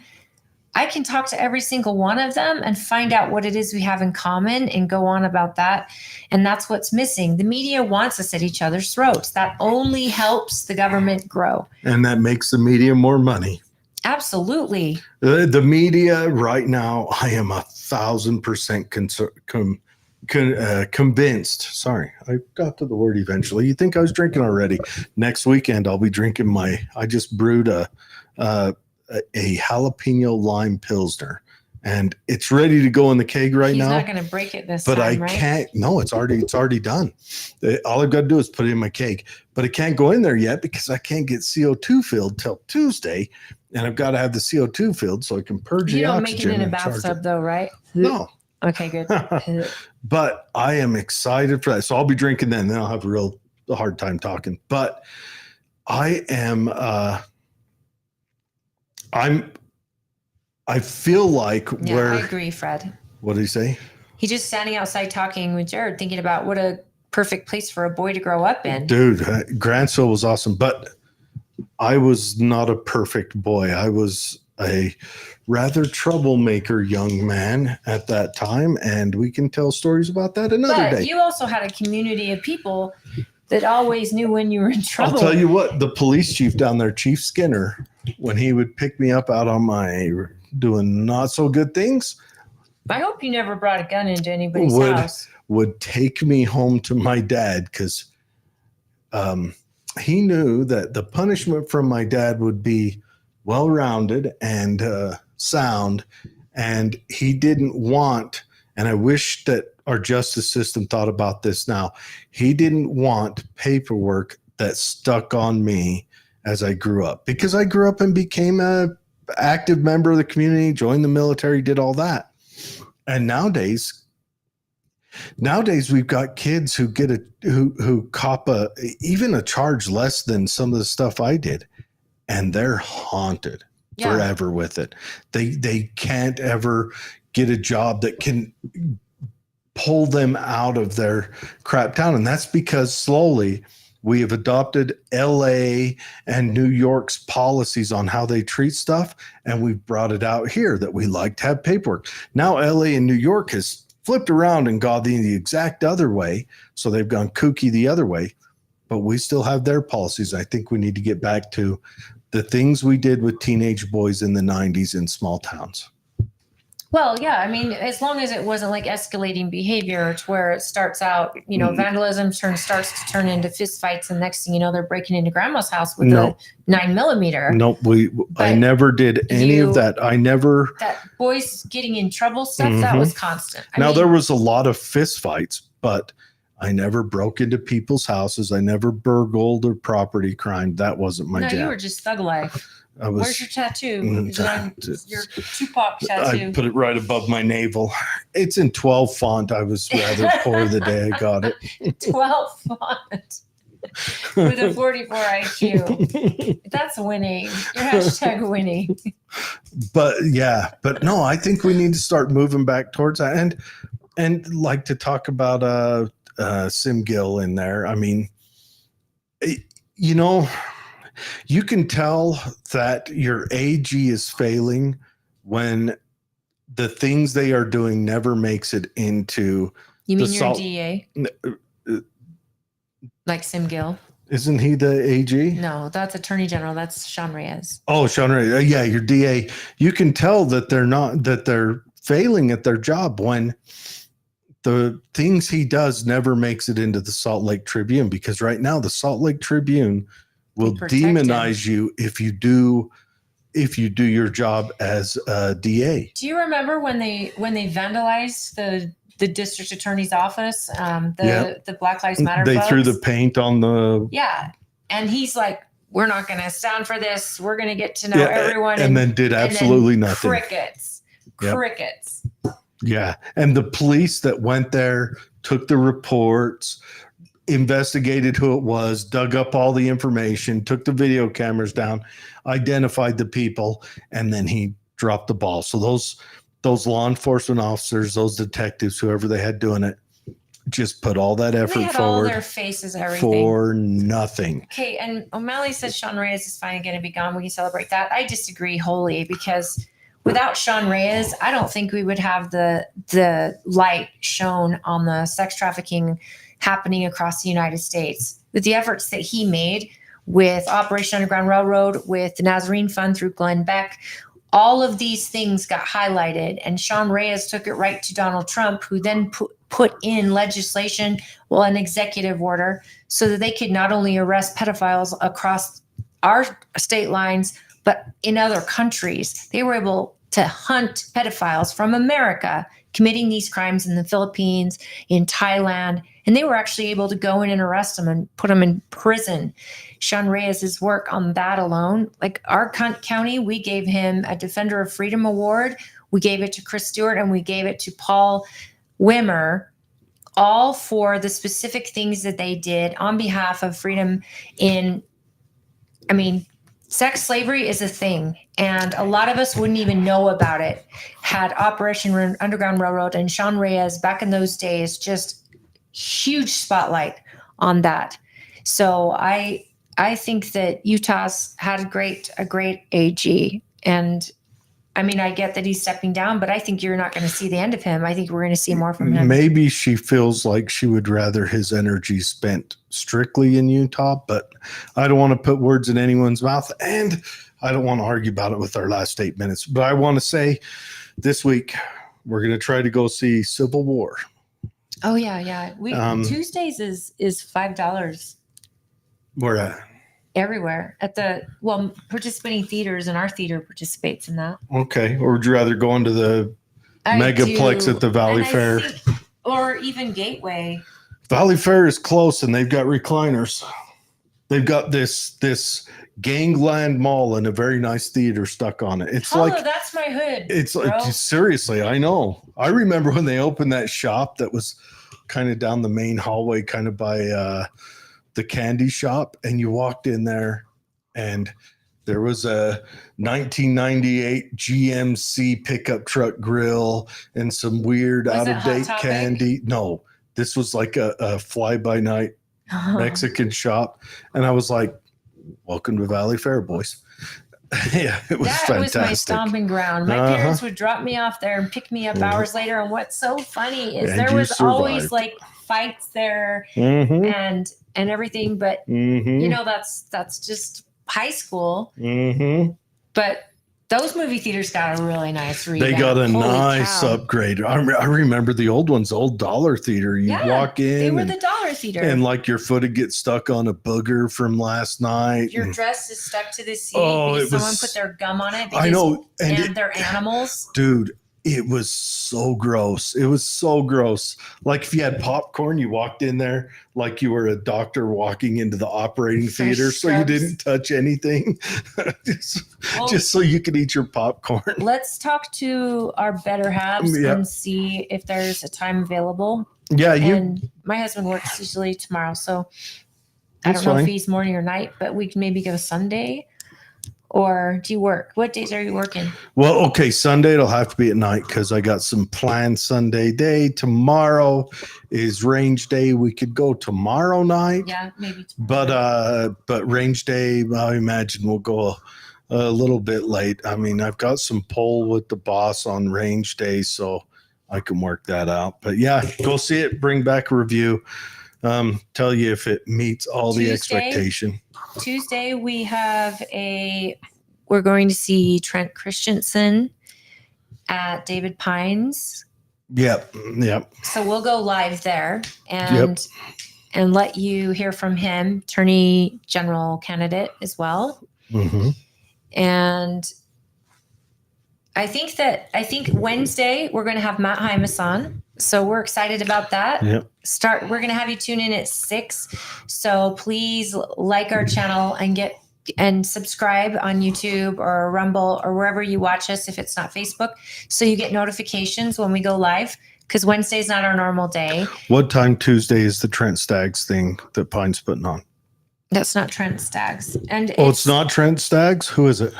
I can talk to every single one of them and find out what it is we have in common and go on about that. And that's what's missing. The media wants us at each other's throats. That only helps the government grow. And that makes the media more money. Absolutely. The media right now, I am 1,000% convinced. Sorry, I got to the word eventually. You think I was drinking already. Next weekend, I'll be drinking I just brewed a jalapeno lime Pilsner, and it's ready to go in the keg right He's now. not going to break it this But time, I right? can't. No, it's already done. All I've got to do is put it in my keg, but it can't go in there yet because I can't get CO2 filled till Tuesday, and I've got to have the CO2 filled so I can purge You the don't make oxygen. it in a and charge bathtub it. though, right? No, Okay, good. but I am excited for that. So I'll be drinking then. Then I'll have a hard time talking. But I am. I feel like Yeah, I agree, Fred. What did he say? He's just standing outside talking with Jared, thinking about what a perfect place for a boy to grow up in. Dude, Grantsville was awesome, but I was not a perfect boy. I was a rather troublemaker young man at that time, and we can tell stories about that another day. You also had a community of people that always knew when you were in trouble. I'll tell you what, the police chief down there, Chief Skinner, when he would pick me up out on my doing not so good things, I hope you never brought a gun into anybody's house. Would take me home to my dad because he knew that the punishment from my dad would be well-rounded and sound, and he didn't want, and I wish that our justice system thought about this now, he didn't want paperwork that stuck on me as I grew up, because I grew up and became a active member of the community, joined the military, did all that. And nowadays we've got kids who get who cop even a charge less than some of the stuff I did, and they're haunted forever with it. They can't ever get a job that can pull them out of their crap town, and that's because slowly we have adopted LA and New York's policies on how they treat stuff, and we've brought it out here that we like to have paperwork. Now LA and New York has flipped around and gone the exact other way, so they've gone kooky the other way, but we still have their policies. I think we need to get back to the things we did with teenage boys in the 90s in small towns. Well, yeah, I mean, as long as it wasn't like escalating behavior to where it starts out, vandalism starts to turn into fist fights, and next thing you know, they're breaking into grandma's house with a 9mm. Nope, I never did any of that. That boys getting in trouble stuff, that was constant. There was a lot of fist fights, but I never broke into people's houses. I never burgled or property crime. That wasn't my jam. You were just thug life. Where's your tattoo? Is it on your Tupac tattoo? I put it right above my navel. It's in 12 font. I was rather poor the day I got it. 12 font with a 44 IQ. That's winning. Your hashtag winning. But no, I think we need to start moving back towards that, and like to talk about Sim Gill in there. I mean, you can tell that your AG is failing when the things they are doing never makes it into. You mean your DA? Like Sim Gill? Isn't he the AG? No, that's Attorney General. That's Sean Reyes. Oh, Sean Reyes. Yeah, your DA. You can tell that they're failing at their job when the things he does never makes it into the Salt Lake Tribune, because right now the Salt Lake Tribune will demonize you if you do your job as a DA. Do you remember when they vandalized the district attorney's office? The Black Lives Matter. They folks? threw the paint on the. Yeah, and he's like, "We're not going to stand for this. We're going to get to know everyone." And then did absolutely nothing. Crickets. Yeah, and the police that went there took the reports, investigated who it was, dug up all the information, took the video cameras down, identified the people, and then he dropped the ball. So those law enforcement officers, those detectives, whoever they had doing it, just put all that effort forward. All their faces, everything. For nothing. Okay, and O'Malley says Sean Reyes is finally going to be gone. We can celebrate that. I disagree wholly, because without Sean Reyes, I don't think we would have the light shown on the sex trafficking happening across the United States. With the efforts that he made with Operation Underground Railroad, with the Nazarene Fund through Glenn Beck, all of these things got highlighted, and Sean Reyes took it right to Donald Trump, who then put in legislation, an executive order, so that they could not only arrest pedophiles across our state lines, but in other countries. They were able to hunt pedophiles from America committing these crimes in the Philippines, in Thailand, and they were actually able to go in and arrest them and put them in prison. Sean Reyes's work on that alone, like our county, we gave him a Defender of Freedom Award. We gave it to Chris Stewart and we gave it to Paul Wimmer, all for the specific things that they did on behalf of freedom sex slavery is a thing, and a lot of us wouldn't even know about it had Operation Underground Railroad and Sean Reyes back in those days, just huge spotlight on that. So I think that Utah's had a great AG, and I get that he's stepping down, but I think you're not going to see the end of him. I think we're going to see more from him. Maybe she feels like she would rather his energy spent strictly in Utah, but I don't want to put words in anyone's mouth, and I don't want to argue about it with our last 8 minutes. But I want to say this week we're going to try to go see Civil War. Oh yeah. Tuesdays is $5. Where at? Everywhere at participating theaters, and our theater participates in that. Okay. Or would you rather go into the Megaplex at the Valley Fair? Or even Gateway. Valley Fair is close, and they've got recliners. They've got this Gangland Mall and a very nice theater stuck on it. It's that's my hood. It's like, seriously, I know. I remember when they opened that shop that was kind of down the main hallway, kind of by the candy shop, and you walked in there and there was a 1998 GMC pickup truck grill and some weird out-of-date candy. No, this was like a fly-by-night Mexican shop. And I was like, welcome to Valley Fair, boys. Yeah, it was fantastic. That was my stomping ground. My parents would drop me off there and pick me up hours later. And what's so funny is there was always like fights there and everything, but that's just high school. But those movie theaters got a really nice revamp. They got a nice upgrade. I remember the old ones, old dollar theater. You walk in. They were the dollar theater. And like your foot would get stuck on a booger from last night. Your dress is stuck to the seat because someone put their gum on it. I know. And they're animals. Dude, it was so gross. It was so gross. Like if you had popcorn, you walked in there like you were a doctor walking into the operating theater, so you didn't touch anything, just so you could eat your popcorn. Let's talk to our better halves and see if there's a time available. Yeah, and my husband works usually tomorrow, so I don't know if he's morning or night, but we can maybe go Sunday. Or do you work? What days are you working? Well, okay, Sunday it'll have to be at night because I got some planned Sunday day. Tomorrow is range day. We could go tomorrow night. Yeah, maybe tomorrow. But range day, I imagine we'll go a little bit late. I mean, I've got some poll with the boss on range day, so I can work that out. But yeah, go see it. Bring back a review. Tell you if it meets all the expectation. Tuesday, we're going to see Trent Christensen at David Pines. Yep. So we'll go live there and let you hear from him, Attorney General candidate as well. And I think Wednesday we're going to have Matt Hymas on. So we're excited about that. We're going to have you tune in at 6. So please like our channel and subscribe on YouTube or Rumble or wherever you watch us if it's not Facebook, so you get notifications when we go live, because Wednesday's not our normal day. What time Tuesday is the Trent Staggs thing that Pine's putting on? That's not Trent Staggs. And it's not Trent Staggs? Who is it?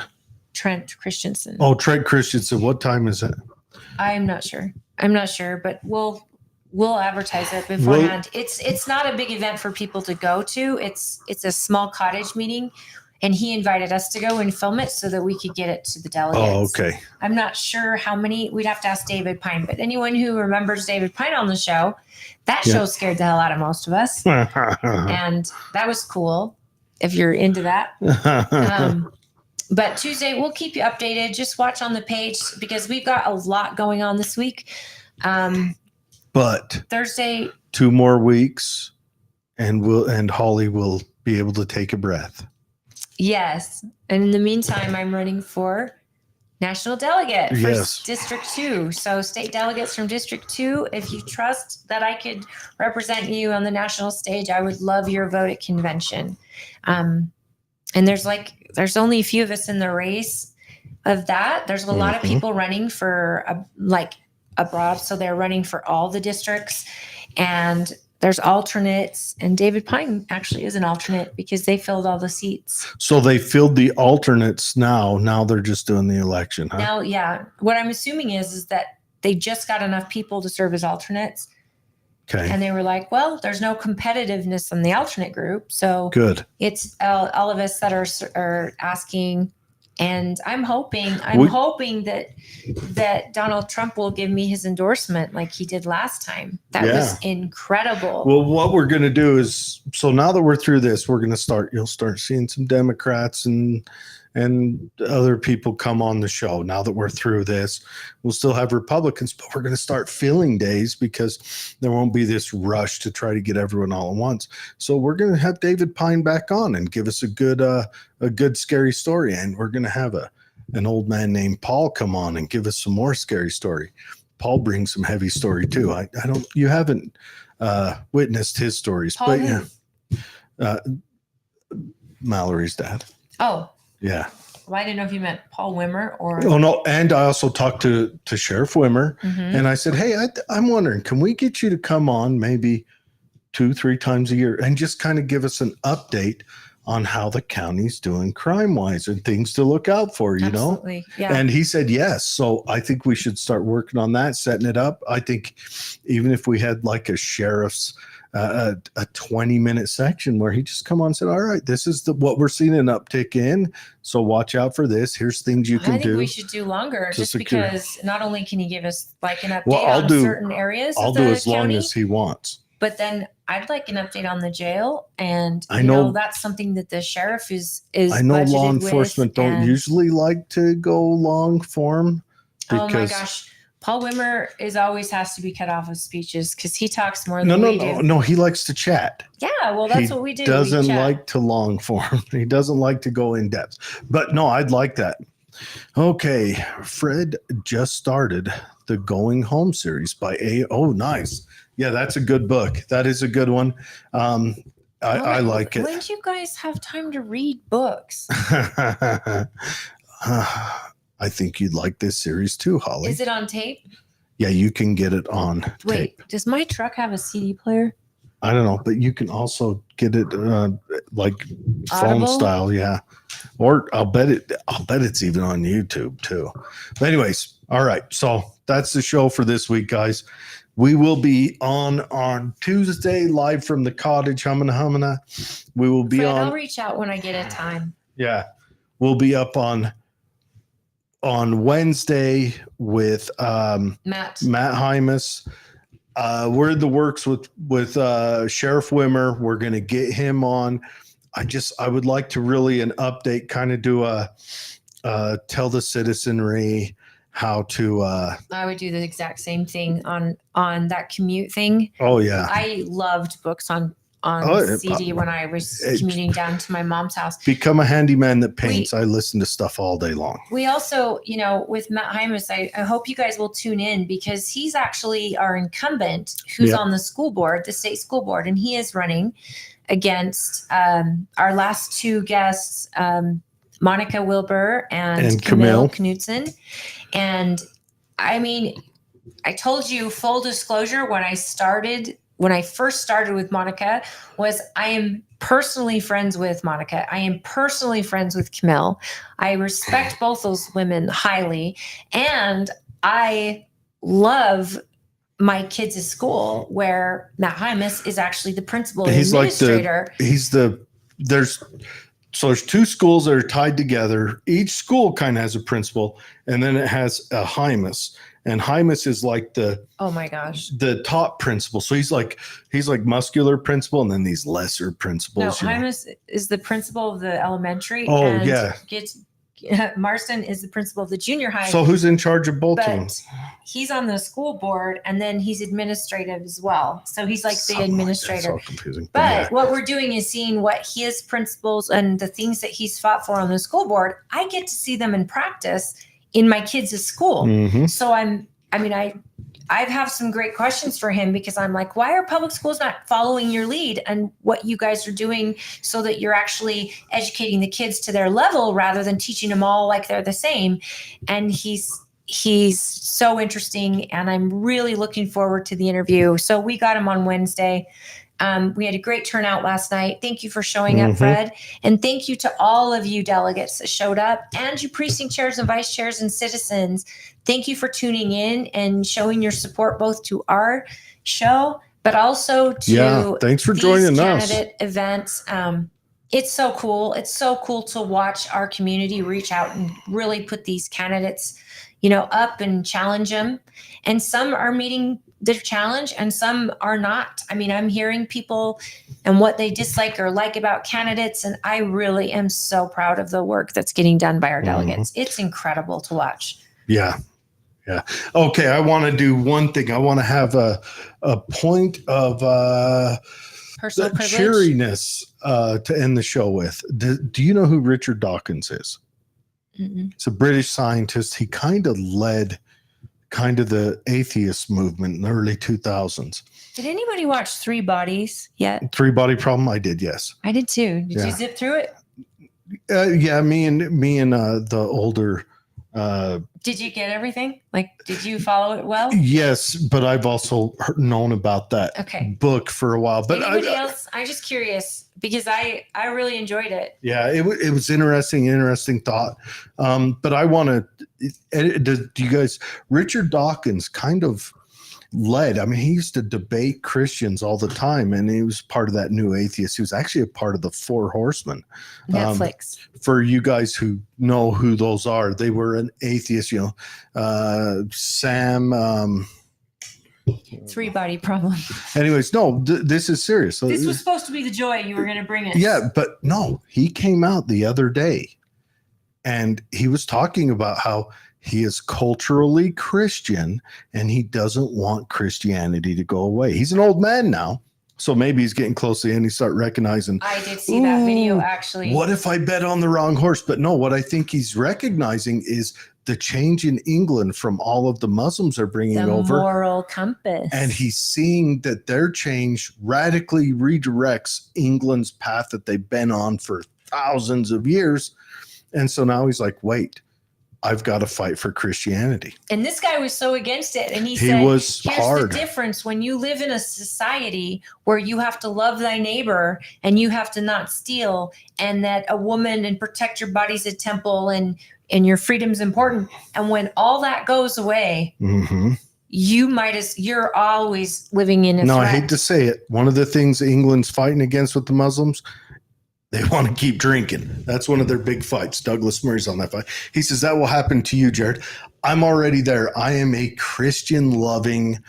Trent Christensen. Oh, Trent Christensen. What time is it? I'm not sure, but we'll advertise it beforehand. It's not a big event for people to go to. It's a small cottage meeting, and he invited us to go and film it so that we could get it to the delegates. Oh, okay. I'm not sure how many. We'd have to ask David Pine, but anyone who remembers David Pine on the show, that show scared the hell out of most of us, and that was cool if you're into that. But Tuesday, we'll keep you updated. Just watch on the page because we've got a lot going on this week. But Thursday, 2 more weeks, and Holly will be able to take a breath. Yes. And in the meantime, I'm running for national delegate for Yes. District 2. So state delegates from District 2, if you trust that I could represent you on the national stage, I would love your vote at convention. And there's only a few of us in the race of that. There's a lot of people running for abroad. So they're running for all the districts, and there's alternates, and David Pine actually is an alternate because they filled all the seats. So they filled the alternates now. Now they're just doing the election, huh? Now, yeah. What I'm assuming is that they just got enough people to serve as alternates. Okay. And they were like, well, there's no competitiveness in the alternate group. So Good. it's all of us that are asking. And I'm hoping that Donald Trump will give me his endorsement like he did last time. That was incredible. Well, what we're going to do is, so now that we're through this, we're going to you'll start seeing some Democrats and other people come on the show. Now that we're through this, we'll still have Republicans, but we're going to start filling days because there won't be this rush to try to get everyone all at once. So we're going to have David Pine back on and give us a good scary story. And we're going to have an old man named Paul come on and give us some more scary story. Paul brings some heavy story too. You haven't witnessed his stories, Paul but Mallory's dad. Oh. Yeah. Well, I didn't know if you meant Paul Wimmer or. Oh, no. And I also talked to Sheriff Wimmer, Mhm. and I said, hey, I'm wondering, can we get you to come on maybe 2-3 times a year and just kind of give us an update on how the county's doing crime-wise and things to look out for, you know? Absolutely. Yeah. And he said yes. So I think we should start working on that, setting it up. I think even if we had like a sheriff's a 20-minute section where he just come on and said, all right, this is what we're seeing an uptick in. So watch out for this. Here's things you can do. I think we should do longer just because not only can he give us like an update Well, on certain areas I'll of do the as long county, as he wants. but then I'd like an update on the jail. And I know that's something that the sheriff is I know budgeted law enforcement with, don't usually like to go long form. Oh my gosh. Paul Wimmer always has to be cut off of speeches because he talks more than we do. No, he likes to chat. Yeah, well, that's He what we do. Doesn't like to long form. He doesn't like to go in depth. But no, I'd like that. Okay, Fred just started the Going Home series by Oh, nice. Yeah, that's a good book. That is a good one. I like it. When do you guys have time to read books? I think you'd like this series too, Holly. Is it on tape? Yeah, you can get it on Wait, tape. does my truck have a CD player? I don't know, but you can also get it like Audible? phone style, yeah. Or I'll bet it's even on YouTube too. But anyways, all right. So that's the show for this week, guys. We will be on Tuesday live from the cottage, Humana. We will be Fred, on. I'll reach out when I get a time. Yeah, we'll be up on Wednesday with Matt Hymas. We're in the works with Sheriff Wimmer. We're going to get him on. I would like to really an update, kind of do a tell the citizenry how to. I would do the exact same thing on that commute thing. Oh yeah, I loved books on CD when I was commuting down to my mom's house. Become a handyman that paints. I listen to stuff all day long. We also, with Matt Hymas, I hope you guys will tune in because he's actually our incumbent who's on the school board, the state school board, and he is running against our last two guests, Monica Wilbur and Camille Knudsen. And I mean, I told you full disclosure when I first started with Monica was I am personally friends with Monica. I am personally friends with Camille. I respect both those women highly. And I love my kids' school where Matt Hymas is actually the principal and administrator. There's two schools that are tied together. Each school kind of has a principal, and then it has a Hymas. And Hymas is like the top principal. So he's like muscular principal, and then these lesser principals. No, Hymas is the principal of the elementary. Oh, and yeah. Marston is the principal of the junior high. So who's in charge of both of them? He's on the school board, and then he's administrative as well. So he's like the administrator. Like so confusing. But what we're doing is seeing what his principles and the things that he's fought for on the school board. I get to see them in practice in my kids' school. Mhm. So I have some great questions for him, because I'm like, why are public schools not following your lead and what you guys are doing so that you're actually educating the kids to their level rather than teaching them all like they're the same? And he's so interesting, and I'm really looking forward to the interview. So we got him on Wednesday. We had a great turnout last night. Thank you for showing up, Fred. And thank you to all of you delegates that showed up, and you precinct chairs and vice chairs and citizens. Thank you for tuning in and showing your support both to our show, but also to thanks for these joining us. candidate events. It's so cool. It's so cool to watch our community reach out and really put these candidates, up and challenge them. And some are meeting the challenge and some are not. I mean, I'm hearing people and what they dislike or like about candidates. And I really am so proud of the work that's getting done by our delegates. It's incredible to watch. Yeah. Okay. I want to do one thing. I want to have a point of Personal privilege. cheeriness to end the show with. Do you know who Richard Dawkins is? Mm-mm. He's a British scientist. He kind of led the atheist movement in the early 2000s. Did anybody watch 3 Bodies yet? 3 Body Problem? I did, yes. I did too. Did Yeah. you zip through it? Yeah, me and the older. Did you get everything? Like, did you follow it well? Yes, but I've also known about that book for a while. But anybody else? I'm just curious because I really enjoyed it. Yeah, it was interesting thought. But I want to. Do you guys? Richard Dawkins kind of led. I mean, he used to debate Christians all the time, and he was part of that new atheist. He was actually a part of the Four Horsemen. Netflix. For you guys who know who those are, they were an atheist. Sam. 3 Body Problem. Anyways, no, this is serious. This was supposed to be the joy you were going to bring us. Yeah, but no, he came out the other day, and he was talking about how he is culturally Christian and he doesn't want Christianity to go away. He's an old man now, so maybe he's getting close to the end. He start recognizing. I did see that video, actually. What if I bet on the wrong horse? But no, what I think he's recognizing is the change in England from all of the Muslims are bringing over. The moral compass. And he's seeing that their change radically redirects England's path that they've been on for thousands of years. And so now he's like, wait, I've got to fight for Christianity. And this guy was so against it. And he He said, was here's hard. the difference when you live in a society where you have to love thy neighbor and you have to not steal, and that a woman and protect your body's a temple and your freedom's important. And when all that goes away, you're always living in a No, threat. I hate to say it. One of the things England's fighting against with the Muslims, they want to keep drinking. That's one of their big fights. Douglas Murray's on that fight. He says that will happen to you, Jared. I'm already there. I am a Christian-loving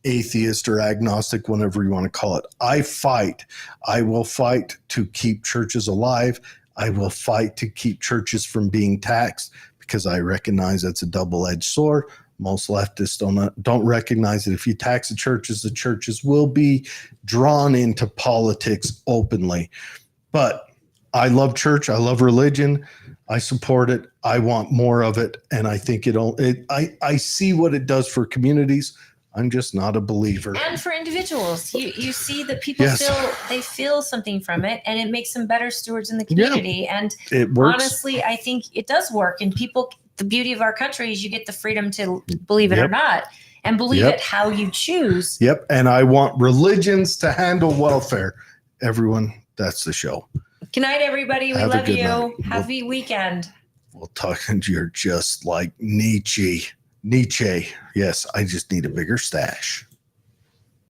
atheist or agnostic, whatever you want to call it. I fight. I will fight to keep churches alive. I will fight to keep churches from being taxed, because I recognize that's a double-edged sword. Most leftists don't recognize that if you tax the churches will be drawn into politics openly. But I love church. I love religion. I support it. I want more of it. And I think I see what it does for communities. I'm just not a believer. And for individuals, you see that people feel something from it, and it makes them better stewards in the community. Yeah, and it works. Honestly, I think it does work. And people, the beauty of our country is you get the freedom to believe it or not, and believe it how you choose. Yep. And I want religions to handle welfare. Everyone, that's the show. Good night, everybody. We love you. Night. Happy weekend. We'll talk, and you're just like Nietzsche. Yes, I just need a bigger stash.